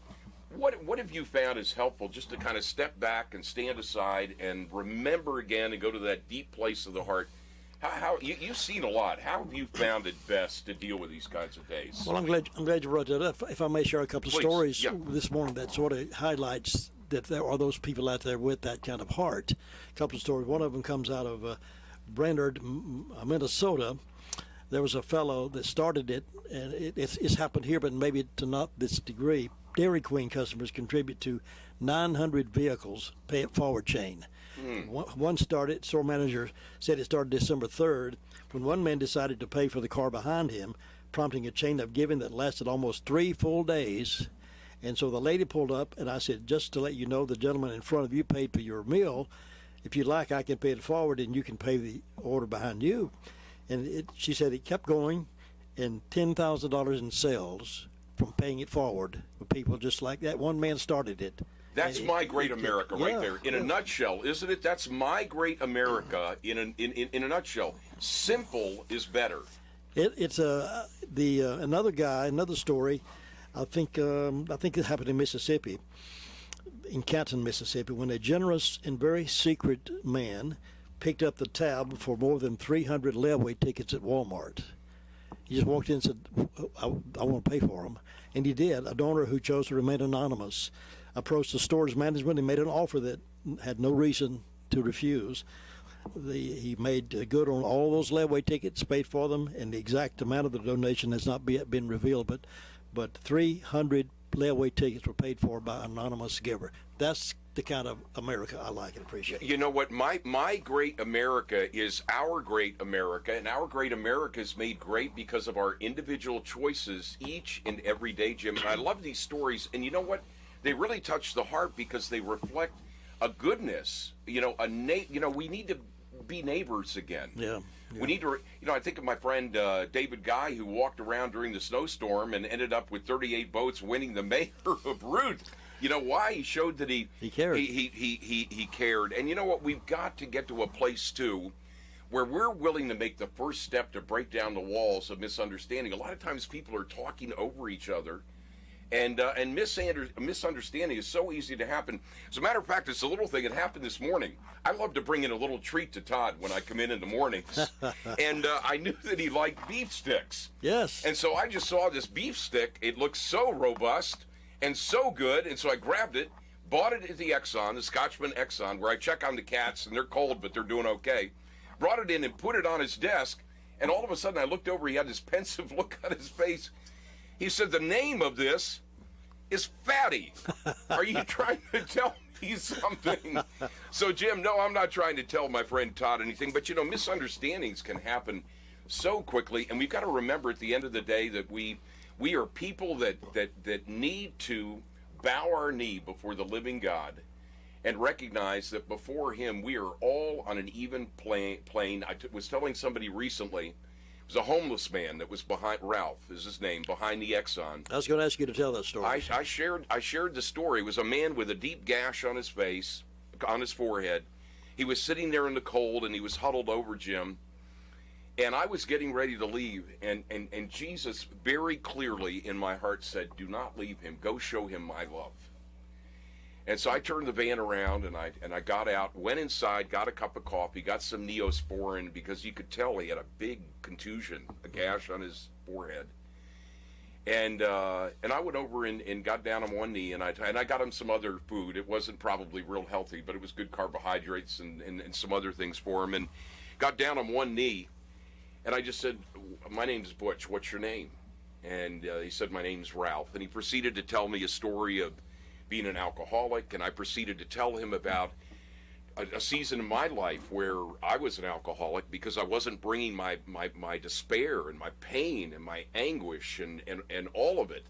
what have you found is helpful, just to kind of step back and stand aside and remember again and go to that deep place of the heart? How you've seen a lot. How have you found it best to deal with these kinds of days? Well, I'm glad you brought that up. If I may share a couple of stories this morning that sort of highlights that there are those people out there with that kind of heart. A couple of stories. One of them comes out of Brainerd, Minnesota. There was a fellow that started it, and it's happened here, but maybe to not this degree. Dairy Queen customers contribute to 900 vehicles pay it forward chain. One started, store manager said it started December 3rd, when one man decided to pay for the car behind him, prompting a chain of giving that lasted almost 3 full days. And so the lady pulled up, and I said, "Just to let you know, the gentleman in front of you paid for your meal. If you'd like, I can pay it forward, and you can pay the order behind you." And she said it kept going, and $10,000 in sales from paying it forward with people just like that. One man started it. That's my great America right there. In a nutshell, isn't it? That's my great America in a nutshell. Simple is better. It's another story. I think it happened in Mississippi, in Canton, Mississippi, when a generous and very secret man picked up the tab for more than 300 layaway tickets at Walmart. He just walked in and said, I want to pay for them. And he did. A donor who chose to remain anonymous approached the store's management and made an offer that had no reason to refuse. He made good on all those layaway tickets, paid for them, and the exact amount of the donation has not yet been revealed, but 300 layaway tickets were paid for by an anonymous giver. That's the kind of America I like and appreciate. You know what? My great America is our great America, and our great America is made great because of our individual choices each and every day, Jim. And I love these stories, and you know what? They really touch the heart because they reflect a goodness. We need to be neighbors again. Yeah. We need to, I think of my friend David Guy, who walked around during the snowstorm and ended up with 38 votes, winning the mayor of Ruth. You know why? He showed that he cared. He cared. And you know what? We've got to get to a place, too, where we're willing to make the first step to break down the walls of misunderstanding. A lot of times people are talking over each other. And misunderstanding is so easy to happen. As a matter of fact, it's a little thing that happened this morning. I love to bring in a little treat to Todd when I come in the mornings. And I knew that he liked beef sticks. Yes. And so I just saw this beef stick. It looked so robust and so good. And so I grabbed it, bought it at the Exxon, the Scotchman Exxon, where I check on the cats, and they're cold, but they're doing okay. Brought it in and put it on his desk. And all of a sudden I looked over. He had this pensive look on his face. He said, the name of this is Fatty. Are you trying to tell me something? So, Jim, no, I'm not trying to tell my friend Todd anything, but, misunderstandings can happen so quickly, and we've got to remember at the end of the day that we are people that need to bow our knee before the living God and recognize that before him we are all on an even plane. I was telling somebody recently, was a homeless man that was behind, Ralph is his name, behind the Exxon. I was going to ask you to tell that story. I shared the story. It was a man with a deep gash on his face, on his forehead. He was sitting there in the cold, and he was huddled over, Jim. And I was getting ready to leave, and Jesus very clearly in my heart said, do not leave him. Go show him my love. And so I turned the van around, and I got out, went inside, got a cup of coffee, got some Neosporin, because you could tell he had a big contusion, a gash on his forehead. And I went over and got down on one knee, and I got him some other food. It wasn't probably real healthy, but it was good carbohydrates and some other things for him. And got down on one knee, and I just said, my name's Butch, what's your name? And he said, my name's Ralph. And he proceeded to tell me a story of being an alcoholic, and I proceeded to tell him about a season in my life where I was an alcoholic because I wasn't bringing my despair and my pain and my anguish and all of it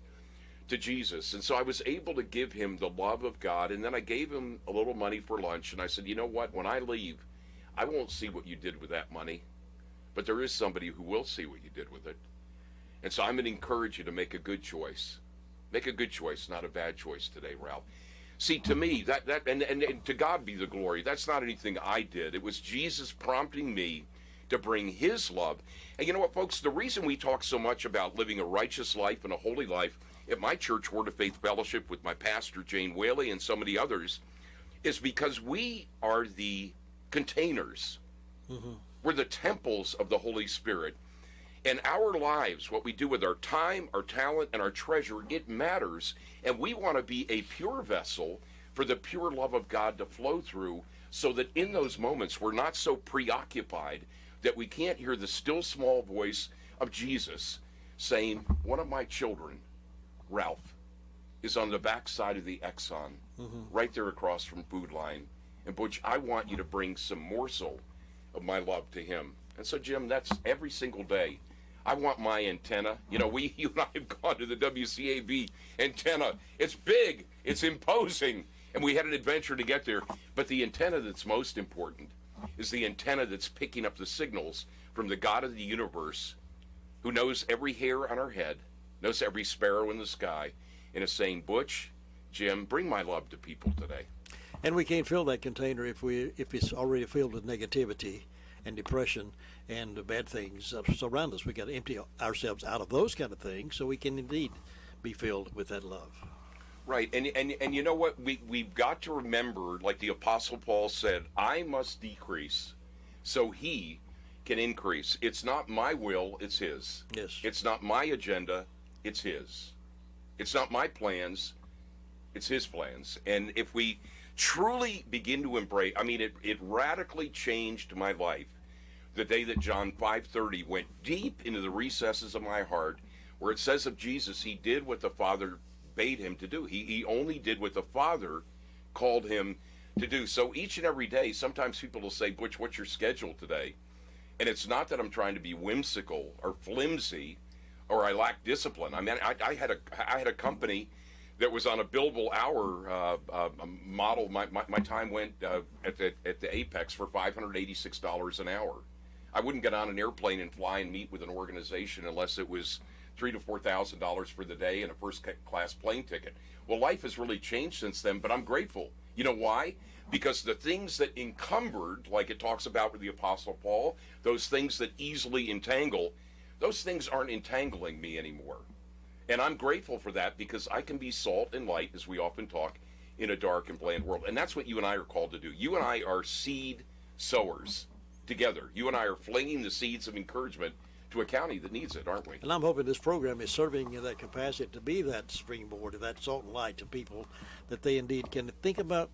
to Jesus. And so I was able to give him the love of God, and then I gave him a little money for lunch, and I said, you know what, when I leave, I won't see what you did with that money, but there is somebody who will see what you did with it. And so I'm going to encourage you to make a good choice. Make a good choice, not a bad choice today, Ralph. See, to me, and to God be the glory, that's not anything I did. It was Jesus prompting me to bring his love. And you know what, folks? The reason we talk so much about living a righteous life and a holy life at my church, Word of Faith Fellowship, with my pastor, Jane Whaley, and so many others, is because we are the containers. Mm-hmm. We're the temples of the Holy Spirit. And our lives, what we do with our time, our talent, and our treasure, it matters. And we want to be a pure vessel for the pure love of God to flow through, so that in those moments we're not so preoccupied that we can't hear the still small voice of Jesus saying, one of my children, Ralph, is on the backside of the Exxon, right there across from Food Line. And Butch, I want you to bring some morsel of my love to him. And so, Jim, that's every single day. I want my antenna. You know, you and I have gone to the WCAB antenna. It's big, it's imposing, and we had an adventure to get there. But the antenna that's most important is the antenna that's picking up the signals from the God of the universe, who knows every hair on our head, knows every sparrow in the sky, and is saying, Butch, Jim, bring my love to people today. And we can't fill that container if it's already filled with negativity and depression and the bad things surround us. We got to empty ourselves out of those kind of things so we can indeed be filled with that love. Right, and you know what? We've got to remember, like the Apostle Paul said, I must decrease so he can increase. It's not my will, it's his. Yes. It's not my agenda, it's his. It's not my plans, it's his plans. And if we truly begin to embrace, I mean, it radically changed my life the day that John 5:30 went deep into the recesses of my heart, where it says of Jesus, he did what the Father bade him to do. He only did what the Father called him to do. So each and every day, sometimes people will say, Butch, what's your schedule today? And it's not that I'm trying to be whimsical or flimsy or I lack discipline. I mean, I had a company that was on a billable hour model. My time went at the apex for $586 an hour. I wouldn't get on an airplane and fly and meet with an organization unless it was $3,000 to $4,000 for the day and a first-class plane ticket. Well, life has really changed since then, but I'm grateful. You know why? Because the things that encumbered, like it talks about with the Apostle Paul, those things that easily entangle, those things aren't entangling me anymore. And I'm grateful for that because I can be salt and light, as we often talk, in a dark and bland world. And that's what you and I are called to do. You and I are seed sowers together. You and I are flinging the seeds of encouragement to a county that needs it, aren't we? And I'm hoping this program is serving in that capacity to be that springboard, that salt and light to people, that they indeed can think about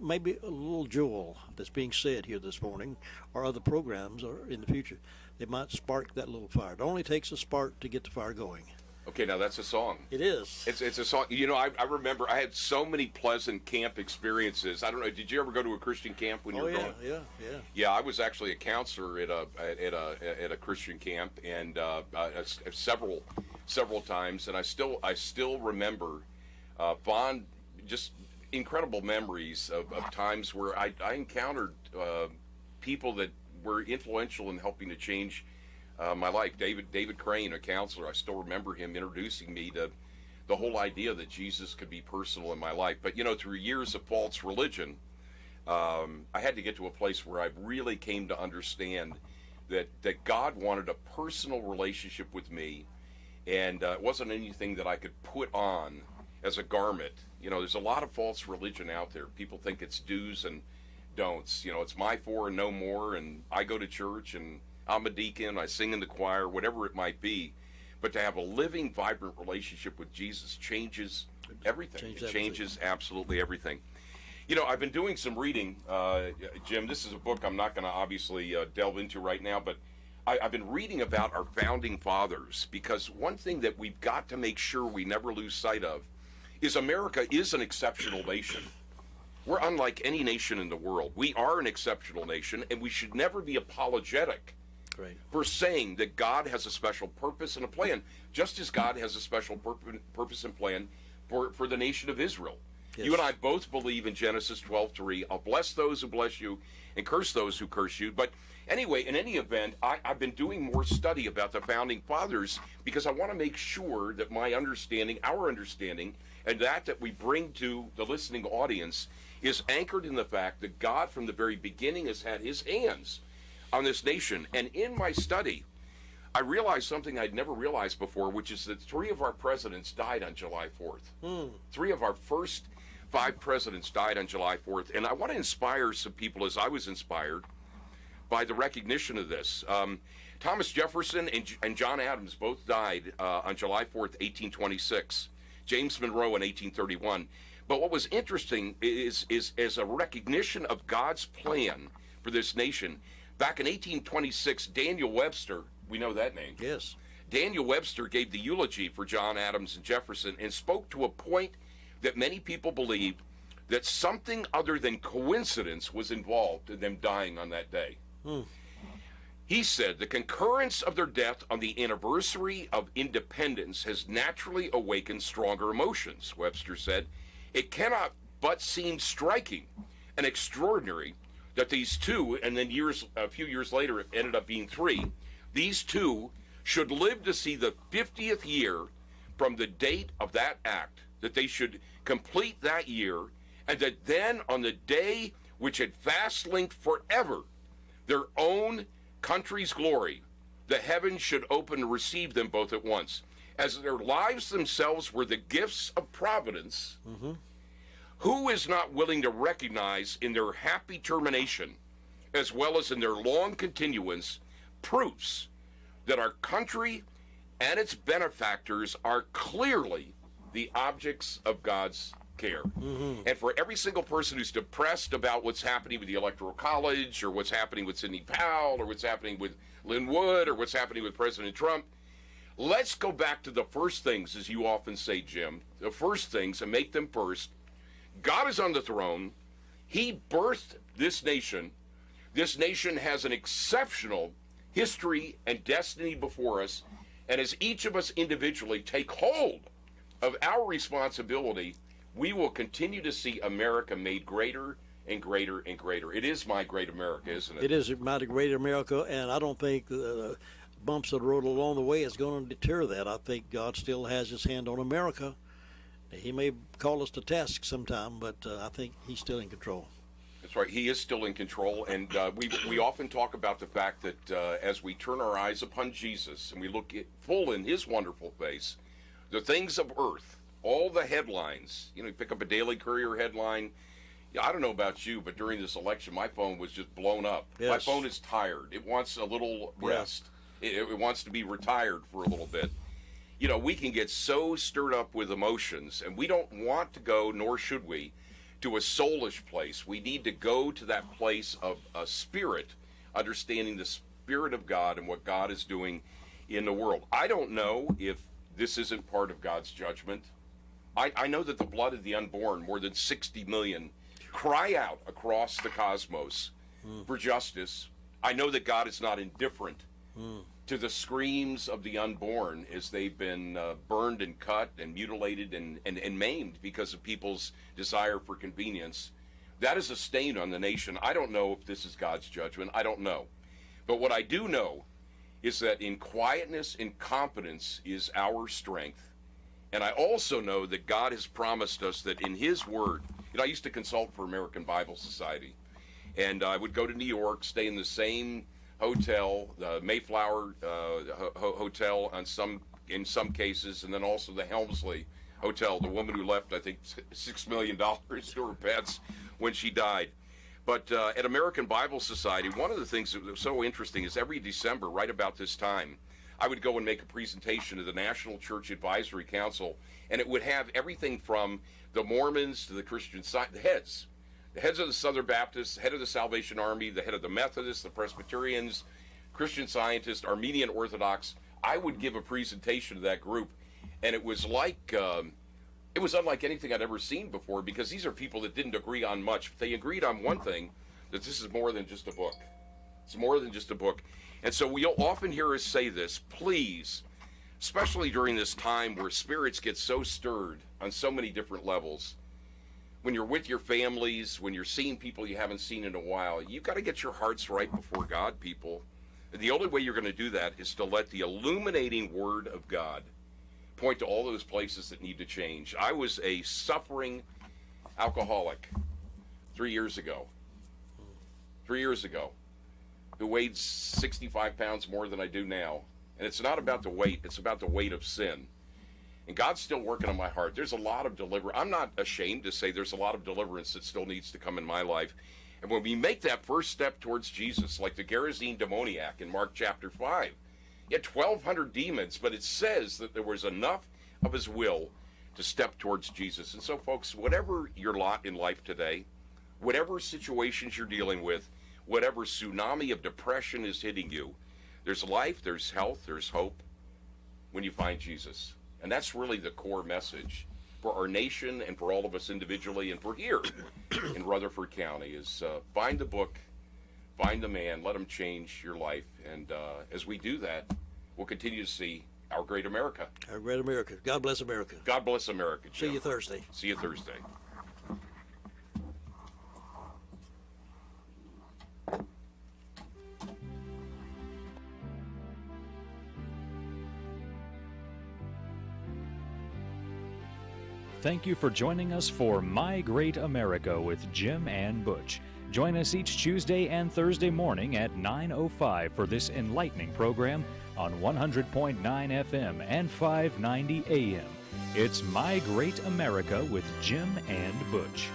maybe a little jewel that's being said here this morning or other programs or in the future. They might spark that little fire. It only takes a spark to get the fire going. Okay, now that's a song. It is. It's a song. You know, I remember I had so many pleasant camp experiences. I don't know. Did you ever go to a Christian camp when you were growing? Yeah. Yeah, I was actually a counselor at a Christian camp, and several times, and I still remember fond, just incredible memories of times where I encountered people that were influential in helping to change my life. David Crane, a counselor, I still remember him introducing me to the whole idea that Jesus could be personal in my life. But, you know, through years of false religion, I had to get to a place where I really came to understand that God wanted a personal relationship with me, and it wasn't anything that I could put on as a garment. You know, there's a lot of false religion out there. People think it's do's and don'ts. You know, it's my four and no more, and I go to church, and I'm a deacon, I sing in the choir, whatever it might be. But to have a living, vibrant relationship with Jesus changes everything. It changes absolutely everything. You know, I've been doing some reading, Jim. This is a book I'm not going to obviously delve into right now, but I've been reading about our founding fathers, because one thing that we've got to make sure we never lose sight of is America is an exceptional nation. We're unlike any nation in the world. We are an exceptional nation, and we should never be apologetic for saying that God has a special purpose and a plan, just as God has a special purpose and plan for the nation of Israel. Yes. You and I both believe in Genesis 12:3. I'll bless those who bless you and curse those who curse you. But anyway, in any event, I've been doing more study about the founding fathers because I want to make sure that my understanding, our understanding, and that we bring to the listening audience is anchored in the fact that God from the very beginning has had his hands on this nation. And in my study, I realized something I'd never realized before, which is that 3 of our presidents died on July 4th. 3 of our first 5 presidents died on July 4th. And I want to inspire some people, as I was inspired, by the recognition of this. Thomas Jefferson and John Adams both died on July 4th, 1826. James Monroe in 1831. But what was interesting is as a recognition of God's plan for this nation, back in 1826, Daniel Webster, we know that name. Yes. Daniel Webster gave the eulogy for John Adams and Jefferson and spoke to a point that many people believed that something other than coincidence was involved in them dying on that day. He said the concurrence of their death on the anniversary of independence has naturally awakened stronger emotions, Webster said. It cannot but seem striking and extraordinary that these 2, and then a few years later it ended up being 3, these 2 should live to see the 50th year from the date of that act, that they should complete that year, and that then on the day which had fast linked forever their own country's glory, the heavens should open to receive them both at once. As their lives themselves were the gifts of providence, who is not willing to recognize in their happy termination, as well as in their long continuance, proofs that our country and its benefactors are clearly the objects of God's care? And for every single person who's depressed about what's happening with the Electoral College, or what's happening with Sidney Powell, or what's happening with Lynn Wood, or what's happening with President Trump, let's go back to the first things, as you often say, Jim, the first things, and make them first. God is on the throne. He birthed this nation. This nation has an exceptional history and destiny before us. And as each of us individually take hold of our responsibility, we will continue to see America made greater and greater and greater. It is my great America, isn't it? It is my great America, and I don't think the bumps of the road along the way is going to deter that. I think God still has his hand on America. He may call us to task sometime, but I think he's still in control. That's right. He is still in control, and we often talk about the fact that as we turn our eyes upon Jesus and we look full in his wonderful face, the things of earth, all the headlines, you pick up a Daily Courier headline. I don't know about you, but during this election, my phone was just blown up. Yes. My phone is tired. It wants a little rest. It wants to be retired for a little bit. We can get so stirred up with emotions, and we don't want to go, nor should we, to a soulish place. We need to go to that place of a spirit, understanding the Spirit of God and what God is doing in the world. I don't know if this isn't part of God's judgment. I know that the blood of the unborn, more than 60 million, cry out across the cosmos for justice. I know that God is not indifferent to the screams of the unborn as they've been burned and cut and mutilated and maimed because of people's desire for convenience. That is a stain on the nation. I don't know if this is God's judgment. I don't know. But what I do know is that in quietness and competence is our strength. And I also know that God has promised us that in his word, I used to consult for American Bible Society, and I would go to New York, stay in the same hotel, the Mayflower Hotel in some cases, and then also the Helmsley Hotel, the woman who left, I think, $6 million to her pets when she died. But at American Bible Society, one of the things that was so interesting is every December, right about this time, I would go and make a presentation to the National Church Advisory Council, and it would have everything from the Mormons to the Christian the heads of the Southern Baptists, the head of the Salvation Army, the head of the Methodists, the Presbyterians, Christian Scientists, Armenian Orthodox. I would give a presentation to that group, and it was unlike anything I'd ever seen before, because these are people that didn't agree on much. They agreed on one thing, that this is more than just a book. It's more than just a book. And so you'll often hear us say this, please, especially during this time where spirits get so stirred on so many different levels. When you're with your families, when you're seeing people you haven't seen in a while, you've got to get your hearts right before God, people. And the only way you're going to do that is to let the illuminating Word of God point to all those places that need to change. I was a suffering alcoholic 3 years ago. 3 years ago. Who weighed 65 pounds more than I do now. And it's not about the weight, it's about the weight of sin. And God's still working on my heart. There's a lot of deliverance. I'm not ashamed to say there's a lot of deliverance that still needs to come in my life. And when we make that first step towards Jesus, like the Gerasene demoniac in Mark chapter 5, he had 1,200 demons, but it says that there was enough of his will to step towards Jesus. And so, folks, whatever your lot in life today, whatever situations you're dealing with, whatever tsunami of depression is hitting you, there's life, there's health, there's hope when you find Jesus. And that's really the core message for our nation and for all of us individually and for here in Rutherford County is find the book, find the man, let him change your life. And as we do that, we'll continue to see our great America. Our great America. God bless America. God bless America, Jim. See you Thursday. See you Thursday. thank you for joining us for My Great America with Jim and Butch. Join us each Tuesday and Thursday morning at 9:05 for this enlightening program on 100.9 FM and 590 AM. It's My Great America with Jim and Butch.